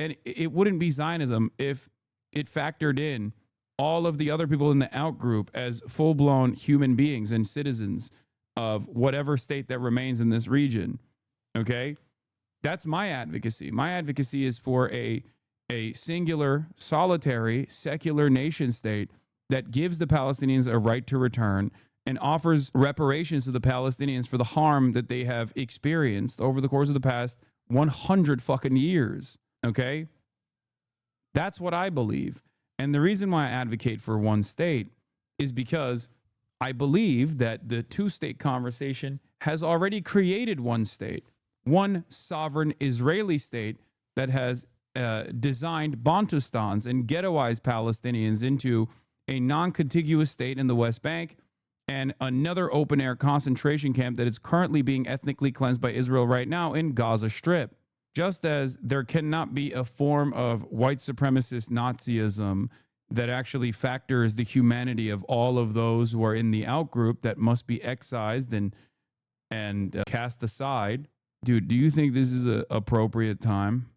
Speaker 1: Zionism if it factored in all of the other people in the outgroup as full-blown human beings and citizens of whatever state that remains in this region, okay? That's my advocacy. My advocacy is for a singular, solitary, secular nation state that gives the Palestinians a right to return and offers reparations to the Palestinians for the harm that they have experienced over the course of the past 100 fucking years, okay? That's what I believe. And the reason why I advocate for one state is because I believe that the two-state conversation has already created one state, one sovereign Israeli state that has designed Bantustans and ghettoized Palestinians into a non-contiguous state in the West Bank, and another open-air concentration camp that is currently being ethnically cleansed by Israel right now in Gaza Strip. Just as there cannot be a form of white supremacist Nazism that actually factors the humanity of all of those who are in the outgroup that must be excised and cast aside. Dude, do you think this is an appropriate time?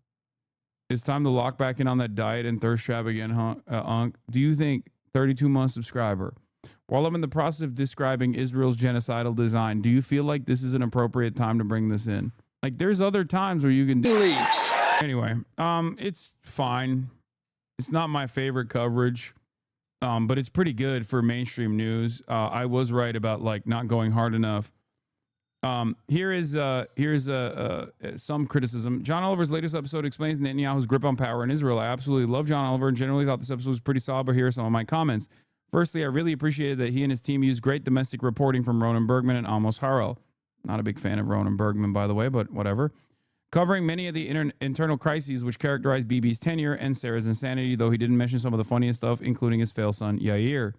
Speaker 1: It's time to lock back in on that diet and thirst trap again, Unc. Do you think 32-month subscriber? While I'm in the process of describing Israel's genocidal design, do you feel like this is an appropriate time to bring this in? Like, there's other times where you can...
Speaker 4: Leaves.
Speaker 1: Anyway, it's fine. It's not my favorite coverage, but it's pretty good for mainstream news. I was right about, like, not going hard enough. Here's some criticism. John Oliver's latest episode explains Netanyahu's grip on power in Israel. I absolutely love John Oliver and generally thought this episode was pretty solid, but here are some of my comments. Firstly, I really appreciated that he and his team used great domestic reporting from Ronan Bergman and Amos Harel. Not a big fan of Ronan Bergman, by the way, but whatever. Covering many of the internal crises which characterized Bibi's tenure and Sarah's insanity, though he didn't mention some of the funniest stuff, including his fail son, Yair.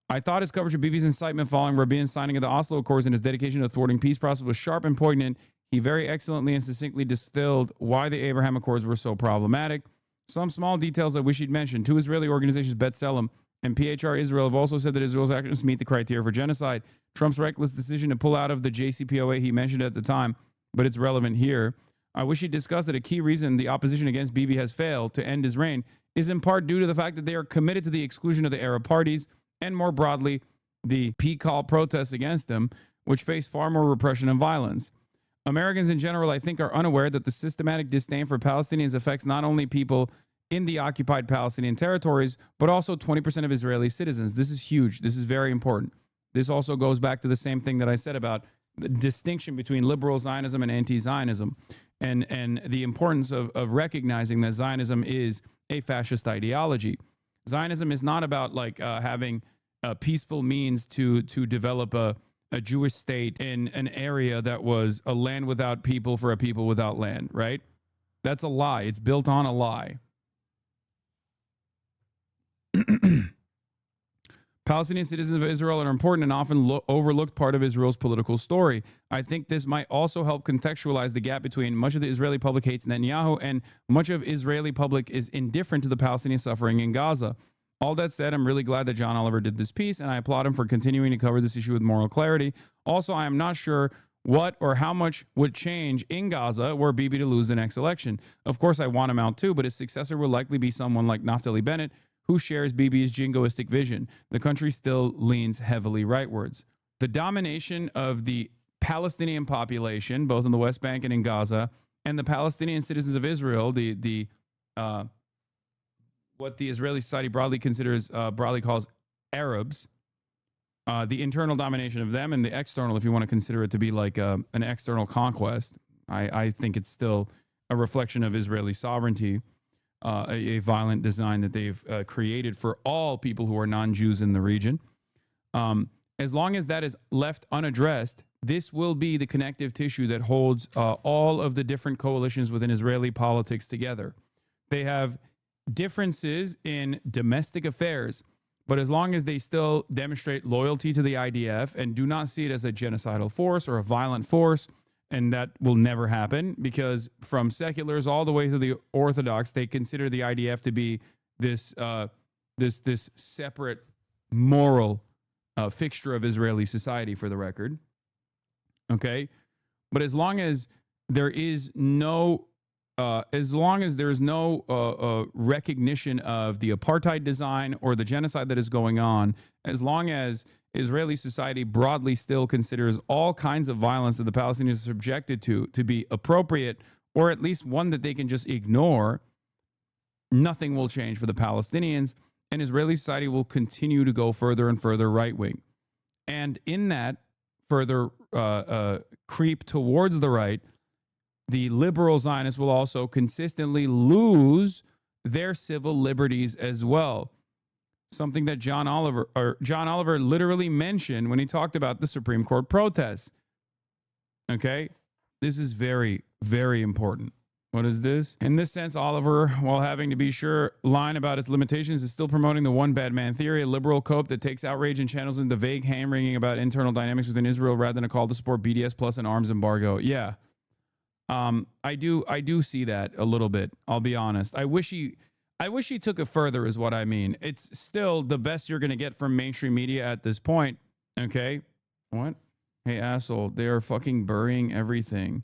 Speaker 1: I thought his coverage of Bibi's incitement following Rabin's signing of the Oslo Accords and his dedication to thwarting peace process was sharp and poignant. He very excellently and succinctly distilled why the Abraham Accords were so problematic. Some small details I wish he'd mentioned. Two Israeli organizations, B'Tselem and PHR Israel, have also said that Israel's actions meet the criteria for genocide. Trump's reckless decision to pull out of the JCPOA he mentioned at the time, but it's relevant here. I wish he discussed that a key reason the opposition against Bibi has failed to end his reign is in part due to the fact that they are committed to the exclusion of the Arab parties and, more broadly, the PCAL protests against them, which face far more repression and violence. Americans in general, I think, are unaware that the systematic disdain for Palestinians affects not only people in the occupied Palestinian territories, but also 20% of Israeli citizens. This is huge. This is very important. This also goes back to the same thing that I said about the distinction between liberal Zionism and anti-Zionism, and the importance of recognizing that Zionism is a fascist ideology. Zionism is not about having peaceful means to develop a Jewish state in an area that was a land without people for a people without land, right? That's a lie. It's built on a lie. Palestinian citizens of Israel are an important and often overlooked part of Israel's political story. I think this might also help contextualize the gap between much of the Israeli public hates Netanyahu and much of Israeli public is indifferent to the Palestinian suffering in Gaza. All that said, I'm really glad that John Oliver did this piece, and I applaud him for continuing to cover this issue with moral clarity. Also, I am not sure what or how much would change in Gaza were Bibi to lose the next election. Of course, I want him out too, but his successor will likely be someone like Naftali Bennett, who shares Bibi's jingoistic vision. The country still leans heavily rightwards. The domination of the Palestinian population, both in the West Bank and in Gaza, and the Palestinian citizens of Israel, what the Israeli society broadly calls Arabs, the internal domination of them and the external, if you want to consider it to be like an external conquest, I think it's still a reflection of Israeli sovereignty. A violent design that they've created for all people who are non-Jews in the region. As long as that is left unaddressed, this will be the connective tissue that holds all of the different coalitions within Israeli politics together. They have differences in domestic affairs, but as long as they still demonstrate loyalty to the IDF and do not see it as a genocidal force or a violent force, and that will never happen because from seculars all the way to the Orthodox, they consider the IDF to be this separate moral fixture of Israeli society, for the record. Okay, but as long as there is no recognition of the apartheid design or the genocide that is going on, as long as Israeli society broadly still considers all kinds of violence that the Palestinians are subjected to be appropriate, or at least one that they can just ignore, nothing will change for the Palestinians, and Israeli society will continue to go further and further right-wing. And in that further creep towards the right, the liberal Zionists will also consistently lose their civil liberties as well. Something that John Oliver literally mentioned when he talked about the Supreme Court protests. Okay? This is very, very important. What is this? In this sense, Oliver, while having to be sure line about its limitations, is still promoting the one bad man theory, a liberal cope that takes outrage and channels into vague hand-wringing about internal dynamics within Israel rather than a call to support BDS plus an arms embargo. Yeah. I do see that a little bit. I'll be honest. I wish he took it further is what I mean. It's still the best you're going to get from mainstream media at this point. Okay. What? Hey, asshole. They are fucking burying everything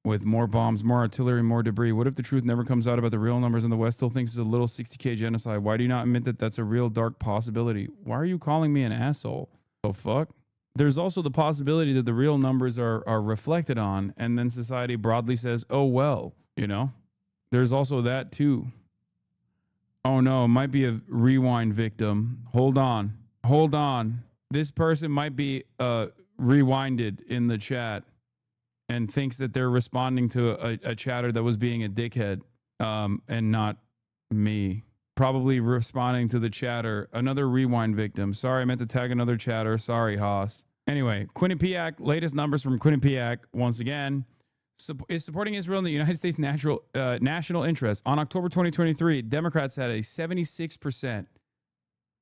Speaker 1: with more bombs, more artillery, more debris. What if the truth never comes out about the real numbers and the West still thinks it's a little 60K genocide? Why do you not admit that that's a real dark possibility? Why are you calling me an asshole? Oh, fuck. There's also the possibility that the real numbers are reflected on, and then society broadly says, oh, well, you know? There's also that, too. Oh, no, it might be a rewind victim. Hold on. Hold on. This person might be rewinded in the chat and thinks that they're responding to a chatter that was being a dickhead and not me. probably responding to the chatter. Another rewind victim. Sorry, I meant to tag another chatter. Sorry, Haas. Anyway, Quinnipiac, latest numbers from Quinnipiac, once again, is supporting Israel in the United States national interest. On October 2023, Democrats had a 76%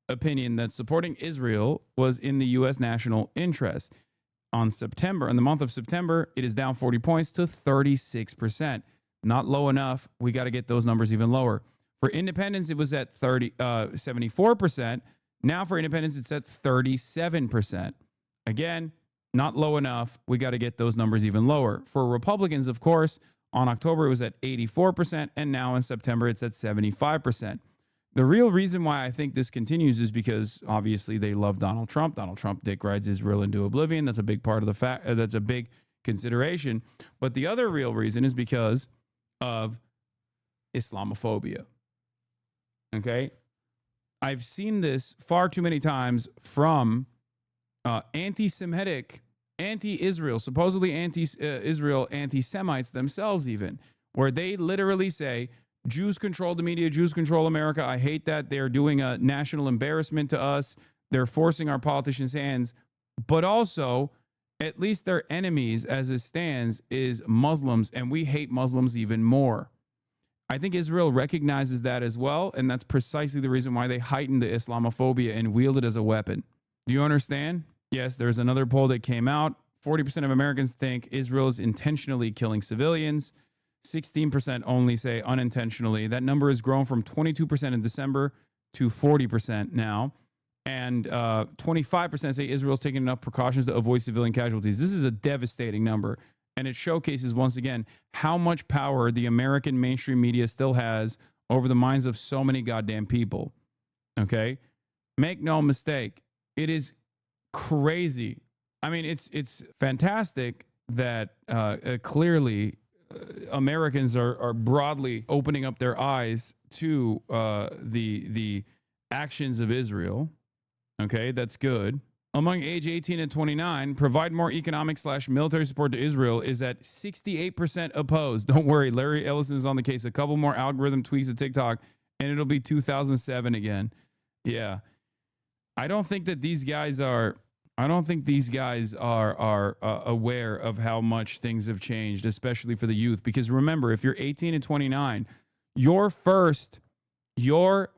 Speaker 1: opinion that supporting Israel was in the U.S. national interest. In the month of September, it is down 40 points to 36%. Not low enough. We got to get those numbers even lower. For independence, it was at 74%. Now for independence, it's at 37%. Again, not low enough. We got to get those numbers even lower. For Republicans, of course, on October, it was at 84%, and now in September, it's at 75%. The real reason why I think this continues is because obviously they love Donald Trump. Donald Trump dick rides Israel into oblivion. That's a big part of the fact. That's a big consideration. But the other real reason is because of Islamophobia. Okay? I've seen this far too many times from anti-Semitic, anti-Israel, supposedly anti-Israel, anti-Semites themselves even, where they literally say, Jews control the media, Jews control America. I hate that. They're doing a national embarrassment to us. They're forcing our politicians' hands. But also, at least their enemies, as it stands, is Muslims, and we hate Muslims even more. I think Israel recognizes that as well, and that's precisely the reason why they heightened the Islamophobia and wield it as a weapon. Do you understand? Yes, there's another poll that came out. 40% of Americans think Israel is intentionally killing civilians. 16% only say unintentionally. That number has grown from 22% in December to 40% now. And 25% say Israel's taking enough precautions to avoid civilian casualties. This is a devastating number. And it showcases, once again, how much power the American mainstream media still has over the minds of so many goddamn people. Okay? Make no mistake. It is crazy. I mean, it's fantastic that clearly Americans are broadly opening up their eyes to the actions of Israel. Okay, that's good. Among age 18 and 29, provide more economic/military support to Israel is at 68% opposed. Don't worry, Larry Ellison is on the case. A couple more algorithm tweaks to TikTok, and it'll be 2007 again. Yeah. I don't think these guys are aware of how much things have changed, especially for the youth. Because remember, if you're 18 and 29, your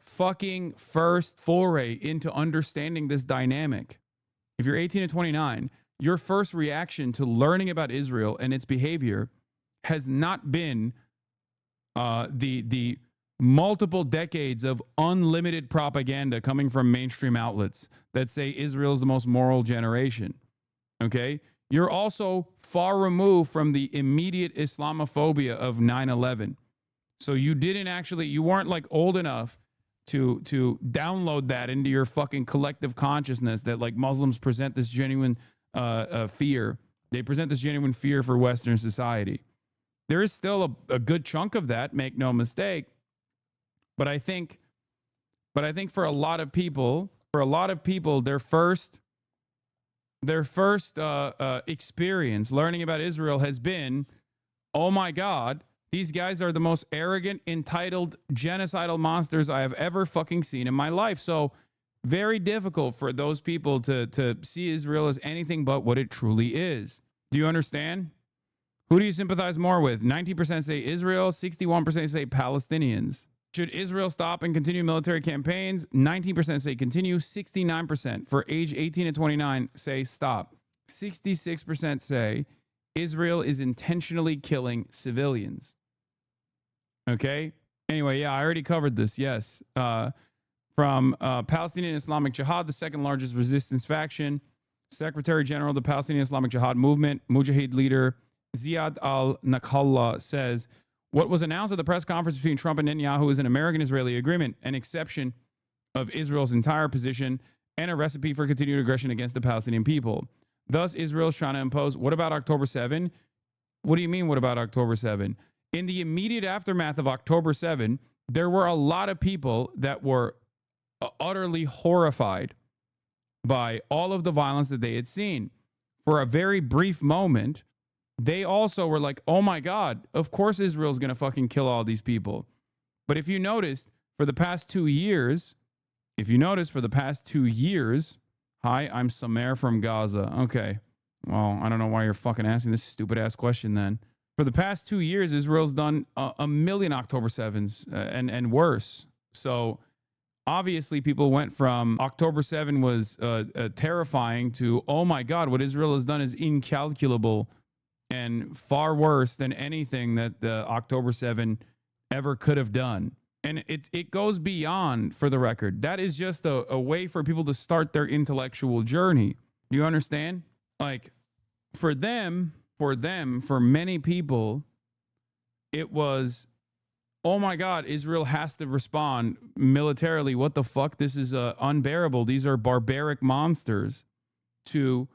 Speaker 1: fucking first foray into understanding this dynamic, if you're 18 and 29, your first reaction to learning about Israel and its behavior has not been the multiple decades of unlimited propaganda coming from mainstream outlets that say Israel is the most moral generation. Okay? You're also far removed from the immediate Islamophobia of 9/11. So you weren't like old enough to download that into your fucking collective consciousness that like Muslims present this genuine fear. They present this genuine fear for Western society. There is still a good chunk of that, make no mistake. But I think for a lot of people, their first experience learning about Israel has been, oh my God, these guys are the most arrogant, entitled, genocidal monsters I have ever fucking seen in my life. So very difficult for those people to see Israel as anything but what it truly is. Do you understand? Who do you sympathize more with? 90% say Israel, 61% say Palestinians. Should Israel stop and continue military campaigns? 19% say continue. 69% for age 18 to 29 say stop. 66% say Israel is intentionally killing civilians. Okay? Anyway, yeah, I already covered this. Yes. From Palestinian Islamic Jihad, the second largest resistance faction, Secretary General of the Palestinian Islamic Jihad Movement, Mujahid leader Ziad al-Nakhallah says, what was announced at the press conference between Trump and Netanyahu is an American-Israeli agreement, an exception of Israel's entire position, and a recipe for continued aggression against the Palestinian people. Thus, Israel is trying to impose, what about October 7? What do you mean, what about October 7? In the immediate aftermath of October 7, there were a lot of people that were utterly horrified by all of the violence that they had seen. For a very brief moment, they also were like, oh my God, of course Israel's going to fucking kill all these people. But if you noticed, for the past 2 years, if you notice, for the past 2 years, hi, I'm Samer from Gaza. Okay. Well, I don't know why you're fucking asking this stupid ass question then. For the past 2 years, Israel's done a million October 7s and worse. So obviously people went from October 7 was terrifying to, oh my God, what Israel has done is incalculable and far worse than anything that the October 7 ever could have done. And it goes beyond, for the record. That is just a way for people to start their intellectual journey. Do you understand? Like, for many people, it was, oh my God, Israel has to respond militarily. What the fuck? This is unbearable. These are barbaric monsters. To,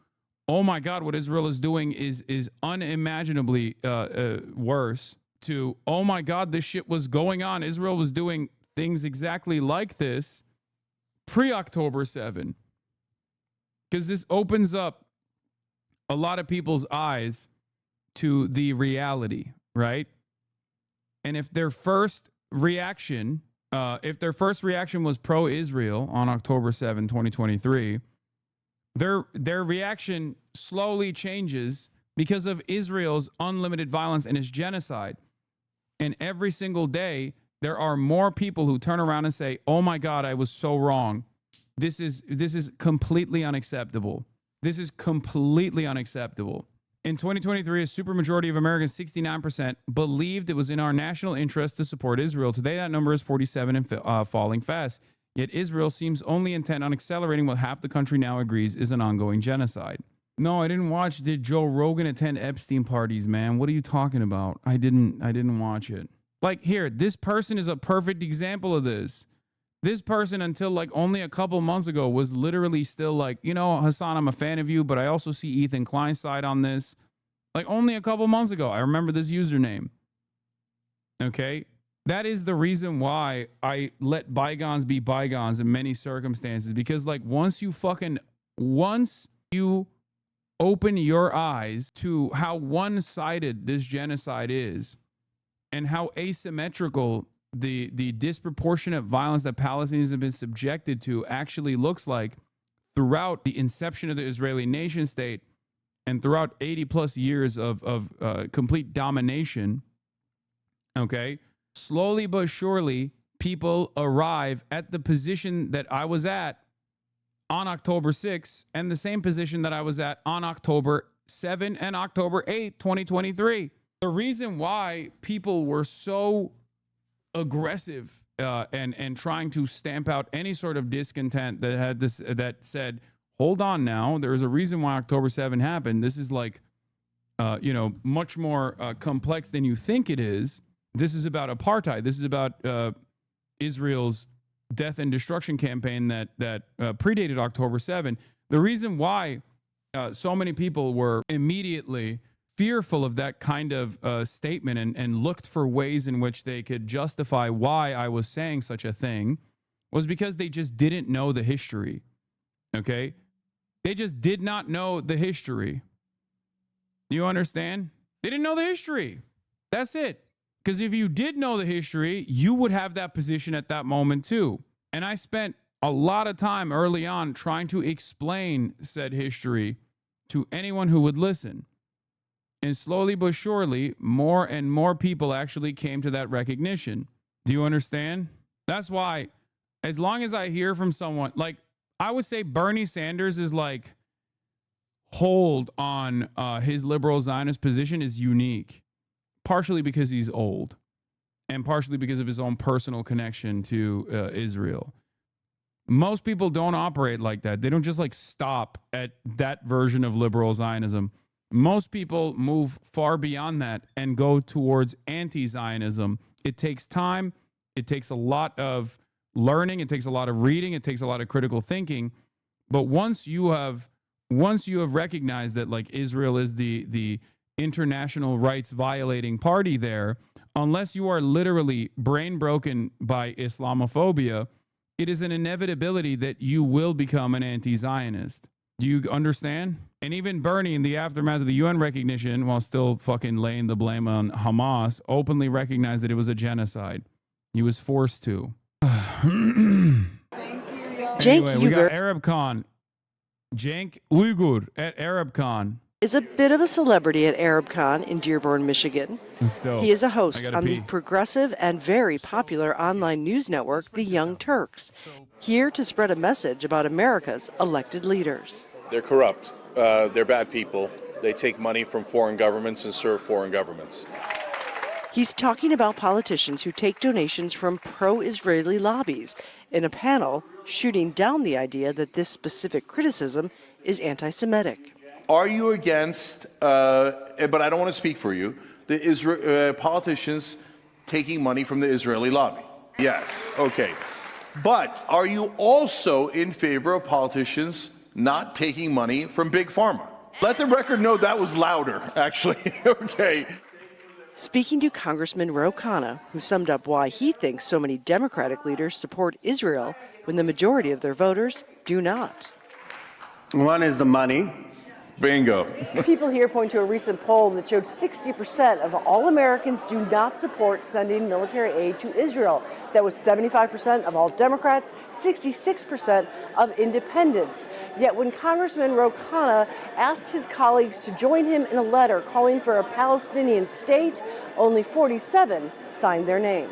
Speaker 1: oh my God, what Israel is doing is unimaginably worse. To, oh my God, this shit was going on. Israel was doing things exactly like this pre-October 7. Because this opens up a lot of people's eyes to the reality, right? And if their first reaction was pro-Israel on October 7, 2023, their reaction slowly changes because of Israel's unlimited violence and its genocide. And every single day, there are more people who turn around and say, oh my God, I was so wrong. This is completely unacceptable. This is completely unacceptable. In 2023, a supermajority of Americans, 69%, believed it was in our national interest to support Israel. Today, that number is 47 and falling fast. Yet Israel seems only intent on accelerating what half the country now agrees is an ongoing genocide. No, I didn't watch. Did Joe Rogan attend Epstein parties, man? What are you talking about? I didn't watch it. Like, here, this person is a perfect example of this. This person, until like only a couple months ago, was literally still like, you know, Hassan, I'm a fan of you, but I also see Ethan Klein's side on this. Like, only a couple months ago, I remember this username. Okay? That is the reason why I let bygones be bygones in many circumstances. Because, like, once you open your eyes to how one-sided this genocide is and how asymmetrical the disproportionate violence that Palestinians have been subjected to actually looks like throughout the inception of the Israeli nation state and throughout 80 plus years of complete domination, okay, slowly but surely people arrive at the position that I was at on October 6 and the same position that I was at on October 7 and October 8, 2023. The reason why people were so aggressive and trying to stamp out any sort of discontent that had this, that said, hold on now, there is a reason why October 7 happened. This is like, much more complex than you think it is. This is about apartheid. This is about Israel's death and destruction campaign that predated October 7. The reason why so many people were immediately fearful of that kind of statement and looked for ways in which they could justify why I was saying such a thing was because they just didn't know the history. Okay? They just did not know the history. Do you understand? They didn't know the history. That's it. Because if you did know the history, you would have that position at that moment too. And I spent a lot of time early on trying to explain said history to anyone who would listen. And slowly but surely, more and more people actually came to that recognition. Do you understand? That's why, as long as I hear from someone, like, I would say Bernie Sanders is like, hold on his liberal Zionist position is unique. Partially because he's old and partially because of his own personal connection to Israel. Most people don't operate like that. They don't just like stop at that version of liberal Zionism. Most people move far beyond that and go towards anti-Zionism. It takes time. It takes a lot of learning. It takes a lot of reading. It takes a lot of critical thinking. But once you have recognized that like Israel is the international rights violating party there, unless you are literally brain broken by Islamophobia, it is an inevitability that you will become an anti-Zionist. Do you understand? And even Bernie, in the aftermath of the UN recognition, while still fucking laying the blame on Hamas, openly recognized that it was a genocide. He was forced to. Anyway, we got Arab Khan. Cenk Uygur at Arab Khan.
Speaker 6: Is a bit of a celebrity at Arab in Dearborn, Michigan. He is a host on the progressive and very popular online news network, The Young Turks, here to spread a message about America's elected leaders.
Speaker 7: They're corrupt. They're bad people. They take money from foreign governments and serve foreign governments.
Speaker 6: He's talking about politicians who take donations from pro-Israeli lobbies in a panel shooting down the idea that this specific criticism is anti-Semitic.
Speaker 8: Are you against, but I don't want to speak for you, the politicians taking money from the Israeli lobby? Yes, okay. But are you also in favor of politicians not taking money from Big Pharma? Let the record know that was louder, actually, okay.
Speaker 6: Speaking to Congressman Ro Khanna, who summed up why he thinks so many Democratic leaders support Israel when the majority of their voters do not.
Speaker 9: One is the money.
Speaker 8: Bingo.
Speaker 6: People here point to a recent poll that showed 60% of all Americans do not support sending military aid to Israel. That was 75% of all Democrats, 66% of independents. Yet when Congressman Ro Khanna asked his colleagues to join him in a letter calling for a Palestinian state, only 47 signed their name.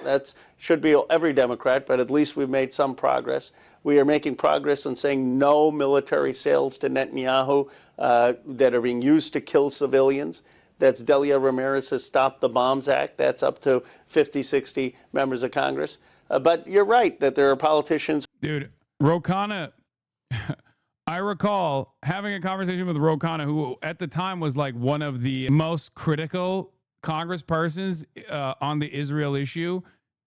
Speaker 9: That should be every Democrat, but at least we've made some progress. We are making progress on saying no military sales to Netanyahu that are being used to kill civilians. That's Delia Ramirez's Stop the Bombs Act. That's up to 50, 60 members of Congress. But you're right that there are politicians.
Speaker 1: Dude, Ro Khanna, I recall having a conversation with Ro Khanna, who at the time was like one of the most critical congresspersons on the Israel issue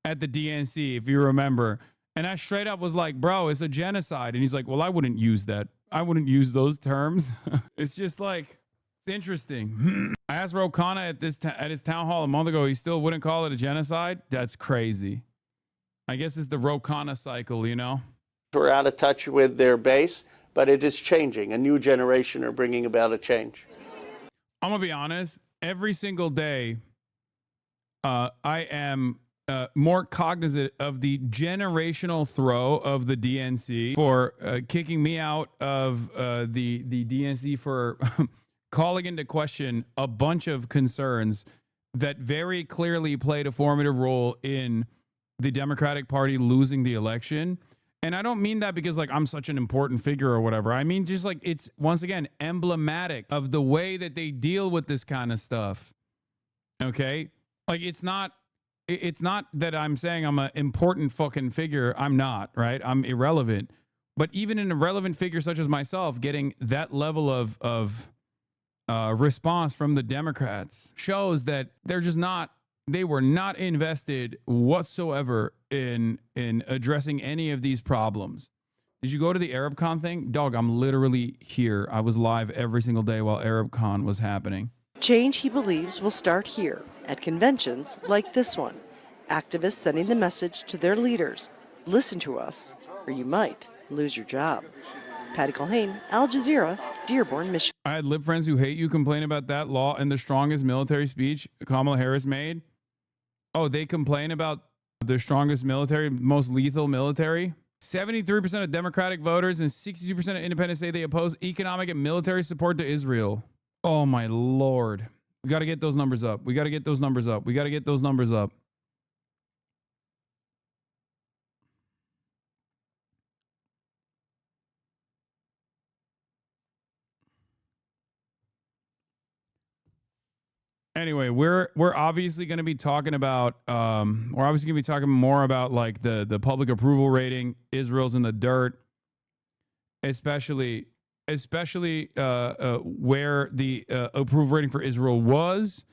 Speaker 1: at the DNC, if you remember. And I straight up was like, bro, it's a genocide. And he's like, well, I wouldn't use that. I wouldn't use those terms. It's just like, it's interesting. I asked Ro Khanna at his town hall a month ago, he still wouldn't call it a genocide. That's crazy. I guess it's the Ro Khanna cycle, you know?
Speaker 9: We're out of touch with their base, but it is changing. A new generation are bringing about a change.
Speaker 1: I'm going to be honest. Every single day, I am more cognizant of the generational throw of the DNC for kicking me out of the DNC for calling into question a bunch of concerns that very clearly played a formative role in the Democratic Party losing the election. And I don't mean that because like I'm such an important figure or whatever. I mean, just like it's once again emblematic of the way that they deal with this kind of stuff. Okay. Like it's not that I'm saying I'm an important fucking figure. I'm not, right? I'm irrelevant. But even an irrelevant figure such as myself getting that level of response from the Democrats shows that they were not invested whatsoever in addressing any of these problems. Did you go to the ArabCon thing? Dog, I'm literally here. I was live every single day while ArabCon was happening.
Speaker 6: Change, he believes, will start here at conventions like this one. Activists sending the message to their leaders, listen to us, or you might lose your job. Patty Culhane, Al Jazeera, Dearborn, Michigan.
Speaker 1: I had lib friends who hate you complain about that law and the strongest military speech Kamala Harris made. Oh, they complain about the strongest military, most lethal military. 73% of Democratic voters and 62% of independents say they oppose economic and military support to Israel. Oh, my Lord. We got to get those numbers up. We got to get those numbers up. We got to get those numbers up. Anyway, we're obviously going to be talking about more about like the public approval rating. Israel's in the dirt, especially where the approval rating for Israel was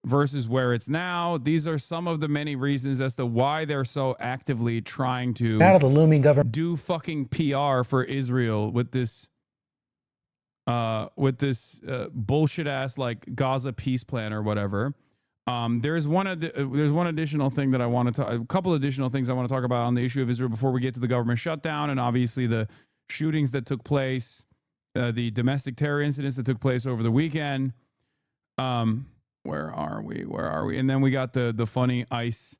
Speaker 1: versus where it's now. These are some of the many reasons as to why they're so actively trying to
Speaker 10: out of the looming government
Speaker 1: do fucking PR for Israel with this bullshit ass like Gaza peace plan or whatever. There's one additional thing that I want to a couple additional things I want to talk about on the issue of Israel before we get to the government shutdown and obviously the shootings that took place, the domestic terror incidents that took place over the weekend. Where are we? And then we got the funny ICE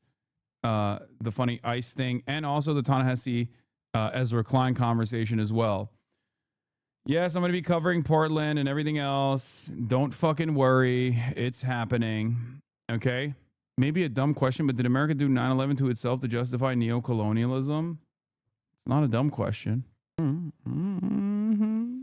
Speaker 1: the funny ICE thing, and also the Ta-Nehisi Ezra Klein conversation as well. Yes, I'm going to be covering Portland and everything else. Don't fucking worry. It's happening. Okay? Maybe a dumb question, but did America do 9/11 to itself to justify neocolonialism? It's not a dumb question. Mm-hmm.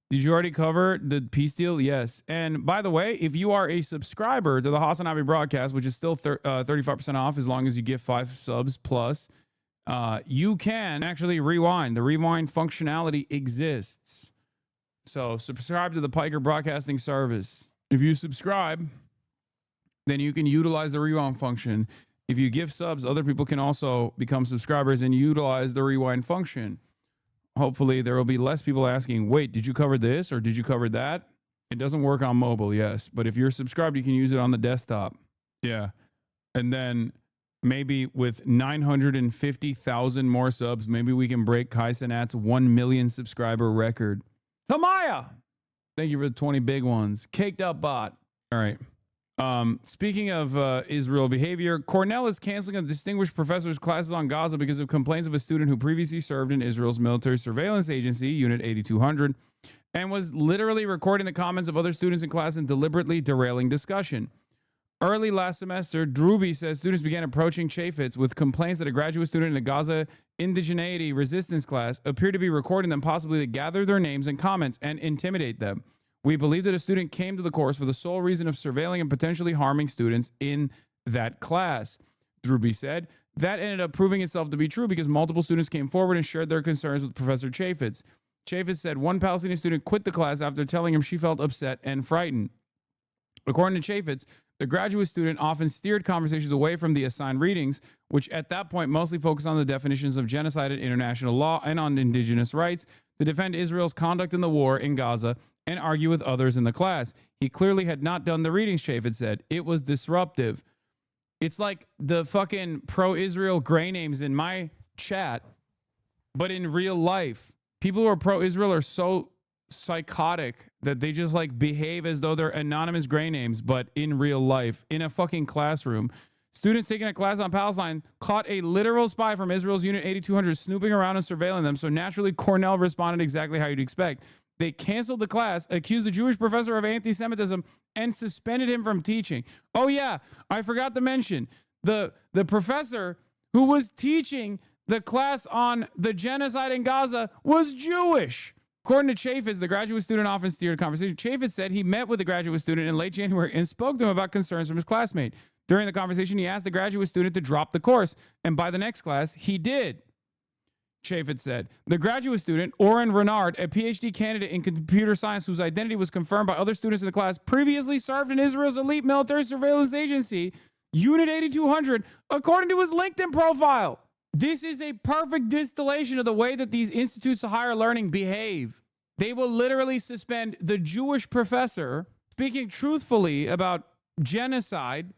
Speaker 1: Did you already cover the peace deal? Yes. And by the way, if you are a subscriber to the Hasanabi broadcast, which is still 35% off as long as you give 5 subs plus, you can actually rewind. The rewind functionality exists. So subscribe to the Piker Broadcasting Service. If you subscribe, then you can utilize the rewind function. If you give subs, other people can also become subscribers and utilize the rewind function. Hopefully there will be less people asking, wait, did you cover this or did you cover that? It doesn't work on mobile, yes. But if you're subscribed, you can use it on the desktop. Yeah. And then maybe with 950,000 more subs, maybe we can break Kai Cenat's 1 million subscriber record. Tamaya! Thank you for the 20 big ones. Caked up bot. All right. Speaking of Israel behavior, Cornell is canceling a distinguished professor's classes on Gaza because of complaints of a student who previously served in Israel's military surveillance agency, Unit 8200, and was literally recording the comments of other students in class and deliberately derailing discussion. Early last semester, Druby says students began approaching Chaffetz with complaints that a graduate student in a Gaza indigeneity resistance class appeared to be recording them, possibly to gather their names and comments and intimidate them. We believe that a student came to the course for the sole reason of surveilling and potentially harming students in that class, Druby said. That ended up proving itself to be true because multiple students came forward and shared their concerns with Professor Chaffetz. Chaffetz said one Palestinian student quit the class after telling him she felt upset and frightened. According to Chaffetz, the graduate student often steered conversations away from the assigned readings, which at that point mostly focused on the definitions of genocide and international law and on indigenous rights, to defend Israel's conduct in the war in Gaza and argue with others in the class. He clearly had not done the readings, Chaffetz said. It was disruptive. It's like the fucking pro-Israel gray names in my chat, but in real life. People who are pro-Israel are so psychotic that they just like behave as though they're anonymous gray names, but in real life, in a fucking classroom. Students taking a class on Palestine caught a literal spy from Israel's Unit 8200 snooping around and surveilling them, so naturally Cornell responded exactly how you'd expect. They canceled the class, accused the Jewish professor of anti-Semitism, and suspended him from teaching. Oh yeah, I forgot to mention, the professor who was teaching the class on the genocide in Gaza was Jewish. According to Chaffetz, the graduate student often steered conversation. Chaffetz said he met with the graduate student in late January and spoke to him about concerns from his classmate. During the conversation, he asked the graduate student to drop the course, and by the next class, he did. Chaffetz said. The graduate student, Oren Renard, a PhD candidate in computer science whose identity was confirmed by other students in the class, previously served in Israel's elite military surveillance agency, Unit 8200, according to his LinkedIn profile. This is a perfect distillation of the way that these institutes of higher learning behave. They will literally suspend the Jewish professor speaking truthfully about genocide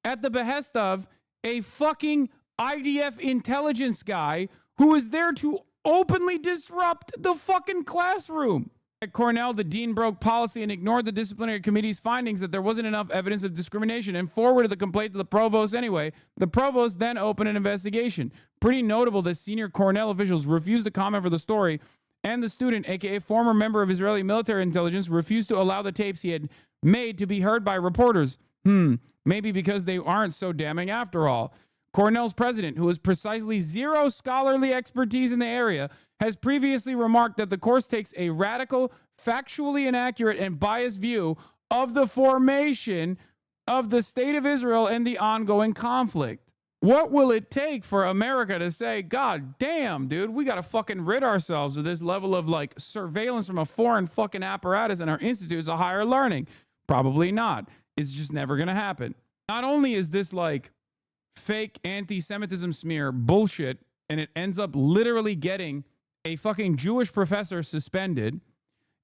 Speaker 1: at the behest of a fucking IDF intelligence guy who is there to openly disrupt the fucking classroom. At Cornell, the dean broke policy and ignored the disciplinary committee's findings that there wasn't enough evidence of discrimination and forwarded the complaint to the provost anyway. The provost then opened an investigation. Pretty notable that senior Cornell officials refused to comment for the story, and the student, aka former member of Israeli military intelligence, refused to allow the tapes he had made to be heard by reporters. Maybe because they aren't so damning after all. Cornell's president, who has precisely zero scholarly expertise in the area, has previously remarked that the course takes a radical, factually inaccurate, and biased view of the formation of the state of Israel and the ongoing conflict. What will it take for America to say, God damn, dude, we got to fucking rid ourselves of this level of like surveillance from a foreign fucking apparatus in our institutes of higher learning? Probably not. It's just never going to happen. Not only is this like fake anti-Semitism smear bullshit, and it ends up literally getting a fucking Jewish professor suspended,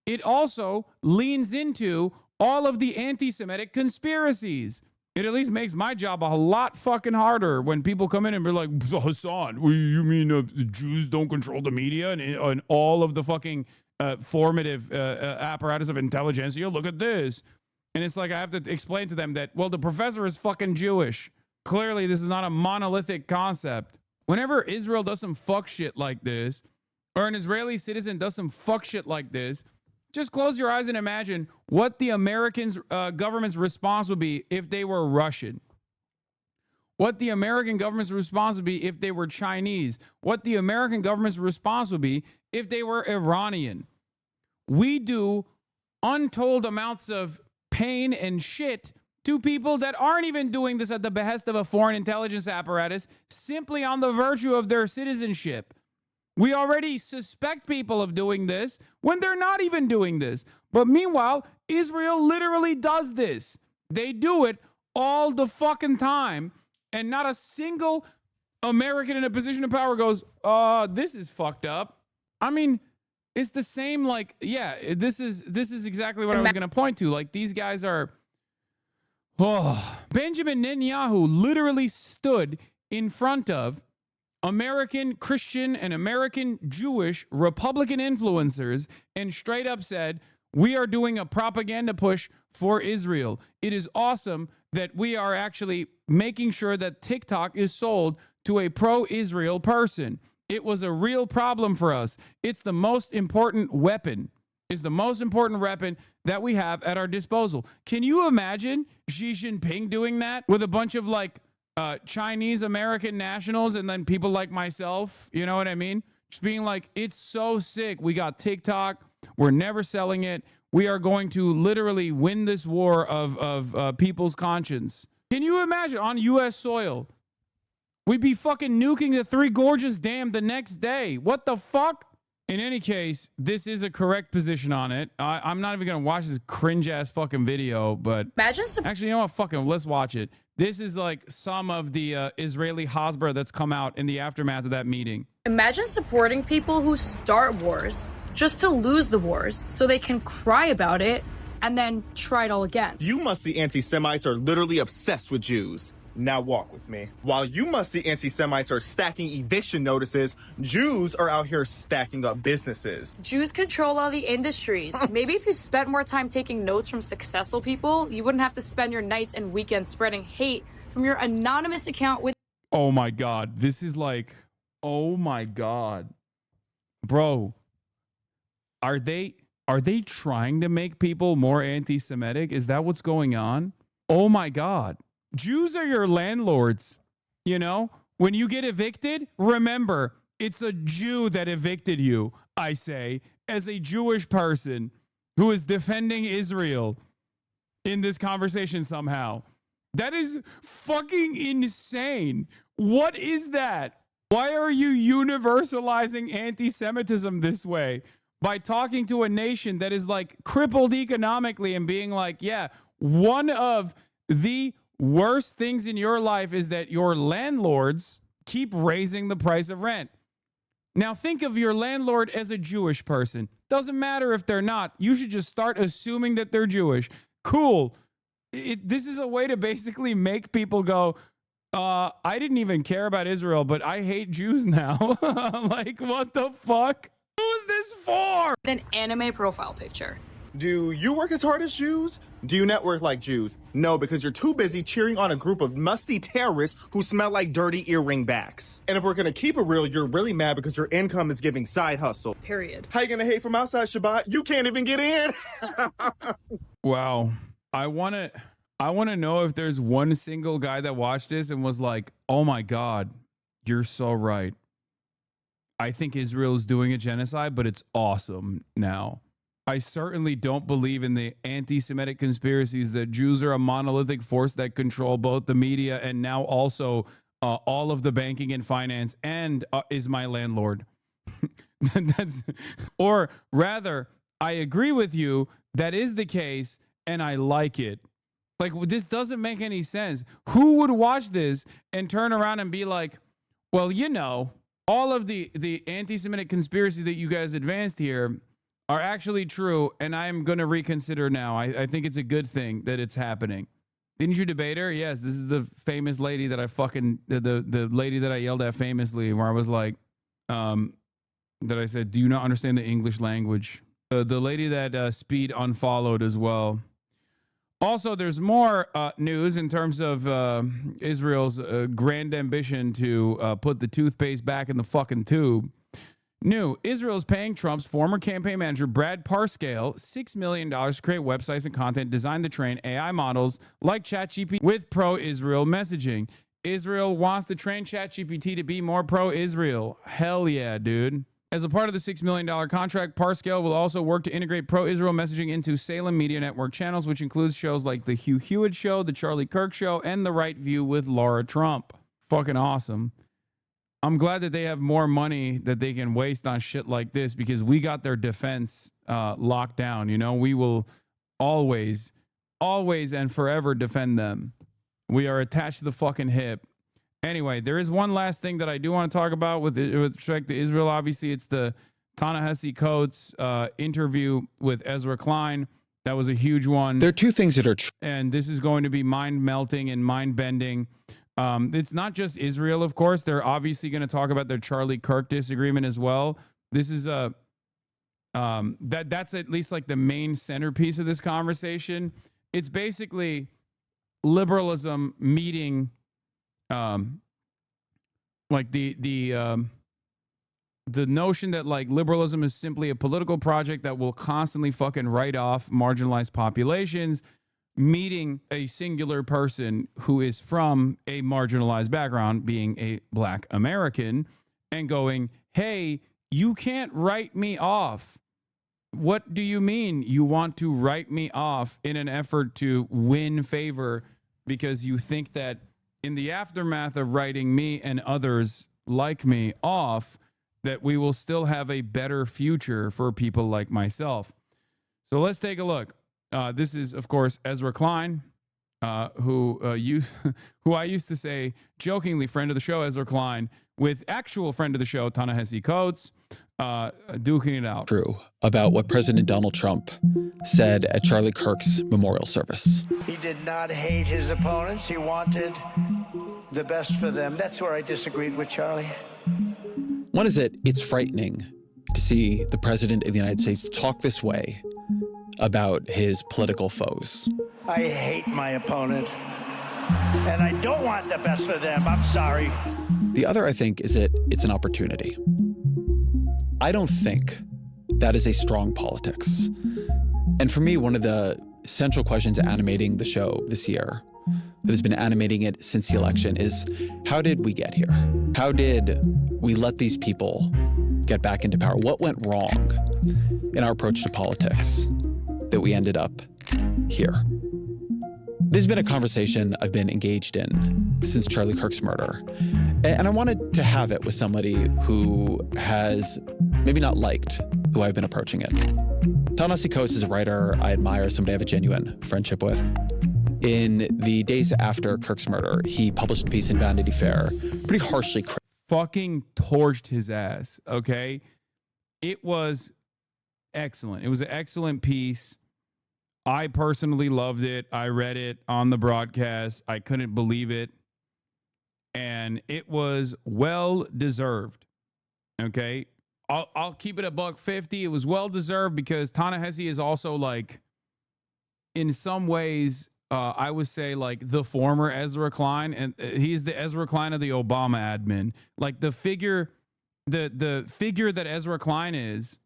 Speaker 1: it also leans into all of the anti-Semitic conspiracies. It at least makes my job a lot fucking harder when people come in and be like, Hassan, you mean the Jews don't control the media and all of the fucking formative apparatus of intelligentsia? Look at this. And it's like I have to explain to them that, well, the professor is fucking Jewish. Clearly, this is not a monolithic concept. Whenever Israel does some fuck shit like this, or an Israeli citizen does some fuck shit like this, just close your eyes and imagine what the American government's response would be if they were Russian. What the American government's response would be if they were Chinese. What the American government's response would be if they were Iranian. We do untold amounts of pain and shit to people that aren't even doing this at the behest of a foreign intelligence apparatus, simply on the virtue of their citizenship. We already suspect people of doing this when they're not even doing this. But meanwhile, Israel literally does this. They do it all the fucking time. And not a single American in a position of power goes, this is fucked up. I mean, it's the same, like, yeah, this is exactly what I was going to point to. Like, these guys are, Benjamin Netanyahu literally stood in front of American Christian and American Jewish Republican influencers and straight up said, we are doing a propaganda push for Israel. It is awesome that we are actually making sure that TikTok is sold to a pro-Israel person. It was a real problem for us. It's the most important weapon. It's the most important weapon that we have at our disposal. Can you imagine Xi Jinping doing that with a bunch of like Chinese American nationals and then people like myself? You know what I mean? Just being like, it's so sick. We got TikTok. We're never selling it. We are going to literally win this war of people's conscience. Can you imagine on U.S. soil? We'd be fucking nuking the Three Gorges Dam the next day. What the fuck? In any case, this is a correct position on it. I'm not even going to watch this cringe-ass fucking video, but... Actually, you know what? Fucking, let's watch it. This is like some of the Israeli Hasbara that's come out in the aftermath of that meeting.
Speaker 10: Imagine supporting people who start wars just to lose the wars so they can cry about it and then try it all again.
Speaker 11: You must-see anti-Semites are literally obsessed with Jews. Now walk with me. While you must-see anti-Semites are stacking eviction notices, Jews are out here stacking up businesses.
Speaker 10: Jews control all the industries. Maybe if you spent more time taking notes from successful people, you wouldn't have to spend your nights and weekends spreading hate from your anonymous account with...
Speaker 1: Oh my God. This is like, oh my God. Bro, are they trying to make people more anti-Semitic? Is that what's going on? Oh my God. Jews are your landlords. You know, when you get evicted, remember, it's a Jew that evicted you, I say, as a Jewish person who is defending Israel in this conversation somehow. That is fucking insane. What is that? Why are you universalizing anti-Semitism this way? By talking to a nation that is like crippled economically and being like, yeah, one of the worst things in your life is that your landlords keep raising the price of rent. Now think of your landlord as a Jewish person. Doesn't matter if they're not. You should just start assuming that they're Jewish. Cool. This is a way to basically make people go, I didn't even care about Israel, but I hate Jews now. Like, what the fuck? Who's this for?
Speaker 10: An anime profile picture.
Speaker 11: Do you work as hard as Jews? Do you network like Jews? No, because you're too busy cheering on a group of musty terrorists who smell like dirty earring backs. And if we're gonna keep it real, you're really mad because your income is giving side hustle.
Speaker 10: Period.
Speaker 11: How you gonna hate from outside, Shabbat? You can't even get in.
Speaker 1: Wow. I want to know if there's one single guy that watched this and was like, oh my God, you're so right. I think Israel is doing a genocide, but it's awesome now. I certainly don't believe in the anti-Semitic conspiracies that Jews are a monolithic force that control both the media and now also all of the banking and finance and is my landlord. Or rather, I agree with you. That is the case, and I like it. Like, this doesn't make any sense. Who would watch this and turn around and be like, well, you know, all of the anti-Semitic conspiracies that you guys advanced here are actually true, and I'm going to reconsider now. I think it's a good thing that it's happening. Didn't you debate her? Yes, this is the famous lady that I fucking, the lady that I yelled at famously, where I was like, that I said, do you not understand the English language? The lady that Speed unfollowed as well. Also, there's more news in terms of Israel's grand ambition to put the toothpaste back in the fucking tube. New, Israel is paying Trump's former campaign manager, Brad Parscale, $6 million to create websites and content designed to train AI models like ChatGPT with pro-Israel messaging. Israel wants to train ChatGPT to be more pro-Israel. Hell yeah, dude. As a part of the $6 million contract, Parscale will also work to integrate pro-Israel messaging into Salem Media Network channels, which includes shows like The Hugh Hewitt Show, The Charlie Kirk Show, and The Right View with Laura Trump. Fucking awesome. I'm glad that they have more money that they can waste on shit like this because we got their defense locked down. You know, we will always and forever defend them. We are attached to the fucking hip. Anyway, there is one last thing that I do want to talk about with respect to Israel. Obviously, it's the Ta-Nehisi Coates interview with Ezra Klein. That was a huge one.
Speaker 12: There are two things that are true.
Speaker 1: And this is going to be mind-melting and mind-bending. It's not just Israel, of course. They're obviously going to talk about their Charlie Kirk disagreement as well. This is that's at least like the main centerpiece of this conversation. It's basically liberalism meeting like the notion that like liberalism is simply a political project that will constantly fucking write off marginalized populations, meeting a singular person who is from a marginalized background, being a Black American, and going, hey, you can't write me off. What do you mean you want to write me off in an effort to win favor because you think that in the aftermath of writing me and others like me off, that we will still have a better future for people like myself? So let's take a look. This is, of course, Ezra Klein, who I used to say jokingly, friend of the show, Ezra Klein, with actual friend of the show, Ta-Nehisi Coates, duking it out.
Speaker 12: True about what President Donald Trump said at Charlie Kirk's memorial service.
Speaker 2: He did not hate his opponents. He wanted the best for them. That's where I disagreed with Charlie.
Speaker 12: One is that it's frightening to see the President of the United States talk this way about his political foes.
Speaker 2: I hate my opponent, and I don't want the best for them. I'm sorry.
Speaker 12: The other, I think, is that it's an opportunity. I don't think that is a strong politics. And for me, one of the central questions animating the show this year, that has been animating it since the election, is how did we get here? How did we let these people get back into power? What went wrong in our approach to politics that we ended up here? This has been a conversation I've been engaged in since Charlie Kirk's murder. And I wanted to have it with somebody who has maybe not liked the way I've been approaching it. Ta-Nehisi Coates is a writer I admire, somebody I have a genuine friendship with. In the days after Kirk's murder, he published a piece in Vanity Fair, pretty harshly
Speaker 1: fucking torched his ass, okay? It was excellent. It was an excellent piece. I personally loved it. I read it on the broadcast. I couldn't believe it. And it was well deserved. Okay. I'll keep it $150. It was well deserved because Ta-Nehisi is also like, in some ways, I would say like the former Ezra Klein, and he's the Ezra Klein of the Obama admin. Like the figure that Ezra Klein is.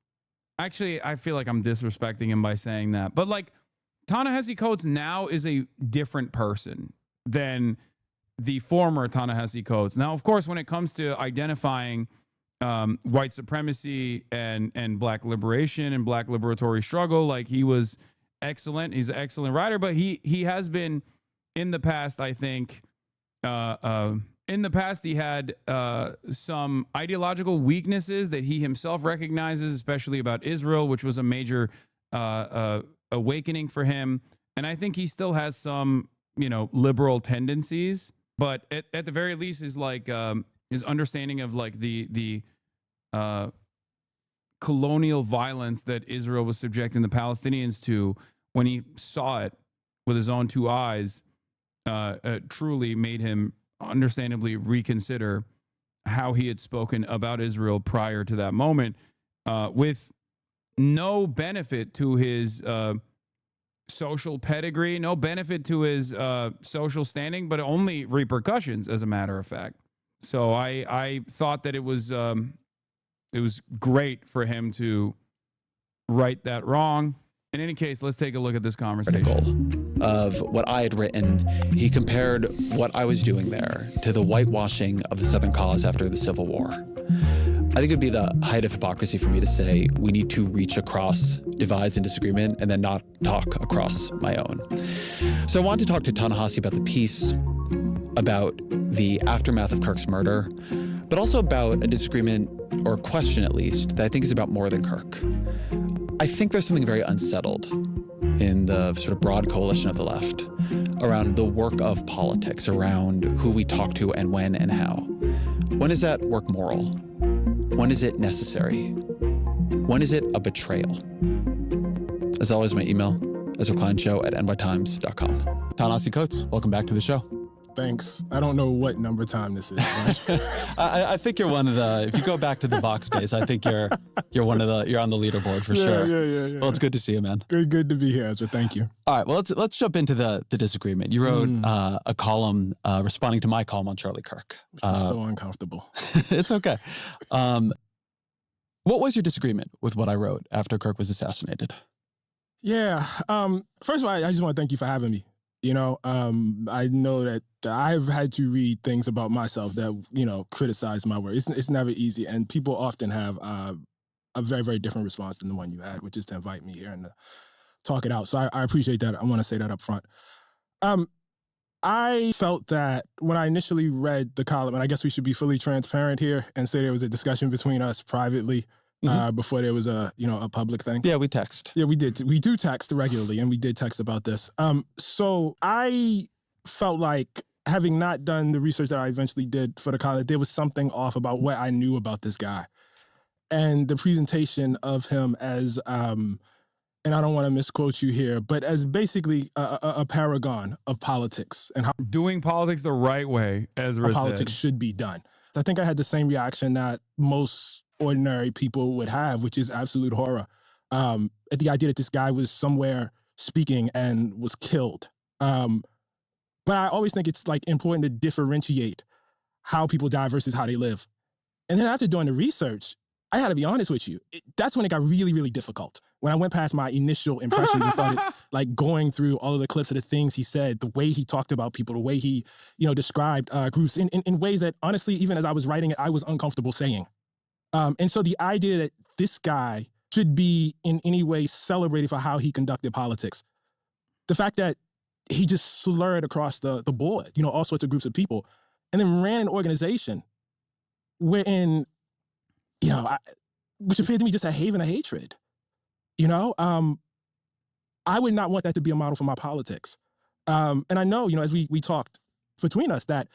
Speaker 1: Actually, I feel like I'm disrespecting him by saying that, but like Ta-Nehisi Coates now is a different person than the former Ta-Nehisi Coates. Now, of course, when it comes to identifying white supremacy and Black liberation and Black liberatory struggle, like he was excellent. He's an excellent writer, but he has been in the past, I think, in the past, he had some ideological weaknesses that he himself recognizes, especially about Israel, which was a major awakening for him. And I think he still has some, liberal tendencies, but at the very least is like his understanding of like the colonial violence that Israel was subjecting the Palestinians to, when he saw it with his own two eyes, truly made him understandably reconsider how he had spoken about Israel prior to that moment, with no benefit to his social pedigree, no benefit to his social standing, but only repercussions, as a matter of fact. So I thought that it was great for him to right that wrong. In any case, let's take a look at this conversation.
Speaker 12: Of what I had written, he compared what I was doing there to the whitewashing of the Southern cause after the Civil War. I think it would be the height of hypocrisy for me to say we need to reach across divides and disagreement and then not talk across my own. So I wanted to talk to Ta-Nehisi about the piece, about the aftermath of Kirk's murder, but also about a disagreement, or a question at least, that I think is about more than Kirk. I think there's something very unsettled in the sort of broad coalition of the left around the work of politics, around who we talk to and when and how. When is that work moral? When is it necessary? When is it a betrayal? As always, my email, EzraKleinShow@nytimes.com. Ta-Nehisi Coates, welcome back to the show.
Speaker 13: Thanks. I don't know what number time this is.
Speaker 12: I think you're one of the, if you go back to the box days, I think you're on the leaderboard for sure.
Speaker 13: Yeah.
Speaker 12: Well, it's good to see you, man.
Speaker 13: Good to be here, Ezra. Thank you.
Speaker 12: All right, well, let's jump into the disagreement. You wrote a column responding to my column on Charlie Kirk.
Speaker 13: So uncomfortable.
Speaker 12: It's okay. What was your disagreement with what I wrote after Kirk was assassinated?
Speaker 13: Yeah. First of all, I just want to thank you for having me. You know, I know that I've had to read things about myself that, criticize my work. It's never easy. And people often have a very, very different response than the one you had, which is to invite me here and to talk it out. So I appreciate that. I want to say that up front. I felt that when I initially read the column, and I guess we should be fully transparent here and say there was a discussion between us privately before there was a public thing.
Speaker 12: Yeah, we text.
Speaker 13: Yeah, we did. We do text regularly, and we did text about this. So I felt like, having not done the research that I eventually did for the column, there was something off about what I knew about this guy. And the presentation of him as, and I don't want to misquote you here, but as basically a paragon of politics and how
Speaker 1: doing politics the right way, Ezra
Speaker 13: politics
Speaker 1: said.
Speaker 13: should be done. So I think I had the same reaction that most ordinary people would have, which is absolute horror at the idea that this guy was somewhere speaking and was killed. But I always think it's important to differentiate how people die versus how they live. And then after doing the research, I had to be honest with you. That's when it got really, really difficult. When I went past my initial impressions and started going through all of the clips of the things he said, the way he talked about people, the way he, described groups in ways that, honestly, even as I was writing it, I was uncomfortable saying. And so the idea that this guy should be in any way celebrated for how he conducted politics, the fact that he just slurred across the board, all sorts of groups of people, and then ran an organization wherein, which appeared to me just a haven of hatred. I would not want that to be a model for my politics. And I know, as we talked between us that,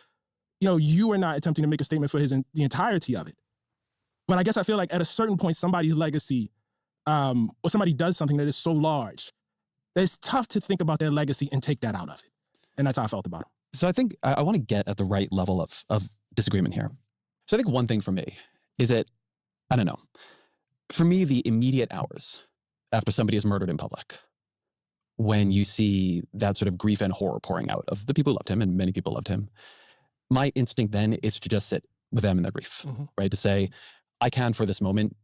Speaker 13: you were not attempting to make a statement for the entirety of it. But I guess I feel like at a certain point, somebody's legacy, or somebody does something that is so large, that it's tough to think about their legacy and take that out of it. And that's how I felt about him.
Speaker 12: So I think I want to get at the right level of disagreement here. So I think one thing for me is that, I don't know, for me, the immediate hours after somebody is murdered in public, when you see that sort of grief and horror pouring out of the people who loved him, and many people loved him, my instinct then is to just sit with them in their grief, right? To say, I can, for this moment,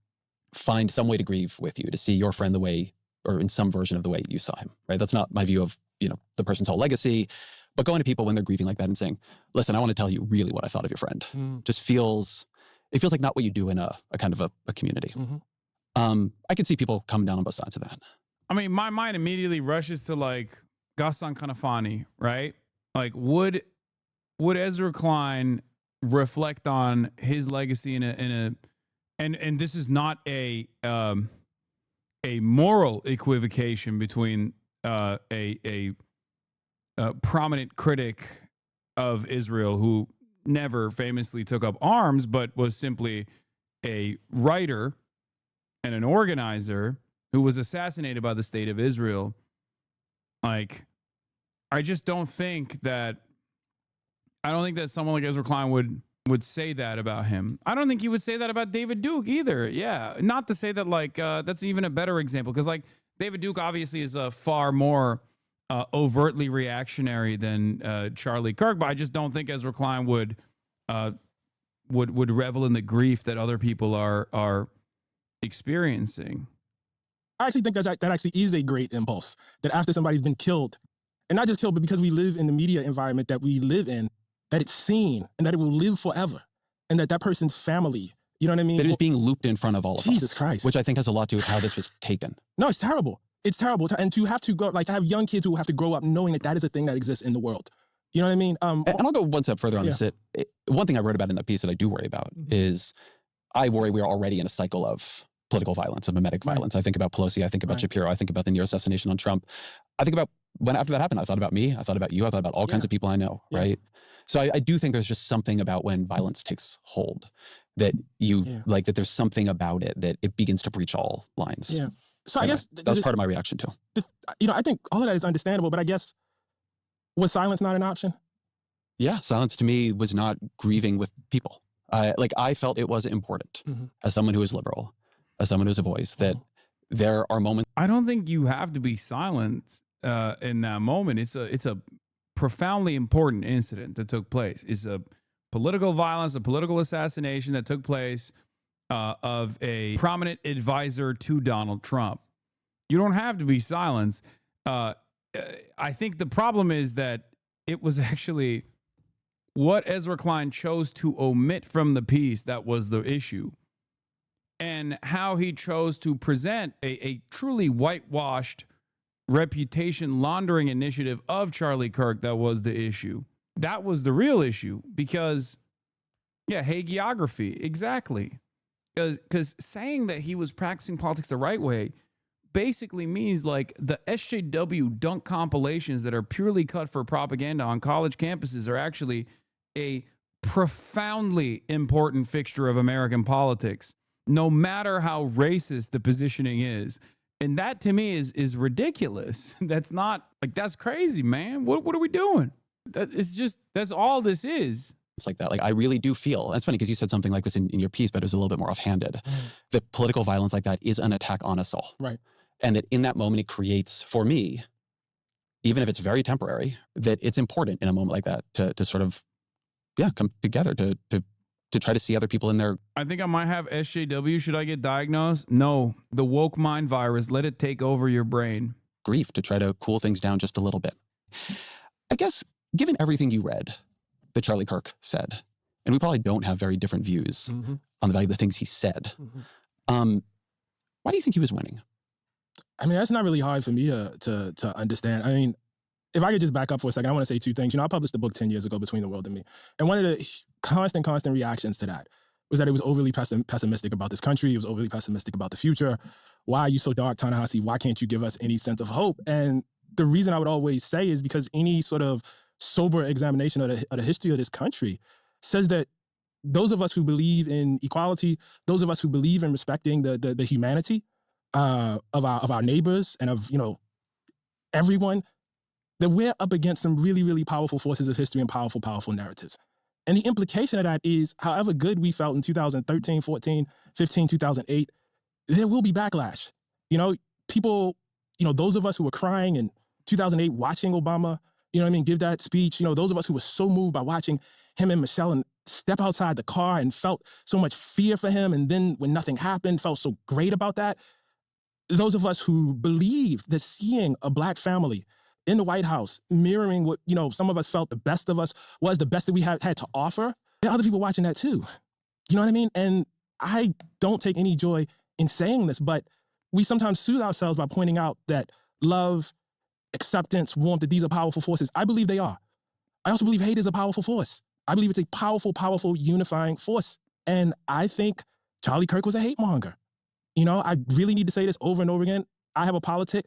Speaker 12: find some way to grieve with you, to see your friend the way, or in some version of the way you saw him, right? That's not my view of, the person's whole legacy, but going to people when they're grieving like that and saying, listen, I want to tell you really what I thought of your friend. Just feels like not what you do in a kind of a community. I can see people come down on both sides of that.
Speaker 1: I mean, my mind immediately rushes to Ghassan Kanafani, right? Would Ezra Klein reflect on his legacy and this is not a moral equivocation between a prominent critic of Israel who never famously took up arms, but was simply a writer and an organizer who was assassinated by the state of Israel. I just don't think that someone like Ezra Klein would say that about him. I don't think he would say that about David Duke either. Yeah. Not to say that that's even a better example, because David Duke obviously is a far more overtly reactionary than Charlie Kirk, but I just don't think Ezra Klein would revel in the grief that other people are experiencing.
Speaker 13: I actually think that actually is a great impulse, that after somebody's been killed, and not just killed, but because we live in the media environment that we live in, that it's seen and that it will live forever, and that person's family, you know what I mean?
Speaker 12: That is being looped in front of all of us.
Speaker 13: Jesus Christ.
Speaker 12: Which I think has a lot to do with how this was taken.
Speaker 13: No, it's terrible. It's terrible. And to have to go, like, to have young kids who have to grow up knowing that that is a thing that exists in the world. You know what I mean?
Speaker 12: And I'll go one step further on this. One thing I wrote about in that piece that I do worry about is I worry we are already in a cycle of political violence, of mimetic violence. I think about Pelosi, I think about Shapiro, I think about the near assassination on Trump. I think about when after that happened, I thought about me, I thought about you, I thought about all kinds of people I know, right? So I do think there's just something about when violence takes hold that like that there's something about it that it begins to breach all lines.
Speaker 13: Yeah. So
Speaker 12: anyway,
Speaker 13: I guess
Speaker 12: that's part of my reaction too.
Speaker 13: I think all of that is understandable, but I guess, was silence not an option?
Speaker 12: Yeah, silence to me was not grieving with people. I felt it was important as someone who is liberal, as someone who has a voice, that there are moments.
Speaker 1: I don't think you have to be silent in that moment. It's a profoundly important incident that took place. It's a political violence, a political assassination that took place of a prominent advisor to Donald Trump. You don't have to be silenced. I think the problem is that it was actually what Ezra Klein chose to omit from the piece that was the issue, and how he chose to present a truly whitewashed reputation laundering initiative of Charlie Kirk that was the issue. That was the real issue, because, hagiography, exactly. Because saying that he was practicing politics the right way basically means like the SJW dunk compilations that are purely cut for propaganda on college campuses are actually a profoundly important fixture of American politics, no matter how racist the positioning is. And that to me is ridiculous. That's not like, that's crazy, man. What are we doing? That's all this is.
Speaker 12: It's like that. Like, I really do feel, it's funny because you said something like this in your piece, but it was a little bit more offhanded. That political violence like that is an attack on us all.
Speaker 13: Right.
Speaker 12: And that in that moment, it creates, for me, even if it's very temporary, that it's important in a moment like that to sort of, come together to try to see other people in their...
Speaker 1: I think I might have SJW. Should I get diagnosed? No. The woke mind virus, let it take over your brain.
Speaker 12: Grief, to try to cool things down just a little bit. I guess, given everything you read that Charlie Kirk said, and we probably don't have very different views on the value of the things he said, why do you think he was winning?
Speaker 13: I mean, that's not really hard for me to understand. I mean, if I could just back up for a second, I want to say two things. I published a book 10 years ago, Between the World and Me. And one of the constant reactions to that was that it was overly pessimistic about this country. It was overly pessimistic about the future. Why are you so dark, Ta-Nehisi? Why can't you give us any sense of hope? And the reason I would always say is because any sort of sober examination of the history of this country says that those of us who believe in equality, those of us who believe in respecting the humanity of our neighbors and of everyone, that we're up against some really, really powerful forces of history and powerful narratives. And the implication of that is, however good we felt in 2013, 14, 15, 2008, there will be backlash. People, those of us who were crying in 2008 watching Obama, give that speech, those of us who were so moved by watching him and Michelle and step outside the car and felt so much fear for him, and then when nothing happened, felt so great about that. Those of us who believed that seeing a Black family in the White House, mirroring what, some of us felt the best of us was the best that we had to offer, there are other people watching that too. You know what I mean? And I don't take any joy in saying this, but we sometimes soothe ourselves by pointing out that love, acceptance, warmth, that these are powerful forces. I believe they are. I also believe hate is a powerful force. I believe it's a powerful unifying force. And I think Charlie Kirk was a hate monger. I really need to say this over and over again. I have a politic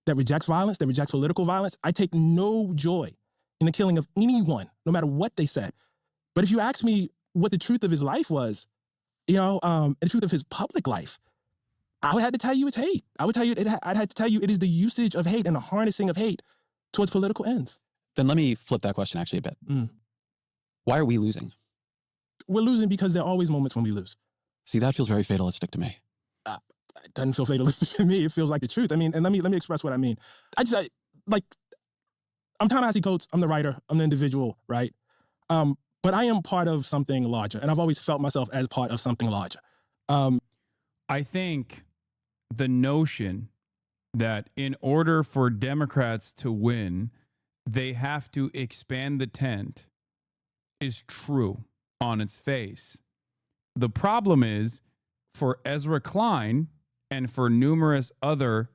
Speaker 13: that rejects violence, that rejects political violence. I take no joy in the killing of anyone, no matter what they said. But if you ask me what the truth of his life was, and the truth of his public life, I would have to tell you it's hate. I'd have to tell you it is the usage of hate and the harnessing of hate towards political ends.
Speaker 12: Then let me flip that question actually a bit. Why are we losing?
Speaker 13: We're losing because there are always moments when we lose.
Speaker 12: See, that feels very fatalistic to me.
Speaker 13: it doesn't feel fatalistic to me. It feels like the truth. I mean, and let me express what I mean. I'm Ta-Nehisi Coates. I'm the writer. I'm the individual, right? But I am part of something larger, and I've always felt myself as part of something larger.
Speaker 1: I think the notion that in order for Democrats to win, they have to expand the tent is true on its face. The problem is, for Ezra Klein and for numerous other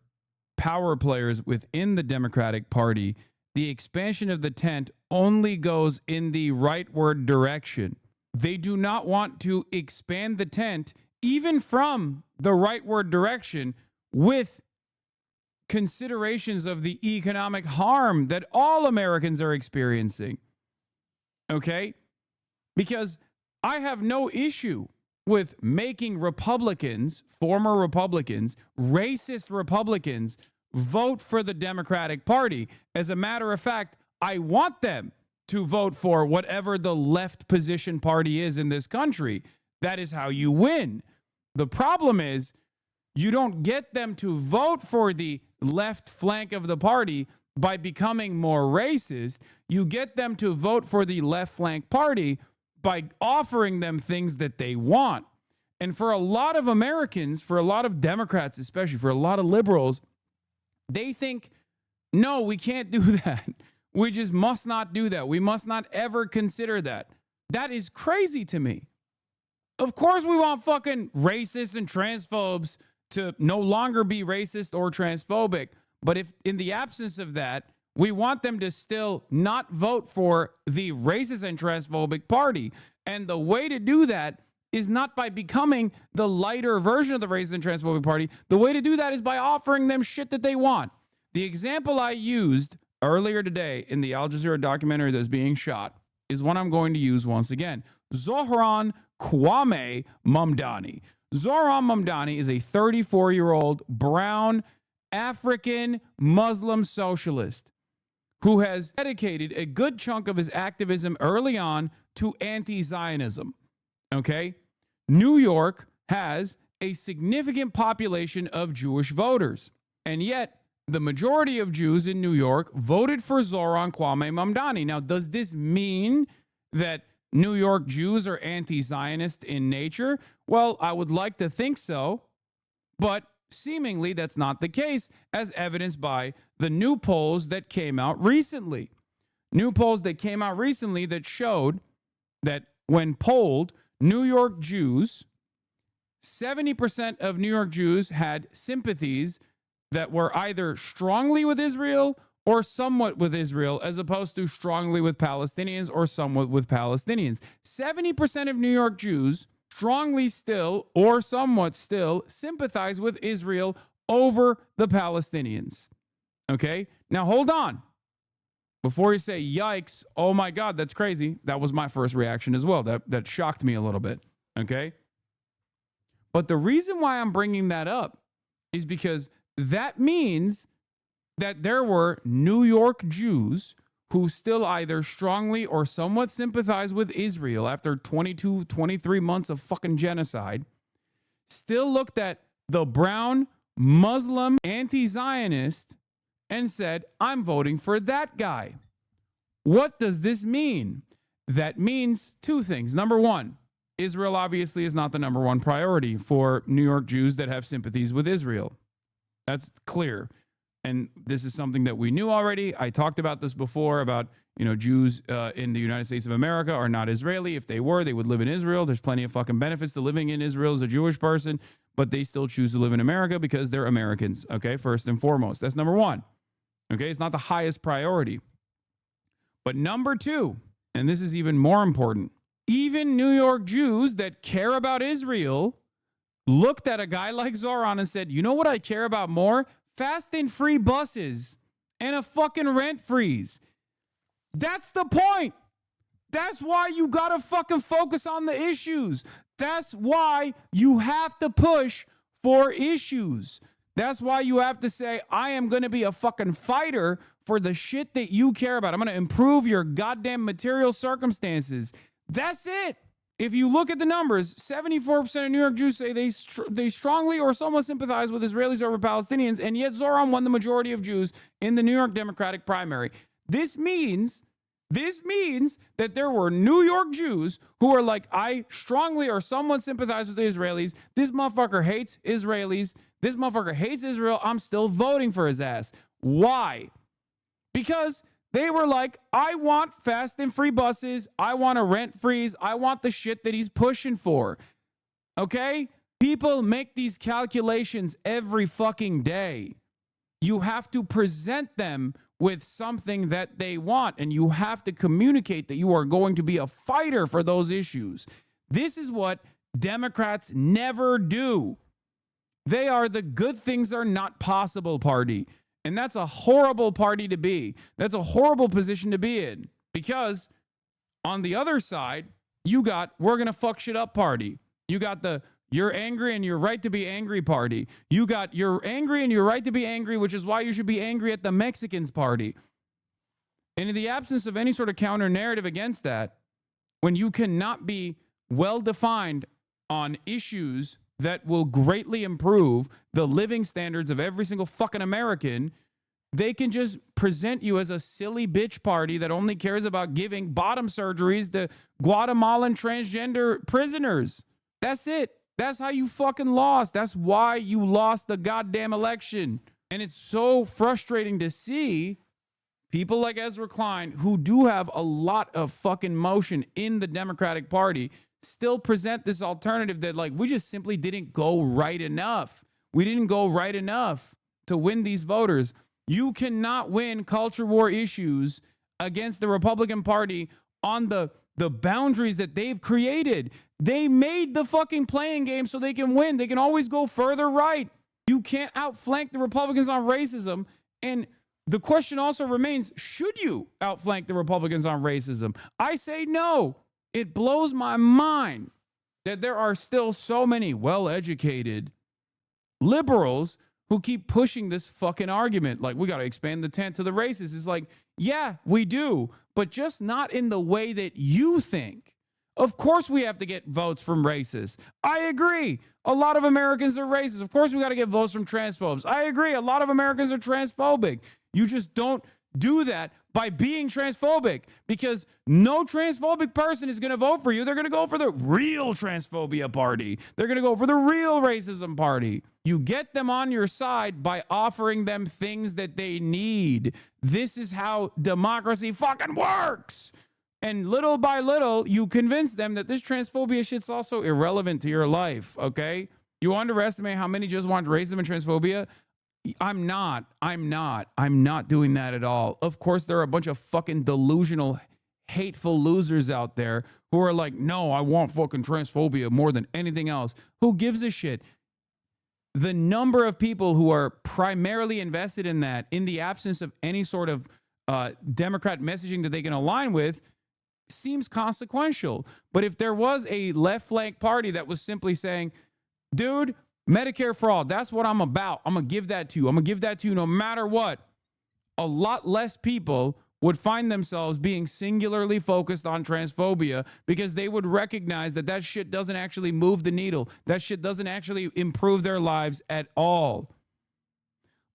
Speaker 1: power players within the Democratic Party, the expansion of the tent only goes in the rightward direction. They do not want to expand the tent even from the rightward direction with considerations of the economic harm that all Americans are experiencing. Okay? Because I have no issue with making Republicans, former Republicans, racist Republicans, vote for the Democratic Party. As a matter of fact, I want them to vote for whatever the left position party is in this country. That is how you win. The problem is you don't get them to vote for the left flank of the party by becoming more racist. You get them to vote for the left flank party by offering them things that they want. And for a lot of Americans, for a lot of Democrats, especially for a lot of liberals, they think, no, we can't do that. We just must not do that. We must not ever consider that. That is crazy to me. Of course we want fucking racists and transphobes to no longer be racist or transphobic. But if in the absence of that, we want them to still not vote for the racist and transphobic party. And the way to do that is not by becoming the lighter version of the racist and transphobic party. The way to do that is by offering them shit that they want. The example I used earlier today in the Al Jazeera documentary that's being shot is one I'm going to use once again. Zohran Kwame Mamdani. Zohran Mamdani is a 34-year-old brown African Muslim socialist who has dedicated a good chunk of his activism early on to anti-Zionism. Okay? New York has a significant population of Jewish voters, and yet the majority of Jews in New York voted for Zohran Kwame Mamdani. Now, does this mean that New York Jews are anti-Zionist in nature? Well, I would like to think so, but seemingly that's not the case, as evidenced by the new polls that came out recently. New polls that came out recently that showed that when polled, New York Jews, 70% of New York Jews had sympathies that were either strongly with Israel or somewhat with Israel, as opposed to strongly with Palestinians or somewhat with Palestinians. 70% of New York Jews strongly still or somewhat still sympathize with Israel over the Palestinians. Okay? Now hold on. Before you say, yikes, oh my God, that's crazy. That was my first reaction as well. That shocked me a little bit. Okay? But the reason why I'm bringing that up is because that means that there were New York Jews who still either strongly or somewhat sympathize with Israel after 22, 23 months of fucking genocide, still looked at the brown Muslim anti-Zionist and said, I'm voting for that guy. What does this mean? That means two things. Number one, Israel obviously is not the number one priority for New York Jews that have sympathies with Israel. That's clear. And this is something that we knew already. I talked about this before about, Jews in the United States of America are not Israeli. If they were, they would live in Israel. There's plenty of fucking benefits to living in Israel as a Jewish person, but they still choose to live in America because they're Americans, okay, first and foremost. That's number one, okay? It's not the highest priority. But number two, and this is even more important, even New York Jews that care about Israel looked at a guy like Zohran and said, you know what I care about more? Fast and free buses and a fucking rent freeze. That's the point. That's why you gotta fucking focus on the issues. That's why you have to push for issues. That's why you have to say, I am gonna be a fucking fighter for the shit that you care about. I'm gonna improve your goddamn material circumstances. That's it. If you look at the numbers, 74% of New York Jews say they strongly or somewhat sympathize with Israelis over Palestinians, and yet Zoran won the majority of Jews in the New York Democratic primary. This means that there were New York Jews who are like, I strongly or somewhat sympathize with the Israelis. This motherfucker hates Israelis. This motherfucker hates Israel. I'm still voting for his ass. Why? Because they were like, I want fast and free buses. I want a rent freeze. I want the shit that he's pushing for. Okay? People make these calculations every fucking day. You have to present them with something that they want, and you have to communicate that you are going to be a fighter for those issues. This is what Democrats never do. They are the good things are not possible party. And that's a horrible party to be. That's a horrible position to be in. Because on the other side, you got we're going to fuck shit up party. You got the you're angry and you're right to be angry party. You got you're angry and you're right to be angry, which is why you should be angry at the Mexicans party. And in the absence of any sort of counter narrative against that, when you cannot be well defined on issues that will greatly improve the living standards of every single fucking American, they can just present you as a silly bitch party that only cares about giving bottom surgeries to Guatemalan transgender prisoners. That's it. That's how you fucking lost. That's why you lost the goddamn election. And it's so frustrating to see people like Ezra Klein, who do have a lot of fucking motion in the Democratic Party, still present this alternative that, like, we just simply didn't go right enough. We didn't go right enough to win these voters. You cannot win culture war issues against the Republican Party on the boundaries that they've created. They made the fucking playing game so they can win. They can always go further right. You can't outflank the Republicans on racism. And the question also remains, should you outflank the Republicans on racism? I say no. It blows my mind that there are still so many well-educated liberals who keep pushing this fucking argument. Like, we got to expand the tent to the racists. It's like, yeah, we do, but just not in the way that you think. Of course we have to get votes from racists. I agree. A lot of Americans are racist. Of course we got to get votes from transphobes. I agree. A lot of Americans are transphobic. You just don't do that by being transphobic, because no transphobic person is going to vote for you. They're going to go for the real transphobia party. They're going to go for the real racism party. You get them on your side by offering them things that they need. This is how democracy fucking works. And little by little, you convince them that this transphobia shit's also irrelevant to your life, okay? You underestimate how many just want racism and transphobia. I'm not doing that at all. Of course, there are a bunch of fucking delusional, hateful losers out there who are like, no, I want fucking transphobia more than anything else. Who gives a shit? The number of people who are primarily invested in that, in the absence of any sort of Democrat messaging that they can align with, seems consequential. But if there was a left flank party that was simply saying, dude, Medicare fraud, that's what I'm about. I'm going to give that to you. I'm going to give that to you no matter what. A lot less people would find themselves being singularly focused on transphobia, because they would recognize that that shit doesn't actually move the needle. That shit doesn't actually improve their lives at all.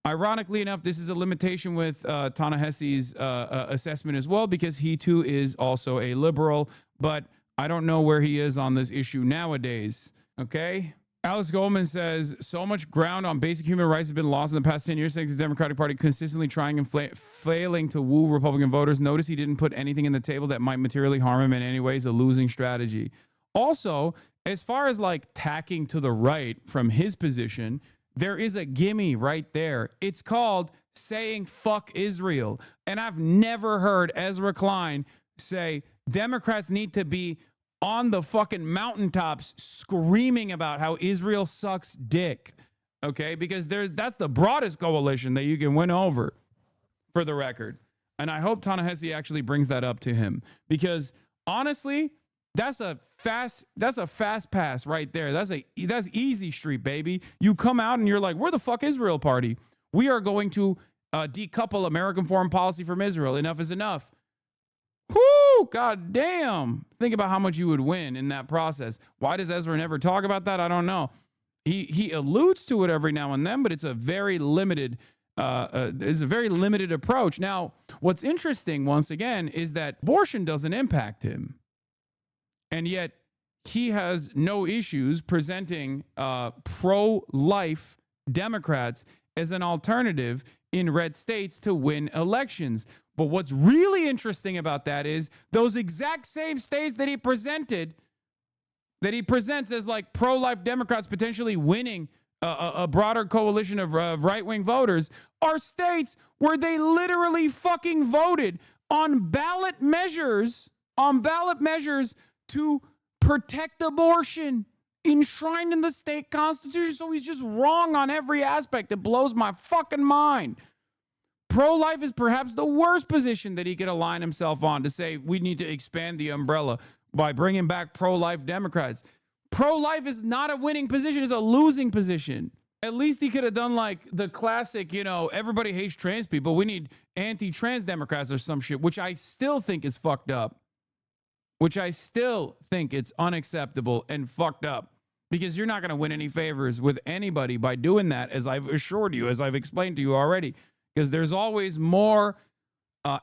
Speaker 1: Ironically enough, this is a limitation with Ta-Nehisi's assessment as well, because he too is also a liberal, but I don't know where he is on this issue nowadays. Okay? Alice Goldman says, so much ground on basic human rights has been lost in the past 10 years thanks to the Democratic Party consistently trying and failing to woo Republican voters. Notice he didn't put anything in the table that might materially harm him in any ways, a losing strategy. Also, as far as like tacking to the right from his position, there is a gimme right there. It's called saying fuck Israel. And I've never heard Ezra Klein say Democrats need to be on the fucking mountaintops screaming about how Israel sucks dick. Okay? Because that's the broadest coalition that you can win over, for the record. And I hope Ta-Nehisi actually brings that up to him, because honestly, that's a fast pass right there. That's easy street, baby. You come out and you're like, we're the fuck Israel party. We are going to decouple American foreign policy from Israel. Enough is enough. Whoo, god damn. Think about how much you would win in that process. Why does Ezra never talk about that? I don't know. He alludes to it every now and then, but it's a very limited approach. Now, what's interesting, once again, is that abortion doesn't impact him. And yet he has no issues presenting pro-life Democrats as an alternative in red states to win elections. But what's really interesting about that is those exact same states that he presents as like pro-life Democrats potentially winning a broader coalition of right-wing voters are states where they literally fucking voted on ballot measures to protect abortion enshrined in the state constitution. So he's just wrong on every aspect. It blows my fucking mind. Pro-life is perhaps the worst position that he could align himself on, to say we need to expand the umbrella by bringing back pro-life Democrats. Pro-life is not a winning position, it's a losing position. At least he could have done like the classic, everybody hates trans people, we need anti-trans Democrats or some shit, which I still think is fucked up. Which I still think it's unacceptable and fucked up, because you're not going to win any favors with anybody by doing that, as I've assured you, as I've explained to you already, because there's always more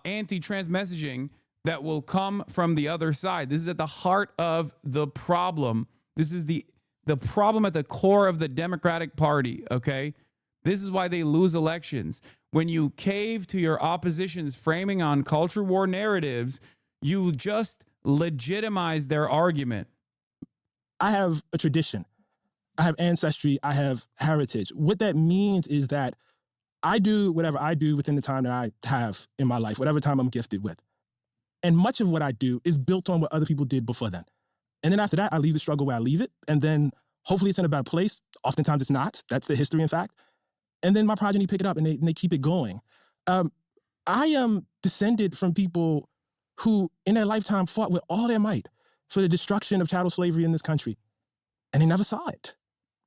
Speaker 1: anti-trans messaging that will come from the other side. This is at the heart of the problem. This is the problem at the core of the Democratic Party, okay? This is why they lose elections. When you cave to your opposition's framing on culture war narratives, you just legitimize their argument.
Speaker 13: I have a tradition. I have ancestry. I have heritage. What that means is that I do whatever I do within the time that I have in my life, whatever time I'm gifted with. And much of what I do is built on what other people did before then. And then after that, I leave the struggle where I leave it. And then hopefully it's in a better place. Oftentimes it's not. That's the history, in fact. And then my progeny pick it up and they keep it going. I am descended from people who in their lifetime fought with all their might for the destruction of chattel slavery in this country. And they never saw it.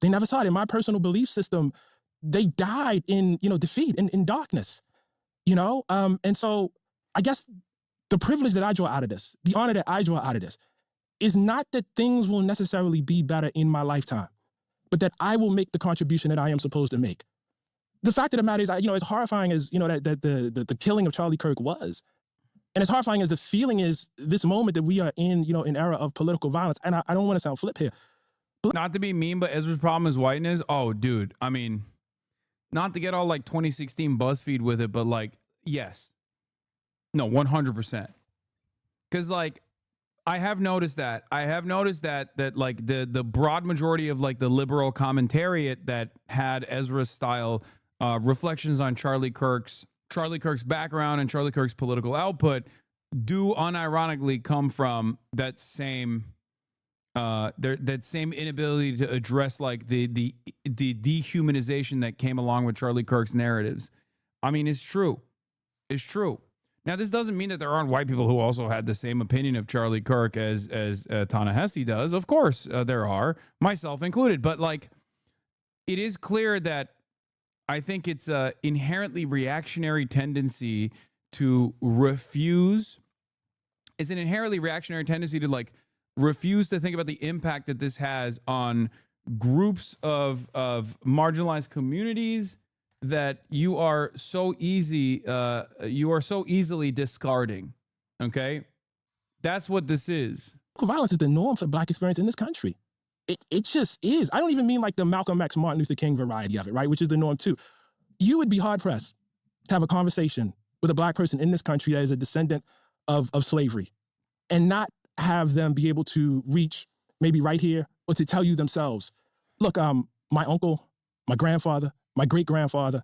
Speaker 13: They never saw it. In my personal belief system, they died in, defeat, in darkness, And so I guess the privilege that I draw out of this, the honor that I draw out of this, is not that things will necessarily be better in my lifetime, but that I will make the contribution that I am supposed to make. The fact of the matter is, as horrifying as, that the killing of Charlie Kirk was, and as horrifying as the feeling is, this moment that we are in, an era of political violence, and I don't want to sound flip here.
Speaker 1: Not to be mean, but Ezra's problem is whiteness. Oh, dude. I mean, not to get all like 2016 BuzzFeed with it, but like, yes. No, 100%. Because like, I have noticed that like the broad majority of like the liberal commentariat that had Ezra's style reflections on Charlie Kirk's background and Charlie Kirk's political output do unironically come from that same inability to address like the dehumanization that came along with Charlie Kirk's narratives. I mean, it's true. It's true. Now, this doesn't mean that there aren't white people who also had the same opinion of Charlie Kirk as Ta-Nehisi does. Of course, there are, myself included. But like, it is clear that I think it's an inherently reactionary tendency to refuse. It's an inherently reactionary tendency to like refuse to think about the impact that this has on groups of marginalized communities that you are so easily discarding. Okay, that's what this is.
Speaker 13: Violence is the norm for Black experience in this country. It just is. I don't even mean like the Malcolm X, Martin Luther King variety of it, right? Which is the norm too. You would be hard pressed to have a conversation with a Black person in this country that is a descendant of slavery and not have them be able to reach maybe right here or to tell you themselves, look, my uncle, my grandfather, my great-grandfather,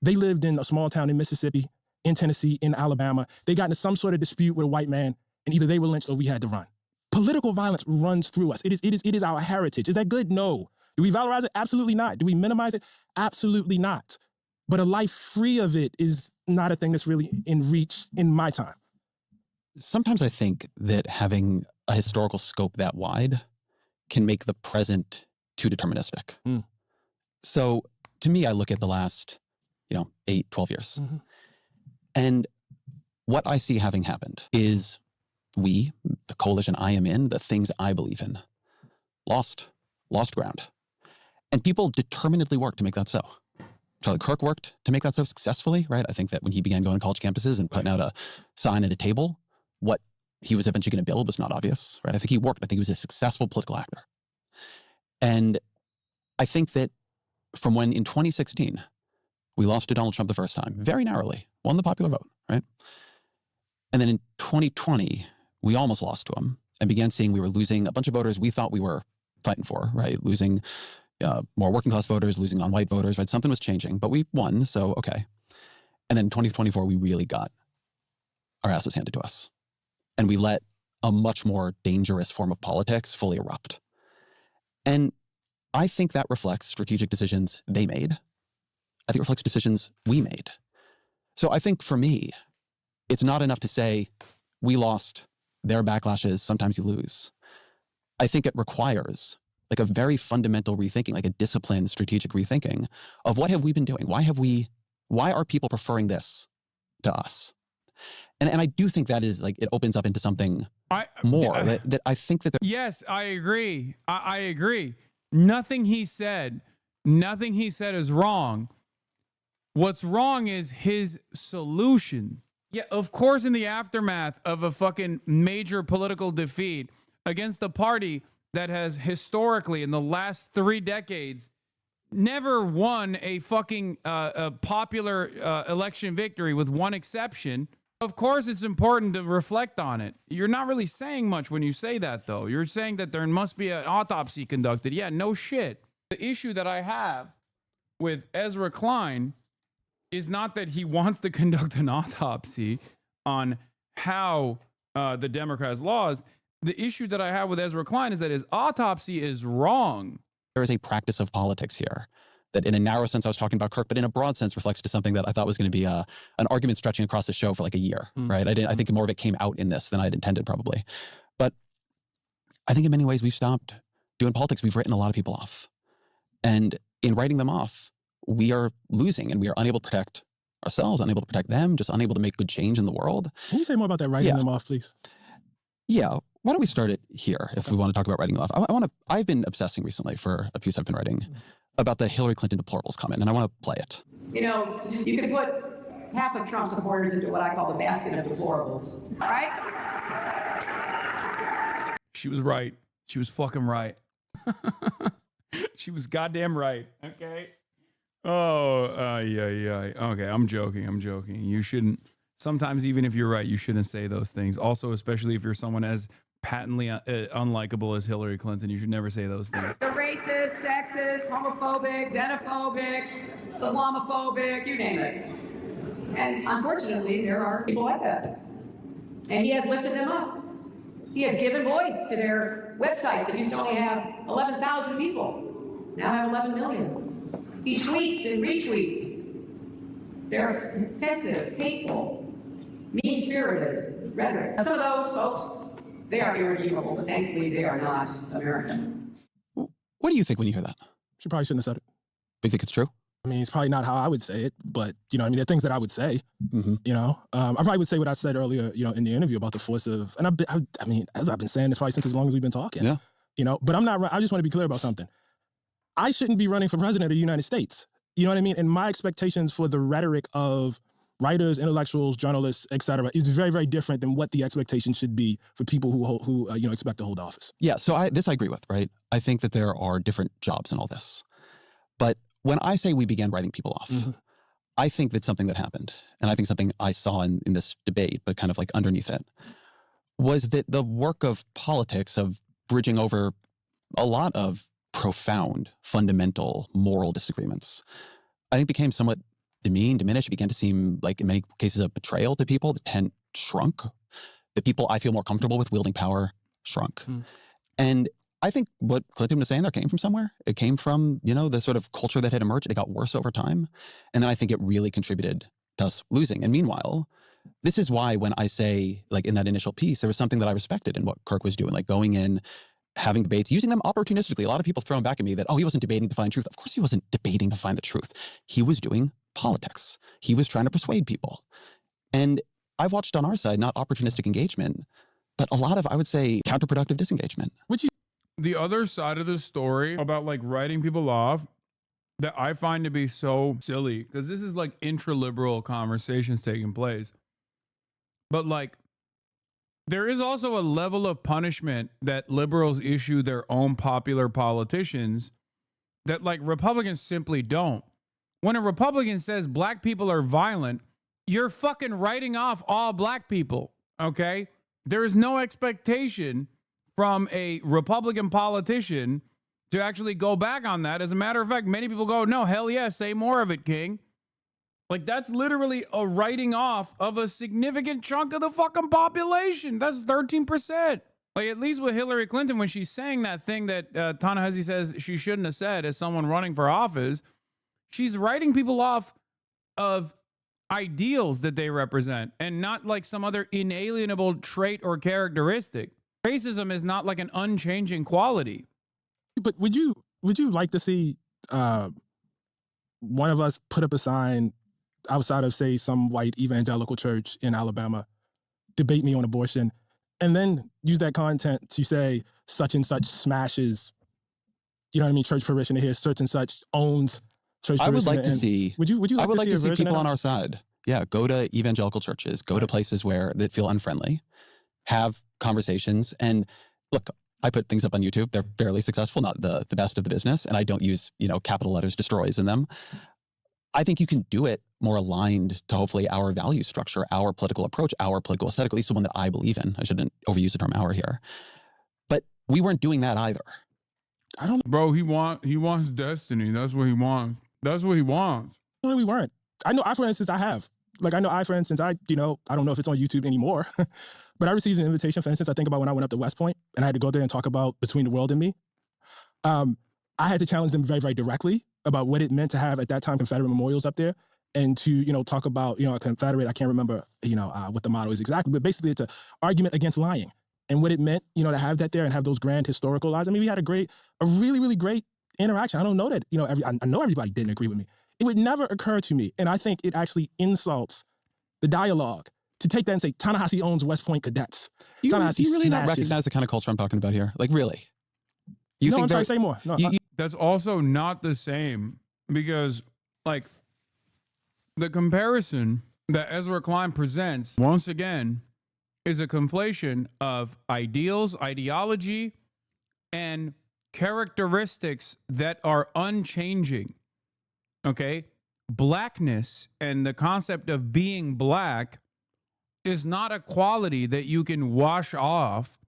Speaker 13: they lived in a small town in Mississippi, in Tennessee, in Alabama. They got into some sort of dispute with a white man, and either they were lynched or we had to run. Political violence runs through us. It is our heritage. Is that good? No. Do we valorize it? Absolutely not. Do we minimize it? Absolutely not. But a life free of it is not a thing that's really in reach in my time.
Speaker 12: Sometimes I think that having a historical scope that wide can make the present too deterministic. So to me, I look at the last, 8, 12 years. And what I see having happened is we, the coalition I am in, the things I believe in, lost ground. And people determinedly worked to make that so. Charlie Kirk worked to make that so successfully, right? I think that when he began going to college campuses and putting out a sign at a table, what he was eventually going to build was not obvious, right? I think he worked. I think he was a successful political actor. And I think that from when in 2016, we lost to Donald Trump the first time, very narrowly, won the popular vote, right? And then in 2020, we almost lost to him and began seeing we were losing a bunch of voters we thought we were fighting for, right? Losing more working class voters, losing non-white voters, right? Something was changing, but we won, so okay. And then in 2024, we really got our asses handed to us. And we let a much more dangerous form of politics fully erupt. And I think that reflects strategic decisions they made. I think it reflects decisions we made. So I think for me, it's not enough to say we lost, there are backlashes, sometimes you lose. I think it requires like a very fundamental rethinking, like a disciplined strategic rethinking of what have we been doing? Why are people preferring this to us? And I do think that is like, it opens up into something more that I think that.
Speaker 1: Yes, I agree. I agree. Nothing he said is wrong. What's wrong is his solution. Yeah, of course, in the aftermath of a fucking major political defeat against a party that has historically, in the last 3 decades, never won a fucking a popular election victory with one exception. Of course, it's important to reflect on it. You're not really saying much when you say that, though. You're saying that there must be an autopsy conducted. Yeah, no shit. The issue that I have with Ezra Klein is not that he wants to conduct an autopsy on how the Democrats lost. The issue that I have with Ezra Klein is that his autopsy is wrong.
Speaker 12: There is a practice of politics here that in a narrow sense I was talking about Kirk, but in a broad sense reflects to something that I thought was going to be an argument stretching across the show for like a year, right? I think more of it came out in this than I had intended probably. But I think in many ways we've stopped doing politics. We've written a lot of people off. And in writing them off, we are losing and we are unable to protect ourselves, unable to protect them, just unable to make good change in the world.
Speaker 13: Can you say more about that writing them off, please?
Speaker 12: Yeah. Why don't we start it here if we want to talk about writing them off? I've been obsessing recently for a piece I've been writing about the Hillary Clinton deplorables comment, and I want to play it.
Speaker 14: You know, you can put half of Trump supporters into what I call the basket of deplorables, all right?
Speaker 1: She was right. She was fucking right. She was goddamn right. Okay. Oh, yeah. Okay, I'm joking. You shouldn't. Sometimes, even if you're right, you shouldn't say those things. Also, especially if you're someone as patently unlikable as Hillary Clinton, you should never say those things.
Speaker 14: The racist, sexist, homophobic, xenophobic, Islamophobic, you name it. And unfortunately, there are people like that. And he has lifted them up. He has given voice to their websites that used to only have 11,000 people, now have 11 million. He tweets and retweets. They're offensive, hateful, mean-spirited rhetoric. Some of those folks, they are irredeemable, but thankfully they are not American.
Speaker 12: What do you think when you hear that?
Speaker 13: She probably shouldn't have said it.
Speaker 12: Do you think it's true?
Speaker 13: I mean, it's probably not how I would say it, but, you know, I mean, there are things that I would say, you know. I probably would say what I said earlier, you know, in the interview about the force of, and I mean, as I've been saying this probably since as long as we've been talking.
Speaker 12: Yeah.
Speaker 13: You know, but I just want to be clear about something. I shouldn't be running for president of the United States. You know what I mean? And my expectations for the rhetoric of writers, intellectuals, journalists, et cetera, is very, very different than what the expectation should be for people who you know, expect to hold office.
Speaker 12: Yeah, so I agree with, right? I think that there are different jobs in all this. But when I say we began writing people off, I think that something that happened, and I think something I saw in this debate, but kind of like underneath it, was that the work of politics, of bridging over a lot of profound, fundamental, moral disagreements, I think became somewhat demeaned, diminished. It began to seem like, in many cases, a betrayal to people. The tent shrunk. The people I feel more comfortable with wielding power shrunk. And I think what Clinton was saying there came from somewhere. It came from, you know, the sort of culture that had emerged. It got worse over time. And then I think it really contributed to us losing. And meanwhile, this is why when I say, like in that initial piece, there was something that I respected in what Kirk was doing, like going in, having debates, using them opportunistically. A lot of people throwing back at me that, oh, he wasn't debating to find truth. Of course he wasn't debating to find the truth. He was doing politics. He was trying to persuade people. And I've watched on our side, not opportunistic engagement, but a lot of, I would say, counterproductive disengagement.
Speaker 1: The other side of the story about like writing people off that I find to be so silly, because this is like intra-liberal conversations taking place. But like, there is also a level of punishment that liberals issue their own popular politicians that like Republicans simply don't. When a Republican says black people are violent, you're fucking writing off all black people, okay? There is no expectation from a Republican politician to actually go back on that. As a matter of fact, many people go, no, hell yeah, say more of it, King. Like, that's literally a writing off of a significant chunk of the fucking population. That's 13%. Like, at least with Hillary Clinton, when she's saying that thing that Ta-Nehisi says she shouldn't have said as someone running for office, she's writing people off of ideals that they represent and not like some other inalienable trait or characteristic. Racism is not like an unchanging quality.
Speaker 13: But would you like to see one of us put up a sign outside of, say, some white evangelical church in Alabama, debate me on abortion, and then use that content to say such and such smashes, you know what I mean, church parishioner here, such and such owns church parishioner?
Speaker 12: I would like to see.
Speaker 13: Would you like
Speaker 12: I would like to see people on
Speaker 13: our
Speaker 12: our side. Yeah, go to evangelical churches, go to places that feel unfriendly, have conversations, and look. I put things up on YouTube. They're fairly successful, not the best of the business, and I don't use capital letters destroys in them. I think you can do it more aligned to hopefully our value structure, our political approach, our political aesthetic, at least the one that I believe in. I shouldn't overuse the term "our" here, but we weren't doing that either.
Speaker 1: I don't, bro. He wants destiny. That's what he wants. That's what he wants.
Speaker 13: No, we weren't. I know. For instance, I have. Like, I know for instance, I don't know if it's on YouTube anymore, but I received an invitation, for instance, I think about when I went up to West Point and I had to go there and talk about Between the World and Me. I had to challenge them very, very directly about what it meant to have, at that time, Confederate memorials up there and to, talk about, a Confederate, I can't remember, what the motto is exactly, but basically it's an argument against lying and what it meant, to have that there and have those grand historical lies. I mean, we had a really, really great interaction. I don't know that, I know everybody didn't agree with me. It would never occur to me, and I think it actually insults the dialogue to take that and say, Ta-Nehisi owns West Point cadets.
Speaker 12: You really not recognize the kind of culture I'm talking about here? Like, really?
Speaker 13: I'm sorry, say more. No,
Speaker 1: that's also not the same, because, like, the comparison that Ezra Klein presents, once again, is a conflation of ideals, ideology, and characteristics that are unchanging. Okay? Blackness and the concept of being black is not a quality that you can wash off,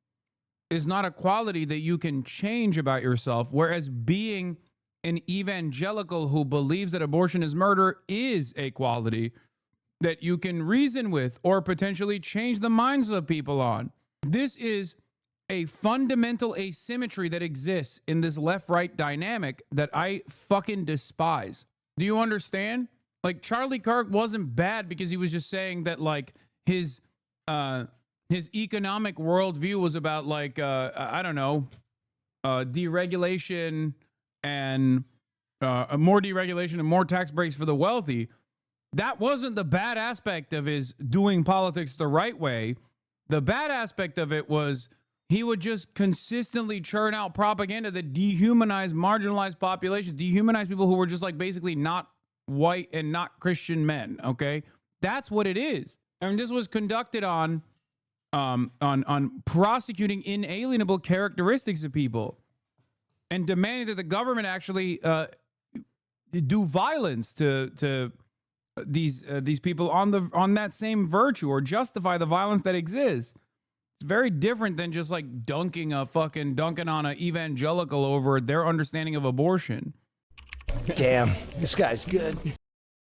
Speaker 1: is not a quality that you can change about yourself, whereas being an evangelical who believes that abortion is murder is a quality that you can reason with or potentially change the minds of people on. This is a fundamental asymmetry that exists in this left-right dynamic that I fucking despise. Do you understand? Like, Charlie Kirk wasn't bad because he was just saying that, like, his economic worldview was about, like, I don't know, deregulation and more deregulation and more tax breaks for the wealthy. That wasn't the bad aspect of his doing politics the right way. The bad aspect of it was he would just consistently churn out propaganda that dehumanized marginalized populations, dehumanized people who were just like basically not white and not Christian men. Okay, that's what it is. And this was conducted on prosecuting inalienable characteristics of people and demanding that the government actually do violence to these people on that same virtue or justify the violence that exists. It's very different than just like dunking on an evangelical over their understanding of abortion.
Speaker 2: Damn, this guy's good.